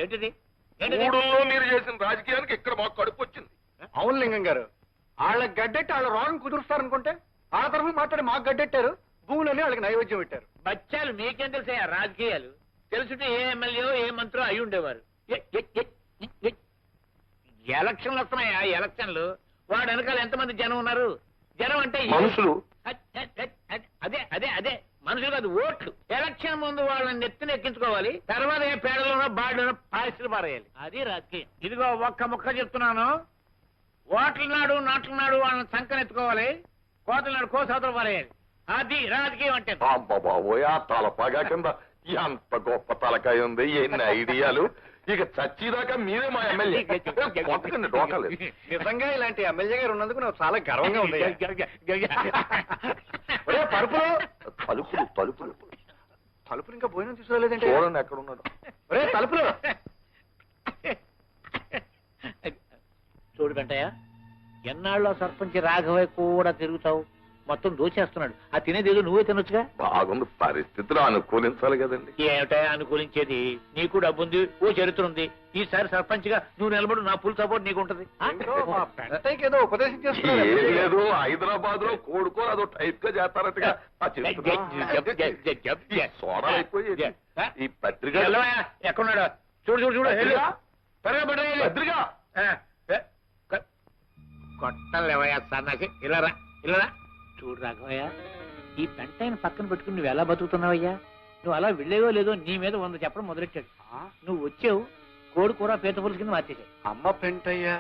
ఏంటిది?
మూడుల్లో మీరు చేసిన రాజకీయానికి ఇక్కడ మాకు కడుపు వచ్చింది.
అవును లింగం గారు, వాళ్ళ గడ్డెట్టి వాళ్ళ రోగం కుదురుస్తారనుకుంటే ఆ తరఫు మాట్లాడి మాకు గడ్డెట్టారు, భూములని వాళ్ళకి నైవేద్యం పెట్టారు.
బచ్చాలు మీకేం తెలుసా రాజకీయాలు? తెలుసుంటే ఏ ఎమ్మెల్యే ఏ మంత్రో అయి ఉండేవారు. ఎలక్షన్లు వస్తున్నాయా? ఎలక్షన్లు వాడు వెనకాల ఎంతమంది జనం ఉన్నారు? జనం అంటే
మనుషులు.
అదే అదే అదే మనుషులు కాదు, ఓట్లు. ఎలక్షన్ ముందు వాళ్ళని నెత్తిని ఎక్కించుకోవాలి, తర్వాత ఏ పేడలోనో బాడలోనో పాయసులు పారేయాలి. అది రాజకీయం. ఇదిగో ఒక్క ముక్క చెప్తున్నాను. ఓట్ల నాడు నాట్ల నాడు వాళ్ళని సంకనెత్తుకోవాలి, కోతల నాడు కోసాతలు పారేయాలి. అది రాజకీయం అంటే.
బాబోయ్, ఆ తలపాగా కింద ఎంత గొప్ప తలకాయ ఉంది, ఎన్ని ఐడియాలు. ఇక చచ్చిదాకా మీరే మా ఎమ్మెల్యే. డోకాలేదు.
నిజంగా ఇలాంటి ఎమ్మెల్యే గారు ఉన్నందుకు నాకు చాలా గర్వంగా ఉంది. పరుపులు
తలుపులు తలుపులు
తలుపులు ఇంకా భోజనం తీసుకోలేదంటే.
చూడండి ఎక్కడ ఉన్నాడు.
ఒరే తలుపులు.
చూడు వెంటయ్య, ఎన్నాళ్ళు సర్పంచ్ రాఘవయ్య కూడా తిరుగుతావు, మొత్తం దోచేస్తున్నాడు. ఆ తినేదేదో నువ్వే తినొచ్చుగా.
బాగుంది, పరిస్థితులు అనుకూలించాలి కదండి.
ఏమిటా అనుకూలించేది? నీకు డబ్బుంది, ఓ చరిత్ర ఉంది. ఈసారి సర్పంచ్ గా నువ్వు నిలబడు, నా ఫుల్ సపోర్ట్ నీకు ఉంటది.
ఏదో ఉపదేశం చేస్తున్నారు.
ఏం లేదు, హైదరాబాద్ లో కోడుకో అదో టైప్ గా చేస్తారట్టుగా సోడా అయిపోయి ఈ పత్రిక
ఎక్కడున్నాడు? చూడు చూడు చూడు.
పత్రిక
కొట్టలేవయ్యా సన్నాసి. ఇలా రా ఇలా రా. చూడు రాఘవయ్య, ఈ పెంటైన పక్కన పెట్టుకుని నువ్వు ఎలా బతుకుతున్నావయ్యా? నువ్వు అలా వెళ్ళేవో లేదో నీ మీద 100 చెప్పడం మొదలెట్టాడు. నువ్వు వచ్చావు, కోడి కూర పీత పులుసు కింద మార్చేశాడు.
అమ్మ పెంటయ్యా.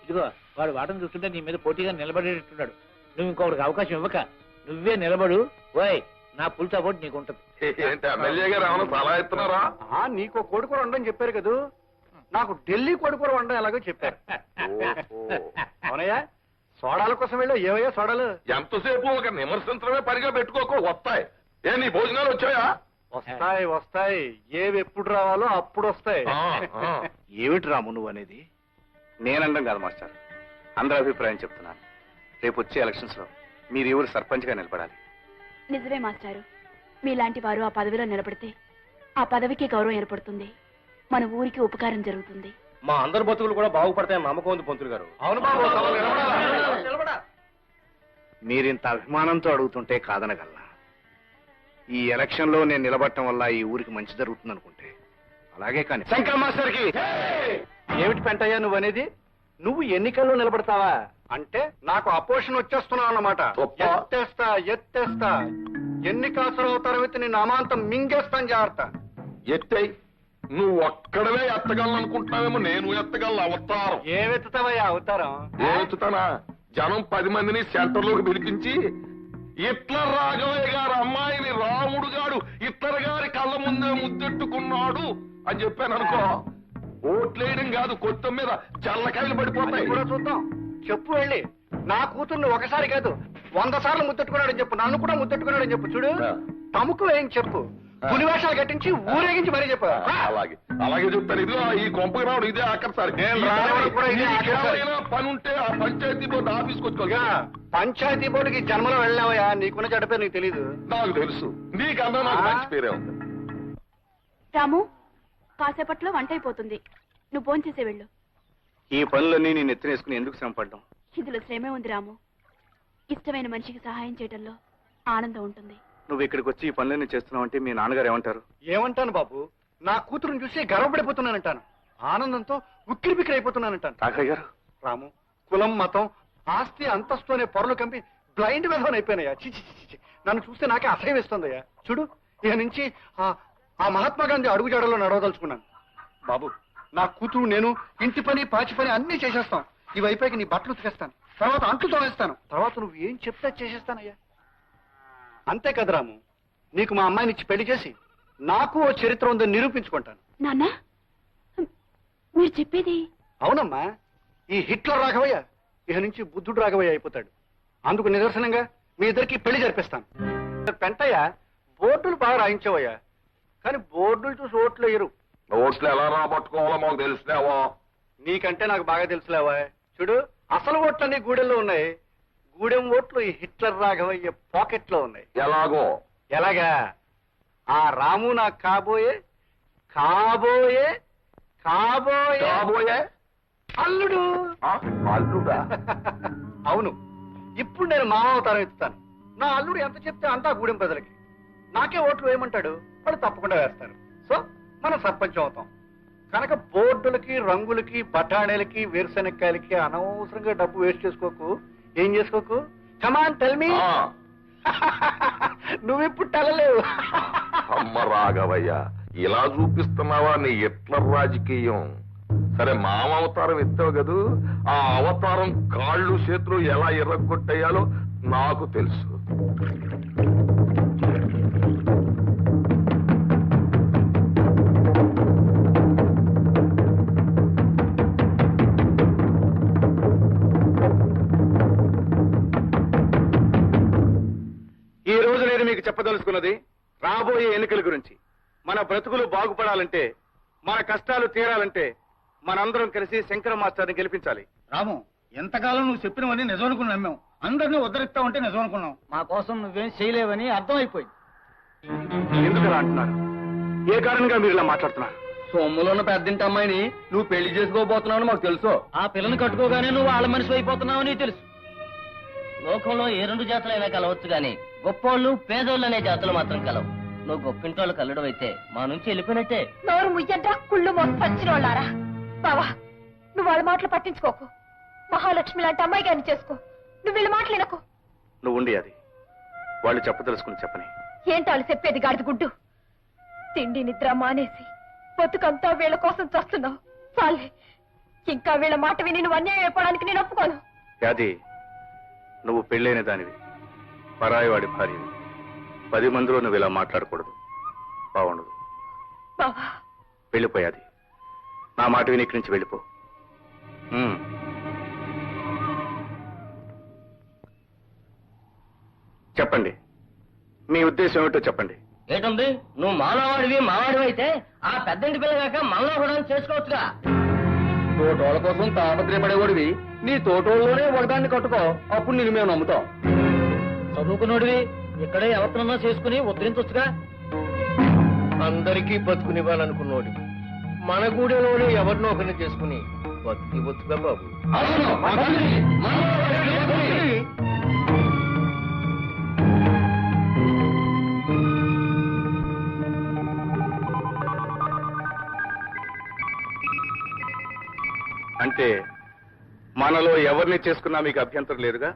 ఇదిగో వాడు వాటం చూస్తుంటే నీ మీద పోటీగా నిలబడేట్టున్నాడు. నువ్వు ఇంకొకటికి అవకాశం ఇవ్వక నువ్వే నిలబడు. ఓయ్, నా ఫుల్ సపోర్ట్ నీకు ఉంటుంది.
ఏంటి ఎమ్మెల్యే గారు ఏమైనా సలహా ఇస్తున్నారా?
నీకు కోడికూర వండని చెప్పారు కదా, నాకు ఢిల్లీ కోడికూర వండడం ఎలాగో చెప్పారు. అవునయ్యా, సోడాల కోసం వెళ్ళా ఏవయ్యా సోడాలు?
ఎంతసేపు ఒక నిమర్శించడమే పనిగా పెట్టుకోకు, వస్తాయి. ఏ నీ భోజనాలు వచ్చాయా?
వస్తాయి వస్తాయి, ఏవి ఎప్పుడు రావాలో అప్పుడు వస్తాయి.
ఏమిటి రాము నువ్వు అనేది? నేనండం కాదు మాస్టర్, అందరి అభిప్రాయం చెప్తున్నాను. రేపు వచ్చే ఎలక్షన్స్ లో మీరు ఎవరు సర్పంచ్ గా నిలబడాలి.
నిజమే మాస్టారు, మీలాంటి వారు ఆ పదవిలో నిలబడితే ఆ పదవికి గౌరవం ఏర్పడుతుంది, మన ఊరికి ఉపకారం జరుగుతుంది.
మా అందరి బతుకులు కూడా బాగుపడతాయని నమ్మకం ఉంది పంతులు గారు.
అవును బాబు,
మీరింత అభిమానంతో అడుగుతుంటే కాదనగలనా? ఈ ఎలక్షన్ లో నేను నిలబడటం వల్ల ఈ ఊరికి మంచి జరుగుతుంది అనుకుంటే అలాగే. కానీ
శంకర్ మాస్టర్ కి ఏమిటి పెంటయ్యా నువ్వు అనేది? నువ్వు ఎన్నికల్లో నిలబడతావా అంటే నాకు అపోజిషన్ వచ్చేస్తున్నావు అన్నమాట. ఎత్తేస్తా ఎన్నికాసులు తర్వాత నీ నామాంతం మింగేస్తాను, జాగ్రత్త.
ఎత్తై నువ్వు ఒక్కడవే ఎత్తగలను అనుకుంటున్నావేమో, నేను ఎత్తగలను. అవతారం
ఏమెత్తుతావయ్యా అవతారం?
ఏమెత్తుతానా? జనం 10 మందిని సెంటర్లోకి పిలిపించి హిట్లర్ రాఘవయ్య గారు అమ్మాయిని రాముడు గారు హిట్లర్ గారి కళ్ళ ముందే ముద్దెట్టుకున్నాడు అని చెప్పాను అనుకో, ఓట్లేయడం కాదు, కొత్త మీద చల్లకాయలు పడిపోతాయి.
కూడా చూద్దాం, చెప్పు వెళ్ళి. నా కూతుర్ని ఒకసారి కాదు 100 సార్లు ముద్దెట్టుకున్నాడని చెప్పు, నన్ను కూడా ముద్దెట్టుకున్నాడని చెప్పు. చూడు, తమకు ఏం చెప్పు, పులివేషాలు కట్టించి ఊరేగించి మరీ చెప్పు.
అలాగే చెప్తాను. ఇదిగో ఈ కొంపకి రావడం ఇదే ఆఖరిసారి. పని ఉంటే ఆ పంచాయతీ బోర్డు ఆఫీస్కి వచ్చుకోగా.
పంచాయతీ బోర్డుకి జన్మలో వెళ్ళావయ్యా, నీకున్న చెడ్డ పేరు నీకు తెలీదు.
నాకు తెలుసు, నీకన్నా నాకు మంచి పేరే ఉంది.
రాము, కాసేపట్లో వంట అయిపోతుంది, నువ్వు భోంచేసే వెళ్ళు.
ఈ పనులన్నీ నేను ఎత్తినేసుకుని ఎందుకు శ్రమ పడ్డాం?
ఇందులో శ్రమే ఉంది రాము, ఇష్టమైన మనిషికి సహాయం చేయడంలో ఆనందం ఉంటుంది.
నువ్వు ఇక్కడికి వచ్చి ఈ పనులన్నీ చేస్తున్నావు అంటే మీ నాన్నగారు ఏమంటారు?
ఏమంటాను బాబు, నా కూతురుని చూసి గర్వపడిపోతున్నానంటాను, ఆనందంతో ఉక్కిరి బిక్కిరి అయిపోతున్నానంటాను.
రాఘయ్య గారు,
రాము, కులం మతం ఆస్తి అంతస్తు అనే పొరలు కంపి బ్లైండ్ విధవన్ అయిపోయినాయా. చిచి, నన్ను చూస్తే నాకే అసహ్యం వేస్తుందయ్యా. చూడు, ఇక నుంచి ఆ మహాత్మా గాంధీ అడుగుజాడలో నడవదలుచుకున్నాను. బాబు, నా కూతురు నేను ఇంటి పని పాచి పని అన్నీ చేసేస్తాం. ఇవి అయిపోయి నీ బట్టలు ఉతికేస్తాను, తర్వాత అంట్లు తోవేస్తాను, తర్వాత నువ్వు ఏం చెప్తే చేసేస్తానయ్యా. అంతే కదా రాము, నీకు మా అమ్మాయిని ఇచ్చి పెళ్లి చేసి నాకు ఓ చరిత్ర ఉందని నిరూపించుకుంటాను.
నాన్న, మీరు చెప్పేది?
అవునమ్మా, ఈ హిట్లర్ రాఘవయ్య ఇక నుంచి బుద్ధుడు రాఘవయ్య అయిపోతాడు. అందుకు నిదర్శనంగా మీ ఇద్దరికి పెళ్లి జరిపిస్తాను. పెంటయ్య, బోర్డులు బాగా రాయించవయ్యా, కానీ బోర్డులు చూసి ఓట్లు వేయరు.
ఓట్లు ఎలా రాబట్టుకోవాలో మాకు తెలిసినావా?
నీకంటే నాకు బాగా తెలుసులేవా. చూడు, అసలు ఓట్లన్నీ గూడెల్లో ఉన్నాయి, గూడెం ఓట్లు ఈ హిట్లర్ రాఘవయ్య పాకెట్ లో ఉన్నాయి.
ఎలాగో?
ఎలాగా? ఆ రాము నాకు కాబోయే కాబోయే కాబోయే
కాబోయే
అల్లుడు.
అల్లుడా?
అవును, ఇప్పుడు నేను మామావతారం ఎత్తుతాను. నా అల్లుడు ఎంత చెప్తే అంతా గూడెం ప్రజలకి. నాకే ఓట్లు వేయమంటాడు, వాళ్ళు తప్పకుండా వేస్తారు. సో మనం సర్పంచం అవుతాం. కనుక బోర్డులకి రంగులకి బఠాణీలకి వేరుశెనక్కాయలకి అనవసరంగా డబ్బు వేస్ట్ చేసుకోకు. ఏం చేసుకోకు? Come on tell me. నువ్విప్పుడు టెలలేవు.
అమ్మ రాఘవయ్య, ఇలా చూపిస్తున్నావా నీ హిట్లర్ రాజకీయం? సరే, మామ అవతారం ఎత్తావు కదూ, ఆ అవతారం కాళ్ళు చేతులు ఎలా ఎర్రగొట్టేయాలో నాకు తెలుసు.
ఈ రోజు నేను మీకు చెప్పదలుచుకున్నది రాబోయే ఎన్నికల గురించి. మన బ్రతుకులు బాగుపడాలంటే, మన కష్టాలు తీరాలంటే మనందరం కలిసి శంకర మాస్టర్ని గెలిపించాలి.
రాము, ఎంతకాలం నువ్వు చెప్పినవన్నీ నిజం అనుకుని నమ్మాం, అందరినీ ఉద్ధరిస్తావంటే నిజం అనుకున్నాం. మా కోసం నువ్వేం చేయలేవని అర్థమైపోయింది.
ఎందుకు అంటున్నారు? ఏ కారణంగా మీరు ఇలా మాట్లాడుతున్నారు?
సొమ్ములో ఉన్న పెద్దింటి అమ్మాయిని నువ్వు పెళ్లి చేసుకోబోతున్నావు మాకు తెలుసు.
ఆ పిల్లని కట్టుకోగానే నువ్వు వాళ్ళ మనిషి అయిపోతున్నావు అని తెలుసు.
లోకంలో ఏ 2 జాతులైనా కలవచ్చు గాని గొప్పోళ్ళు పేదోళ్ళు అనే జాతులు మాత్రం కలవు. నువ్వు గొప్పింటోళ్ళు కల్లడం అయితే మా నుంచి వెళ్ళిపోయినట్టే.
నోరు ముయ్యడ్డా కుళ్ళు మోసపచ్చిన వాళ్ళారా. బావా, నువ్వు వాళ్ళ మాటలు పట్టించుకోకు. మహాలక్ష్మి లాంటి అమ్మాయి గారిని చేసుకో. నువ్వు వీళ్ళ మాటలు వినకు.
నువ్వు ఉండి అది వాళ్ళు చెప్పదలుచుకుని చెప్పని.
ఏంటో వాళ్ళు చెప్పేది గాడిద గుడ్డు. తిండి నిద్ర మానేసి బతుకంతా వీళ్ళ కోసం చస్తున్నావు. చాలే, ఇంకా వీళ్ళ మాట విని నువ్వు అన్యాయం అయిపోవడానికి నేను ఒప్పుకోను.
అది నువ్వు పెళ్ళైన దానివి, పరాయివాడి భార్యవి. 10 మందిలో నువ్వు ఇలా మాట్లాడకూడదు, బాగుండదు.
బావా,
వెళ్ళిపోయాది. నా మాట విని ఇక్కడి నుంచి వెళ్ళిపో. చెప్పండి, మీ ఉద్దేశం ఏమిటో చెప్పండి.
ఏంటుంది, నువ్వు మానవాడివి మావాడివి అయితే ఆ పెద్దంటి పిల్ల కాక మనలో కూడా చేసుకోవచ్చుగా. తోటోళ్ళ కోసం తాపత్రయపడేవాడివి, నీ తోటోళ్ళలోనే ఒకదాన్ని కట్టుకో, అప్పుడు నేను మేము నమ్ముతాం. చదువుకున్నోడివి ఇక్కడే ఎవరినన్నా చేసుకుని ఉద్ధరించొచ్చుగా. అందరికీ బతుకునివ్వాలనుకున్నోడి మన గూడెలోనే ఎవరినో ఒకరిని చేసుకుని బతుకివచ్చుగా బాబు.
అంటే మనలో ఎవరిని చేసుకున్నా మీకు అభ్యంతరం లేదుగా?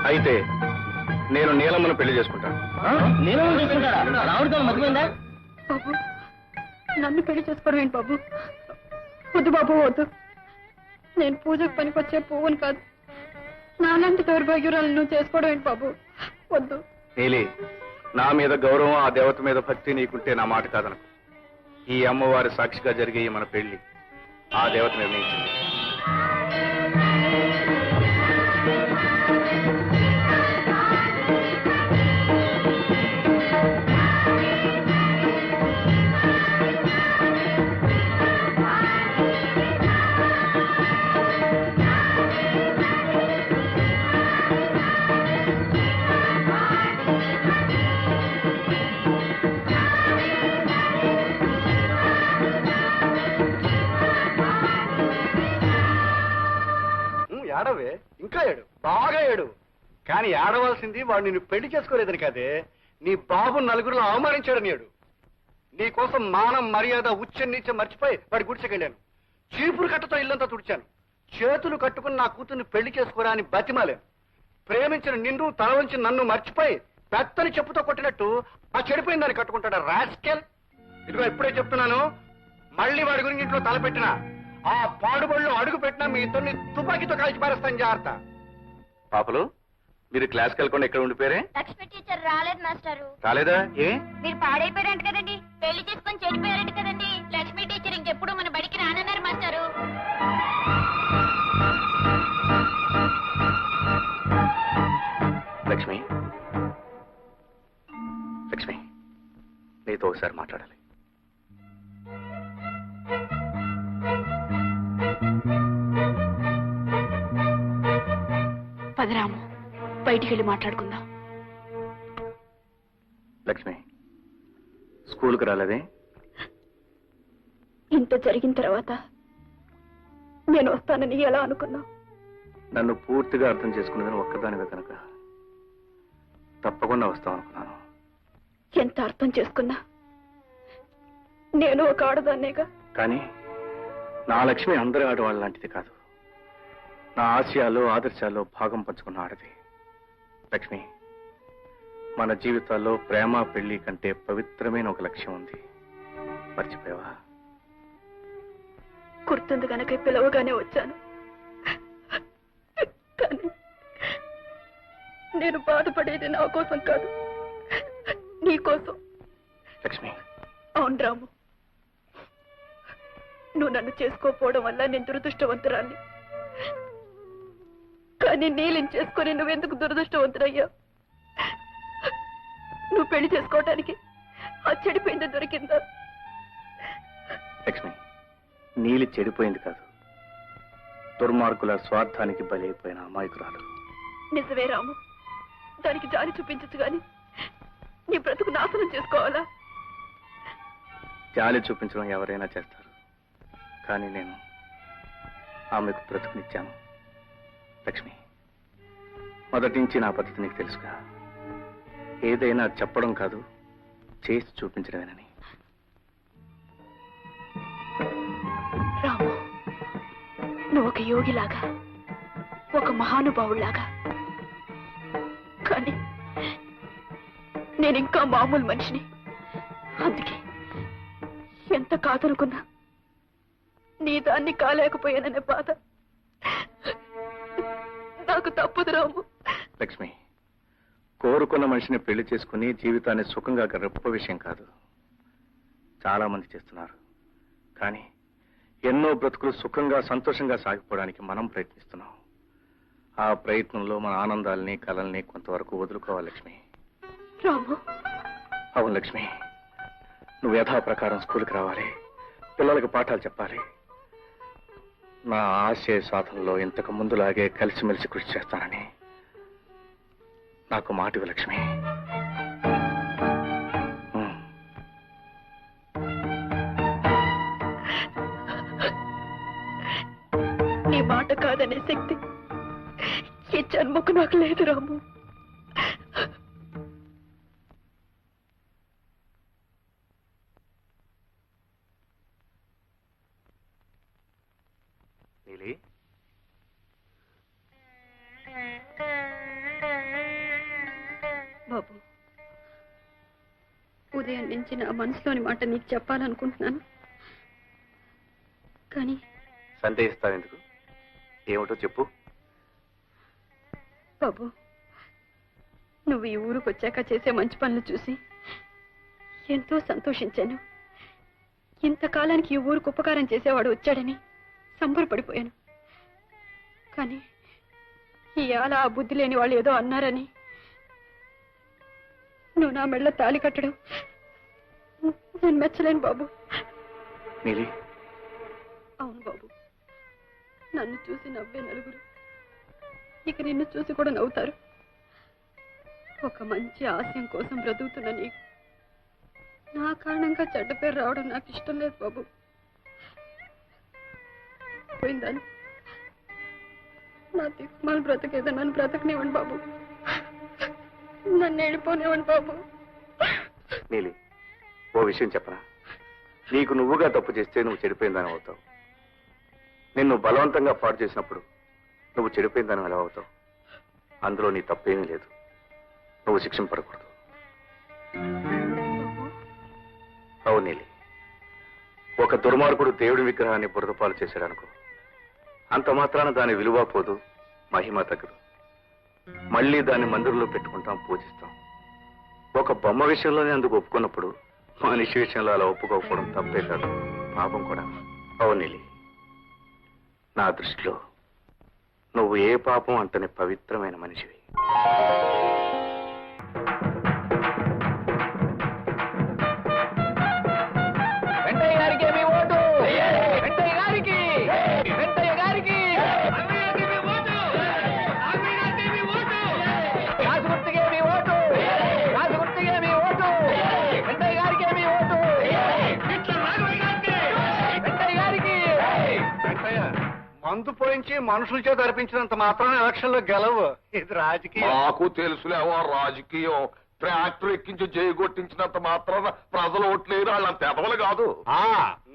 అయితే నేను నీలమ్మను పెళ్లి చేసుకుంటాను.
రావుడితో మధ్యమైందా?
బాబు, నన్ను పెళ్లి చేసుకోవడం ఏంటి బాబు? వద్దు బాబు, వద్దు. నేను పూజకు పనికొచ్చే పువ్వుని కాదు. నాలాంటి దౌర్భాగ్యురాలు నువ్వు చేసుకోవడం ఏంటి బాబు? వద్దు.
నీలి, నా మీద గౌరవం, ఆ దేవత మీద భక్తి నీకుంటే నా మాట కాదనకు. ఈ అమ్మవారి సాక్షిగా జరిగే ఈ మన పెళ్లి ఆ దేవత నిర్ణయించింది.
ఏడవే, ఇంకా ఏడు, బాగా ఏడు. కానీ ఏడవలసింది వాడు నిన్ను పెళ్లి చేసుకోలేదని కాదే, నీ బాబు నలుగురిలో అవమానించాడని ఏడు. నీ కోసం మానం మర్యాద ఉచ్చ నీచ మర్చిపోయి వాడి గుడిచెకెళ్ళాను. చీపురు కట్టతో ఇల్లంతా తుడిచాను. చేతులు కట్టుకుని నా కూతుర్ని పెళ్లి చేసుకోరా అని బతిమాలేను. ప్రేమించిన నిన్ను తల వంచి నన్ను మర్చిపోయి పెత్తని చెప్పుతో కొట్టినట్టు ఆ చెడిపోయిన దాన్ని కట్టుకుంటాడా రాస్కెల్. ఇదిగో ఇప్పుడే చెప్తున్నాను, మళ్ళీ వాడి గురించి ఇంట్లో తలపెట్టినా, ఆ పాడుబడిలో అడుగు పెట్టినా మీ ఇద్దరిని తుపాకీతో కాల్చి పారేస్తాను, జాగ్రత్త.
పాపలు, మీరు క్లాస్కి వెళ్ళకుండా ఎక్కడ ఉండిపోయారే?
లక్ష్మి టీచర్ రాలేదు మాస్టారు.
రాలేదా? ఏ?
మీరు పాడైపోయారంట కదండి, పెళ్లి చేసుకొని చెడిపోయారంట కదండి. లక్ష్మి టీచర్ ఇంకెప్పుడు మన బడికి రానన్నారు మాస్టారు.
లక్ష్మి, లక్ష్మి, నీతో ఒకసారి మాట్లాడాలి.
పదరాము, బయటికి వెళ్ళి మాట్లాడుకుందాం.
లక్ష్మి, స్కూల్కి రాలేదే?
ఇంత జరిగిన తర్వాత నేను వస్తానని ఎలా అనుకున్నావు?
నన్ను పూర్తిగా అర్థం చేసుకున్నదని ఒక్కదానివే కనుక తప్పకుండా వస్తాం అనుకున్నాను.
ఎంత అర్థం చేసుకున్నా నేను ఒక ఆడదాన్నేగా.
కానీ నా లక్ష్మి అందరి ఆడవాళ్ళ లాంటిది కాదు. నా ఆశయాలు ఆదర్శాల్లో భాగం పంచుకున్న ఆడది. లక్ష్మి, మన జీవితాల్లో ప్రేమ పెళ్లి కంటే పవిత్రమైన ఒక లక్ష్యం ఉంది. మర్చిపోయావా?
గుర్తుంది కనుక పిలవగానే వచ్చాను. కానీ నేను బాధపడేది నా కోసం కాదు, నీ కోసం.
లక్ష్మి,
అవును రాము, నువ్వు నన్ను చేసుకోకపోవడం వల్ల నేను దురదృష్టవంతురాన్ని. కానీ నీళ్ళని చేసుకొని నువ్వెందుకు దురదృష్టవంతురయ్యా? నువ్వు పెళ్లి చేసుకోవటానికి ఆ చెడిపోయింది దొరికిందా?
లక్ష్మి, నీలి చెడిపోయింది కాదు, దుర్మార్గుల స్వార్థానికి బలైపోయిన అమాయకురాలు.
నిజమే రాము, దానికి జాలి చూపించచ్చు గాని నీ బ్రతుకు నాశనం చేసుకోవాలా?
జాలి చూపించడం ఎవరైనా చేస్తారు, కానీ నేను ఆమెకు బ్రతుకునిచ్చాను. లక్ష్మి, మొదటి నుంచి నా పద్ధతి నీకు తెలుసుగా. ఏదైనా చెప్పడం కాదు, చేసి చూపించడమేనని.
యోగిలాగా, ఒక మహానుభావులాగా. కానీ నేనింకా మామూలు మనిషిని. అందుకే ఎంత కాదనుకున్నా నీ దాన్ని కాలేకపోయాననే బాధ నాకు తప్పదు రాము.
లక్ష్మి, కోరుకున్న మనిషిని పెళ్లి చేసుకుని జీవితాన్ని సుఖంగా గడప విషయం కాదు. చాలా మంది చేస్తున్నారు. కానీ ఎన్నో బ్రతుకులు సుఖంగా సంతోషంగా సాగిపోవడానికి మనం ప్రయత్నిస్తున్నాం. ఆ ప్రయత్నంలో మన ఆనందాల్ని కలల్ని కొంతవరకు వదులుకోవాలి లక్ష్మి.
రాము,
అవును లక్ష్మి, నువ్వు యథాప్రకారం స్కూల్కి రావాలి, పిల్లలకు పాఠాలు చెప్పాలి. నా ఆశయ సాధనలో ఇంతకు ముందులాగే కలిసిమెలిసి కృషి చేస్తానని నాకు మాటివి లక్ష్మి.
నీ మాట కాదనే శక్తి ఈ జన్మకు నాకు లేదు రాము.
నీలి,
బాబు, ఉదయం నుంచి నా మనసులోని మాట నీకు చెప్పాలనుకుంటున్నాను. కానీ
సందేహిస్తావెందుకు? ఏమిటో చెప్పు.
బాబు, నువ్వు ఈ ఊరికి వచ్చాక చేసే మంచి పనులు చూసి ఎంతో సంతోషించాను. ఇంతకాలానికి ఈ ఊరికి ఉపకారం చేసేవాడు వచ్చాడని సంబరపడిపోయాను. కానీ ఇవాళ ఆ బుద్ధి లేని వాళ్ళు ఏదో అన్నారని నువ్వు నా మెళ్ళ తాళి కట్టడం నేను మెచ్చలేను బాబు.
నీలి,
అవును బాబు, నన్ను చూసి నవ్వే నలుగురు ఇక నిన్ను చూసి కూడా నవ్వుతారు. ఒక మంచి ఆశయం కోసం బ్రతుకుతున్న నీకు నా కారణంగా చెడ్డ పేరు రావడం నాకు ఇష్టం లేదు బాబు. పోయిందాను నా దిక్మాల బ్రతకేదో నన్ను బ్రతకనివ్వండి బాబు. నన్ను వెళ్ళిపోనివ్వండి బాబు.
నీలి, ఓ విషయం చెప్పనా? నీకు నువ్వుగా తప్పు చేస్తే నువ్వు చెడిపోయిందని అవుతావు. నిన్ను బలవంతంగా పాడు చేసినప్పుడు నువ్వు చెడిపోయిందని ఎలా అవుతావు? అందులో నీ తప్పేమీ లేదు. నువ్వు శిక్షింపడకూడదు. అవును నీలి, ఒక దుర్మార్గుడు దేవుడి విగ్రహాన్ని బురదపాలు చేశాడనుకో, అంత మాత్రాన దాని విలువ పోదు, మహిమ తగ్గదు. మళ్ళీ దాన్ని మందిరంలో పెట్టుకుంటాం, పూజిస్తాం. ఒక బొమ్మ విషయంలోనే అందుకు ఒప్పుకున్నప్పుడు మనిషి విషయంలో అలా ఒప్పుకోకపోవడం తప్పే కాదు, పాపం కూడా. అవును నీలి, నా దృష్టిలో నువ్వు ఏ పాపం అంతని పవిత్రమైన మనిషివి.
వెంటయ్య గారికి మీ ఓటు, వెంటయ్య గారికి, వెంటయ్య గారికి రాజగుర్తిగే మీ ఓటు, రాజగుర్తిగే మీ ఓటు, వెంటయ్య గారికి మీ ఓటు, వెంటయ్య గారికి.
మందు పోయించి మనుషుల చేత అర్పించినంత మాత్రం ఎలక్షన్ లో గెలవు. ఇది రాజకీయం.
మాకు తెలుసులేవో రాజకీయం. ట్రాక్టర్ ఎక్కించి జైగొట్టించినంత మాత్రాన ప్రజలు ఓట్లేరు, వాళ్ళంత ఎదవలు కాదు.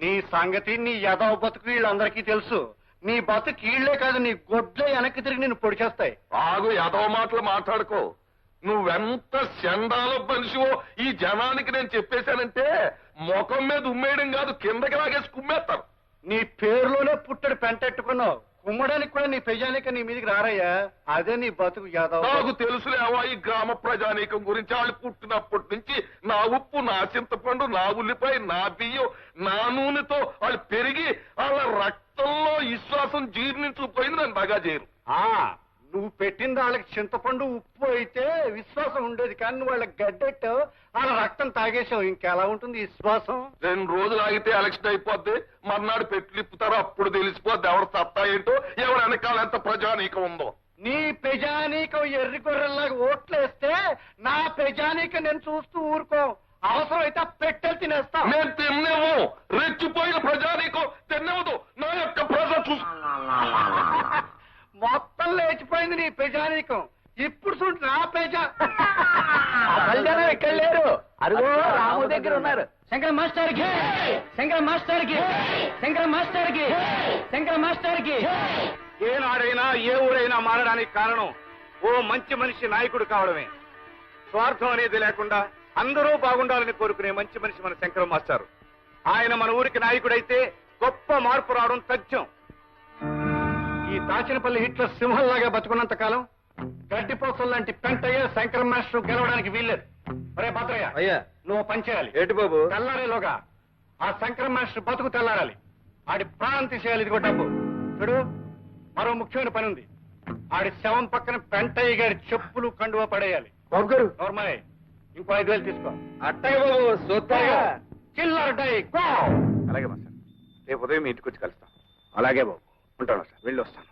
నీ సంగతి నీ యదవ బతుకు వీళ్ళందరికీ తెలుసు. నీ బతుకు కీళ్లే కాదు, నీ గొడ్లే వెనక్కి తిరిగి నిన్ను పొడి చేస్తాయి.
ఆగు, ఎదవ మాటలు మాట్లాడుకో. నువ్వెంత చండాల మనిషివో ఈ జనానికి నేను చెప్పేశానంటే ముఖం మీద ఉమ్మేయడం కాదు, కిందకి లాగేసి కుమ్మేస్తారు.
నీ పేరులోనే పుట్టడు పెంటెట్టుకున్నావు. కుమ్మడానికి కూడా నీ పెజానిక నీ మీదకి రారయ్యా. అదే నీ బతుకు యాదవ్.
నాకు తెలుసులేవా ఈ గ్రామ ప్రజానీకం గురించి. వాళ్ళు పుట్టినప్పటి నుంచి నా ఉప్పు, నా చింతపండు, నా ఉల్లిపాయ, నా బియ్యం, నా నూనెతో వాళ్ళు పెరిగి వాళ్ళ రక్తంలో విశ్వాసం జీర్ణించుకుపోయింది. నన్ను బాగా చేయరు.
నువ్వు పెట్టింది వాళ్ళకి చింతపండు ఉప్పు అయితే విశ్వాసం ఉండేది. కానీ నువ్వు వాళ్ళకి గడ్డెట్టు వాళ్ళ రక్తం తాగేసావు. ఇంకెలా ఉంటుంది విశ్వాసం?
2 రోజులు ఆగితే ఎలక్షన్ అయిపోద్ది. మర్నాడు పెట్లు ఇప్పుతారు, అప్పుడు తెలిసిపోద్ది ఎవరు సత్తా ఏంటో, ఎవరు వెనకాల ఎంత ప్రజానీకం ఉందో.
నీ ప్రజానీకం ఎర్రి గొర్రెల్లాగా ఓట్లేస్తే నా ప్రజానీకం నేను చూస్తూ ఊరుకో. అవసరం అయితే పెట్టెలు తినేస్తా.
నేను తిన్నేమో, రెచ్చిపోయిన ప్రజానీకం తిన్నేవదు. నా యొక్క ప్రజ చూసు
మొత్తం లేచిపోయింది నీ ప్రజానీకం. ఇప్పుడు చూడు నా ప్రజా.
ఇక్కడ లేరు, అరుగో రాము దగ్గర ఉన్నారు.
శంకర మాస్టర్ కి, శంకర మాస్టర్ కి, శంకర మాస్టర్ కి, శంకర మాస్టర్ కి.
ఏనాడైనా ఏ ఊరైనా మారడానికి కారణం ఓ మంచి మనిషి నాయకుడు కావడమే. స్వార్థం అనేది లేకుండా అందరూ బాగుండాలని కోరుకునే మంచి మనిషి మన శంకర మాస్టర్. ఆయన మన ఊరికి నాయకుడైతే గొప్ప మార్పు రావడం తథ్యం. ఈ దాచినపల్లి హిట్లర్ సింహంలాగా బతుకున్నంత కాలం గడ్డిపోసలు లాంటి పెంటయ్య శంకర మాస్టర్ గెలవడానికి వీల్లేదు. ఒరే భద్రయ్య,
అయ్యా
నువ్వు పని చేయాలి.
ఏంటి బాబు?
తెల్లారేలోగా ఆ శంకర మాస్టర్ బతుకు తెల్లారాలి. ఆడి ప్రాణం తీసేయాలి. ఇదిగో డబ్బు చూడు. మరో ముఖ్యమైన పని ఉంది. ఆడి శవం పక్కన పెంటయ్య గారి చెప్పులు కండువా పడేయాలి. నోర్మలే, ఇంకో 5,000 తీసుకో.
అట్టగా బాబు సూత్తాగా.
చిల్లర డై గో. అలాగే మాస్టర్, రేపు ఉదయం మీ ఇంటికి వచ్చి కలుస్తాం. అలాగే బాబు, ఉంటాను సార్, వెళ్ళి వస్తాను.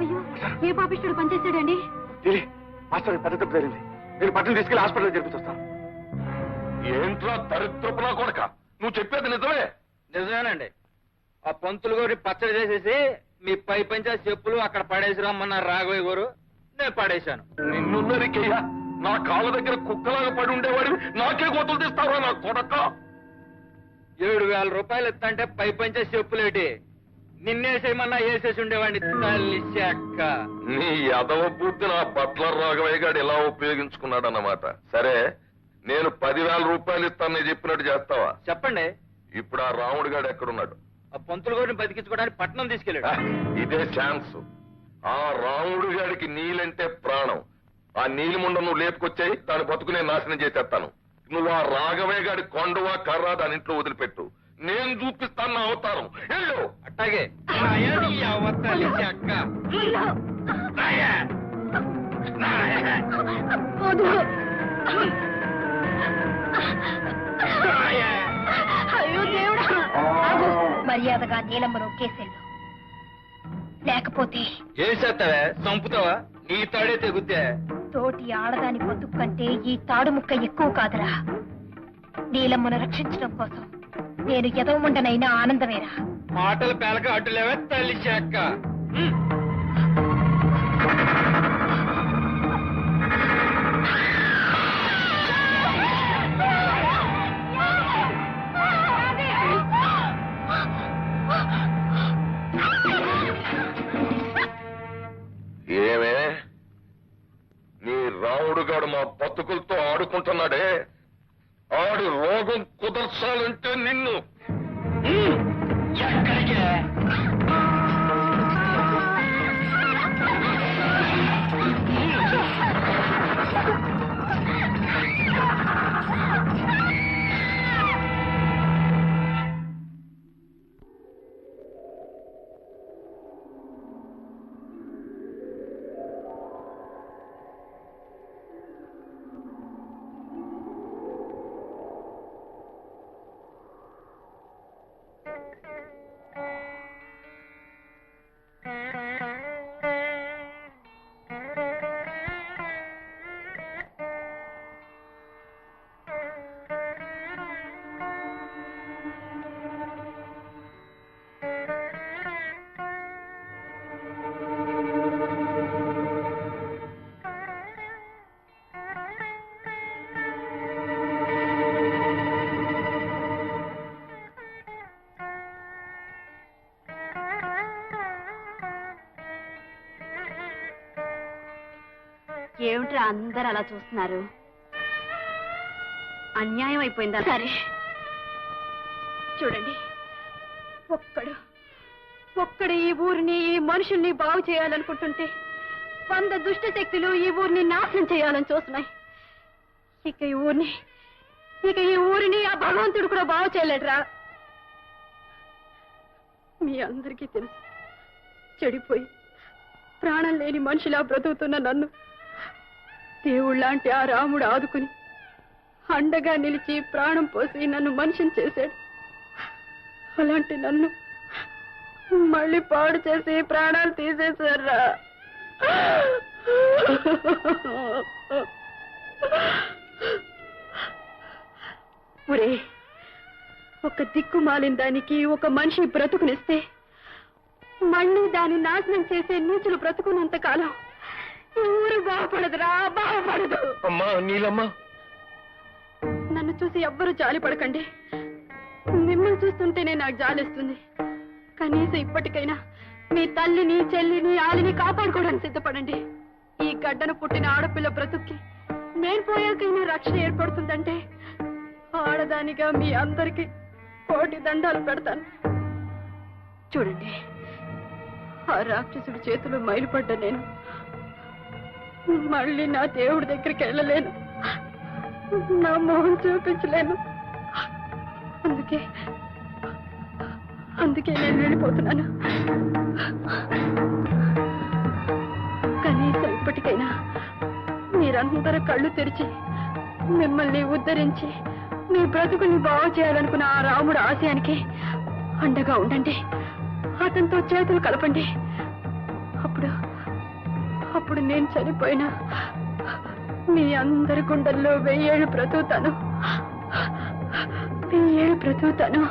అయ్యో, ఏ పాపిష్టుడు పనిచేస్తాడండి?
మాస్టర్ పెద్ద తప్పు జరిగింది. నేను పట్టణం తీసుకెళ్లి హాస్పిటల్ జరిపిస్తాను.
ఏంట్రా దరిద్రపునా కొడక, నువ్వు చెప్పేది నిజమే?
నిజమేనండి. ఆ పంతులు గారి పచ్చడి చేసేసి మీ పై పంచా చెప్పులు అక్కడ పడేసి రమ్మన్నారు రాఘవయ్య గారు. నేను పడేశాను.
నిన్ను నరికేయ్యా, నా కాళ్ళ దగ్గర కుక్కలాగా పడి ఉండేవాడివి నాకే గోతులు తీస్తావా నా కొడక?
7,000 రూపాయలు ఇస్తంటే పై పంచా చెప్పులేటి నిన్నేసేయమన్నా వేసేసి ఉండేవాడిని. తల్లి చెక్క.
నీ యదవ బుద్ధి నా బట్లర్ రాఘవయ్య గారు ఇలా ఉపయోగించుకున్నాడన్నమాట. సరే, నేను 10,000 రూపాయలు ఇస్తాను, నేను చెప్పినట్టు చేస్తావా?
చెప్పండి.
ఇప్పుడు ఆ రాముడు గారు ఎక్కడున్నాడు?
ఆ పంతులు గారిని బతికించుకోవడానికి పట్నం తీసుకెళ్ళాడు.
ఇదే ఛాన్స్. ఆ రాముడు గారికి నీలంటే ప్రాణం. ఆ నీలిముండ నువ్వు లేపుకొచ్చాయి, దాని బతుకు నేను నాశనం చేసేస్తాను. నువ్వు ఆ రాఘవయ్య గారి కొండవా కర్ర దాని ఇంట్లో వదిలిపెట్టు. నేను చూపిస్తాను నా అవతారం. వెళ్ళు.
అట్టాగే.
అయ్యో దేవుడా! మర్యాదగా నీలమ్మను కేసెళ్ళు, లేకపోతే
ఏం చేస్తావే? చంపుతావా? నీ తాడే తెగుద్దే.
తోటి ఆడదాని బతుకు కంటే ఈ తాడు ముక్క ఎక్కువ కాదురా. నీలమ్మను రక్షించడం కోసం నేను ఎదవమంటనైనా ఆనందమేరా.
మాటలు పేలక అడ్డులేవే తల్లి చెక్క.
ఏమే, నీ రాముడు గారు మా బతుకులతో ఆడుకుంటున్నాడే, ఆడి రోగం కుదర్చాలంటే నిన్ను
ఎక్కడికే?
ఏమిట్రా అందరు అలా చూస్తున్నారు? అన్యాయం అయిపోయిందా? సరే చూడండి, ఒక్కడు ఈ ఊరిని, ఈ మనుషుల్ని బాగు చేయాలనుకుంటుంటే 100 దుష్ట శక్తులు ఈ ఊరిని నాశనం చేయాలని చూస్తున్నాయి. ఇక ఈ ఊరిని ఆ భగవంతుడు కూడా బాగు చేయలేడురా. మీ అందరికీ తెలుసు, చెడిపోయి ప్రాణం లేని మనిషిలా బ్రతుకుతున్న నన్ను దేవుళ్ళంటి ఆ రాముడు ఆదుకుని అండగా నిలిచి ప్రాణం పోసి నన్ను మనిషిని చేశాడు. అలాంటి నన్ను
మళ్ళీ పాడు చేసి ప్రాణాలు తీసేశారా? ఒరే, ఒక దిక్కుమాలిన దానికి ఒక మనిషి బ్రతుకునిస్తే మళ్ళీ దాన్ని నాశనం చేసే నీచులు బ్రతుకున్నంత కాలం ఈ ఊరు బాగుపడదురా, బాగుపడదు.
అమ్మా నీలమ్మా,
నన్ను చూసి ఎవ్వరూ జాలి పడకండి. మిమ్మల్ని చూస్తుంటేనే నాకు జాలిస్తుంది. కనీసం ఇప్పటికైనా మీ తల్లిని, చెల్లిని, ఆలిని కాపాడుకోవడానికి సిద్ధపడండి. ఈ గడ్డను పుట్టిన ఆడపిల్ల బ్రతుక్కి నేను పోయాకైనా రక్షణ ఏర్పడుతుందంటే ఆడదానిగా మీ అందరికీ కోటి దండాలు పెడతాను. చూడండి, ఆ రాక్షసుడి చేతులు మైలుపడ్డ నేను మళ్ళీ నా దేవుడి దగ్గరికి వెళ్ళలేను, నా మొహం చూపించలేను. అందుకే నేను వెళ్ళిపోతున్నాను. కనీసం ఇప్పటికైనా మీరందరూ కళ్ళు తెరిచి మిమ్మల్ని ఉద్ధరించి మీ బ్రతుకుల్ని బాగు చేయాలనుకున్న ఆ రాముడు ఆశయానికి అండగా ఉండండి. అతనితో చేతులు కలపండి. అప్పుడు నేను చనిపోయినా మీ అందరి గుండెల్లో 1000 ఏళ్ళు బ్రతుకుతాను, 1000 ఏళ్ళు బ్రతుకుతాను.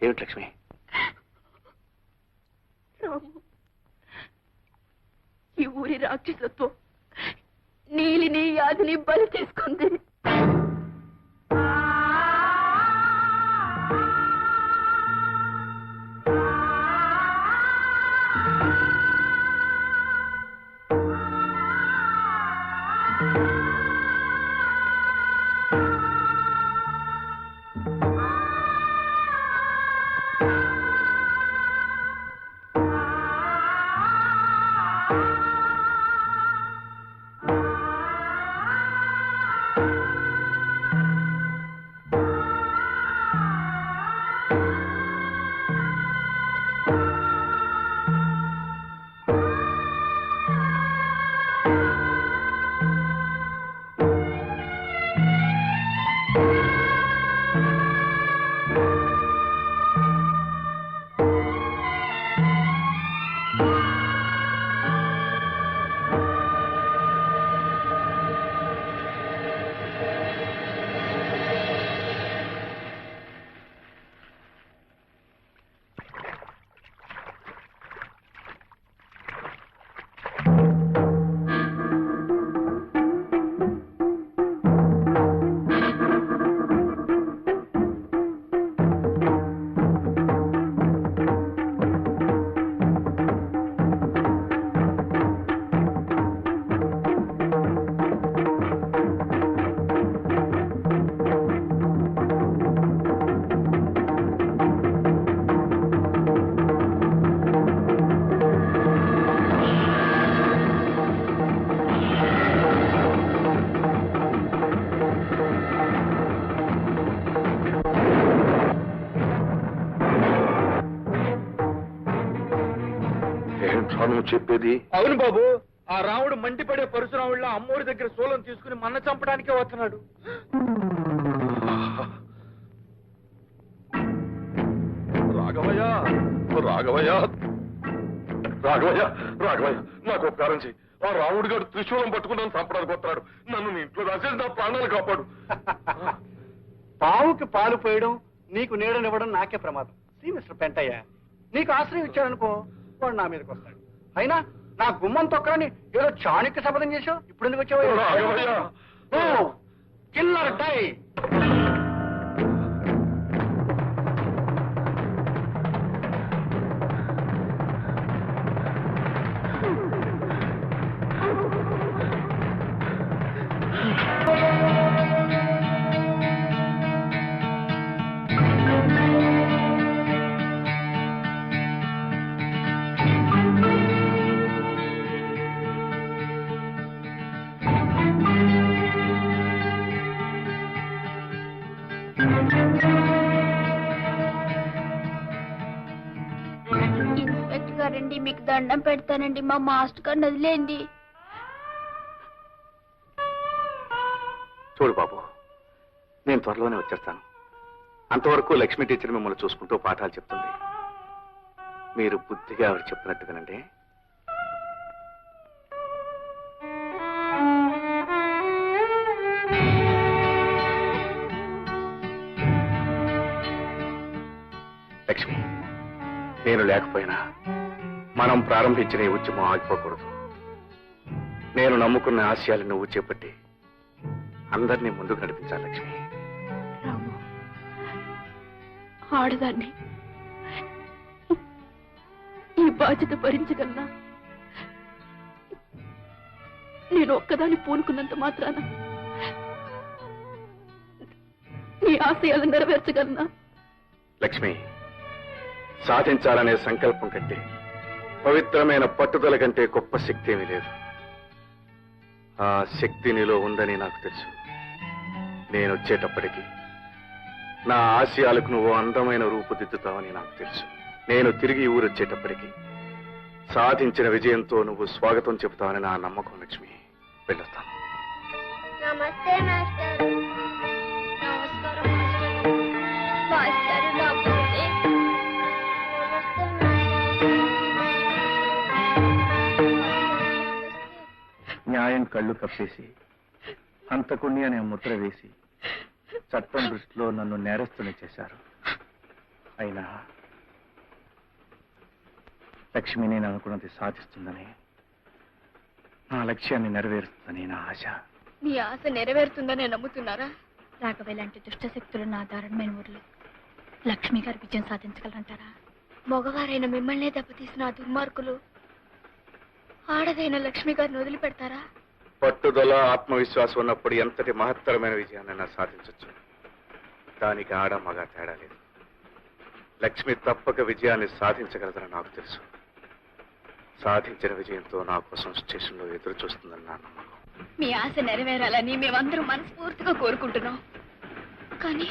ఏమిటి లక్ష్మి?
ఈ ఊరి రాక్షసత్వం నీలిని, యాదిని బలి చేసుకుంది.
చెప్పేది?
అవును బాబు, ఆ రాముడు మండిపడే పరశురాముళ్ళ అమ్మోడి దగ్గర సోలం తీసుకుని మన్న చంపడానికే వస్తున్నాడు.
రాఘవయ్య, రాఘవయ్య, రాఘవయ్య, రాఘవయ్య, నాకు ఉపకారం చెయ్యి. ఆ రాముడు గారు త్రిశూలం పట్టుకున్నాను చంపడానికి వస్తున్నాడు. నన్ను నీ ఇంట్లో రాసేసి నా ప్రాణాలు కాపాడు.
పావుకి పాలు పోయడం, నీకు నీడనివ్వడం నాకే ప్రమాదం. శ్రీ మిస్టర్ పెంటయ్య, నీకు ఆశ్రయం ఇచ్చాడనుకో, వాడు నా మీదకి వస్తాడు. అయినా నా గుమ్మం తొక్కని ఏదో చాణక్య శపథం చేసావు. ఇప్పుడు ఎందుకు వచ్చావు? Killer die.
దండం పెడతానండి, మా మాస్టర్ గారిని వదిలేండి.
చూడు బాబు, నేను త్వరలోనే వచ్చేస్తాను. అంతవరకు లక్ష్మి టీచర్ మిమ్మల్ని చూసుకుంటూ పాఠాలు చెప్తుంది. మీరు బుద్ధిగా ఆవిడ చెప్పినట్టు వినండి. లక్ష్మి, నేను లేకపోయినా మనం ప్రారంభించిన ఈ ఉద్యమం ఆగిపోకూడదు. నేను నమ్ముకున్న ఆశయాలు నువ్వు చేపట్టి అందరినీ ముందుకు నడిపించాలి లక్ష్మి.
రాము, ఆడదాన్ని ఈ బాధ్యత భరించగలనా? నేను ఒక్కదాన్ని పూనుకున్నంత మాత్రాన నీ ఆశయాలు నెరవేర్చగలనా?
లక్ష్మి, సాధించాలనే సంకల్పం కంటే పవిత్రమైన పట్టుదల కంటే గొప్ప శక్తి ఏమీ లేదు. ఆ శక్తి నీలో ఉందని నాకు తెలుసు. నేను వచ్చేటప్పటికి నా ఆశయాలకు నువ్వు అందమైన రూపుదిద్దుతావని నాకు తెలుసు. నేను తిరిగి ఊరొచ్చేటప్పటికి సాధించిన విజయంతో నువ్వు స్వాగతం చెబుతావని నా నమ్మకం లక్ష్మి. వెళ్ళొస్తాను.
నమస్తే మాస్టర్. నమస్కారం మాస్టర్. మాస్టర్ నమస్తే.
న్యాయం కళ్ళు కప్పేసి హంతకుణ్ణి అనే ముద్ర వేసి చట్టం దృష్టిలో నన్ను నేరస్తుని చేశారు. అయినా లక్ష్మి నేను అనుకున్నది సాధిస్తుందని, నా లక్ష్యాన్ని నెరవేరుస్తుందని నా ఆశ.
నీ ఆశ నెరవేరుతుందని నమ్ముతున్నారా? రాఘవ లాంటి దుష్టశక్తులను ఆధారమైన ఊర్లో లక్ష్మి గారు విజయం సాధించగలంటారా? మగవారైన మిమ్మల్నే దెబ్బతీసిన ఆ దుర్మార్గులు ఆడదైన లక్ష్మి గారిని వదిలిపెడతారా?
పట్టుదల ఆత్మవిశ్వాసం ఉన్నప్పుడు ఎంతటి మహత్తరమైన విజయాన్నైనా సాధించవచ్చు. దానికి ఆడ మగ తేడా లేదు. లక్ష్మి తప్పక విజయాన్ని సాధించగలదని నాకు తెలుసు. సాధించిన విజయంతో నా కోసం స్టేషన్లో ఎదురు చూస్తుందని నా నమ్మకం.
మీ ఆశ నెరవేరాలని మేమందరం మనస్ఫూర్తిగా కోరుకుంటున్నాం. కానీ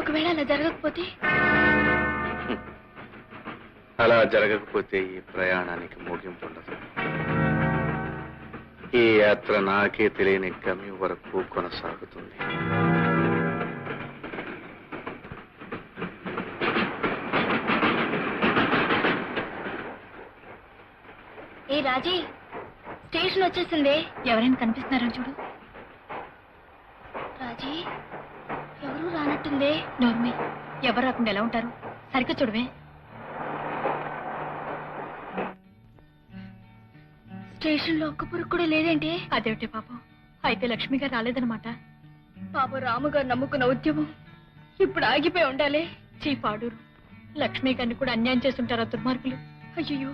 ఒకవేళ అలా జరగకపోతే?
అలా జరగకపోతే ఈ ప్రయాణానికి ముగింపు ఉండదు. ఈ యాత్ర నాకే తెలియని గమ్యం వరకు కొనసాగుతుంది.
ఏ రాజీ, స్టేషన్ వచ్చేసింది. ఎవరైనా కనిపిస్తున్నారో చూడు. రాజీ, ఎవరు రానట్టుంది. నోర్మి, ఎవరు రాకుండా ఎలా ఉంటారు? సరిగ్గా చూడవే. స్టేషన్ లో ఒక్క పురుగు కూడా లేదేంటి? అదేమిటి పాపం, అయితే లక్ష్మి గారు రాలేదన్నమాట. పాపం రాము గారు నమ్ముకున్న ఉద్యమం ఇప్పుడు ఆగిపోయి ఉండాలి. చీపాడూరు లక్ష్మి గారిని కూడా అన్యాయం చేస్తుంటారా దుర్మార్గులు? అయ్యో,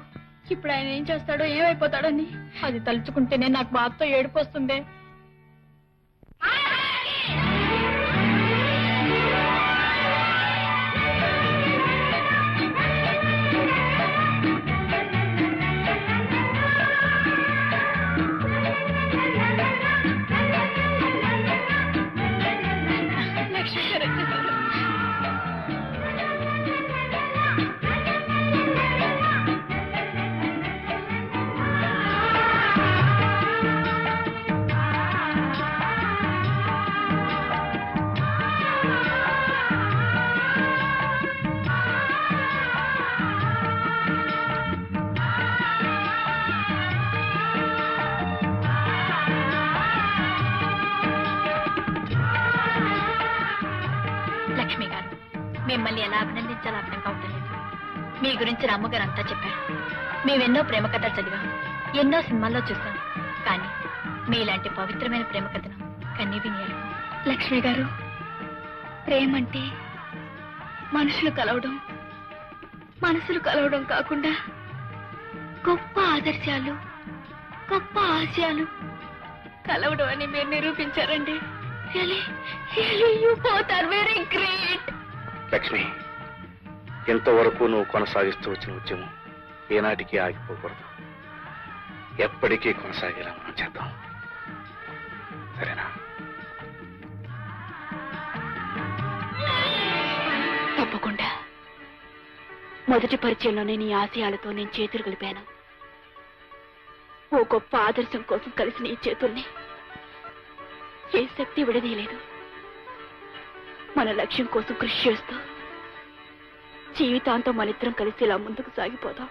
ఇప్పుడు ఆయన ఏం చేస్తాడో ఏమైపోతాడని అది తలుచుకుంటేనే నాకు బాధతో ఏడుపు వస్తుంది. లక్ష్మి గారు, మిమ్మల్ని ఎలా అభినందించాలో అర్థం కావటం లేదు. మీ గురించి రామ్మగారు అంతా చెప్పారు. మేమెన్నో ప్రేమ కథలు చదివాం, ఎన్నో సినిమాల్లో చూసాం. కానీ మీలాంటి పవిత్రమైన ప్రేమ కథను కన్నీ వినియాలి. లక్ష్మి గారు, ప్రేమంటే మనసులు కలవడం కాకుండా గొప్ప ఆదర్శాలు, గొప్ప ఆశయాలు కలవడం అని మీరు నిరూపించారండి. You both are very great.
Lakshmi, ఇంతవరకు నువ్వు కొనసాగిస్తూ వచ్చిన ఉద్యమం ఏనాటికి ఆగిపోకూడదు. ఎప్పటికీ కొనసాగేలా మనం చేద్దాం. సరేనా?
తప్పకుండా. మొదటి పరిచయంలోనే నీ ఆశయాలతో నేను చేతులు కలిపాను. ఓ గొప్ప ఆదర్శం కోసం కలిసి నీ చేతుల్ని ఏ శక్తి విడదీయలేదు. మన లక్ష్యం కోసం కృషి చేస్తూ జీవితాంతం మనిద్దరం కలిసి ఇలా ముందుకు సాగిపోదాం.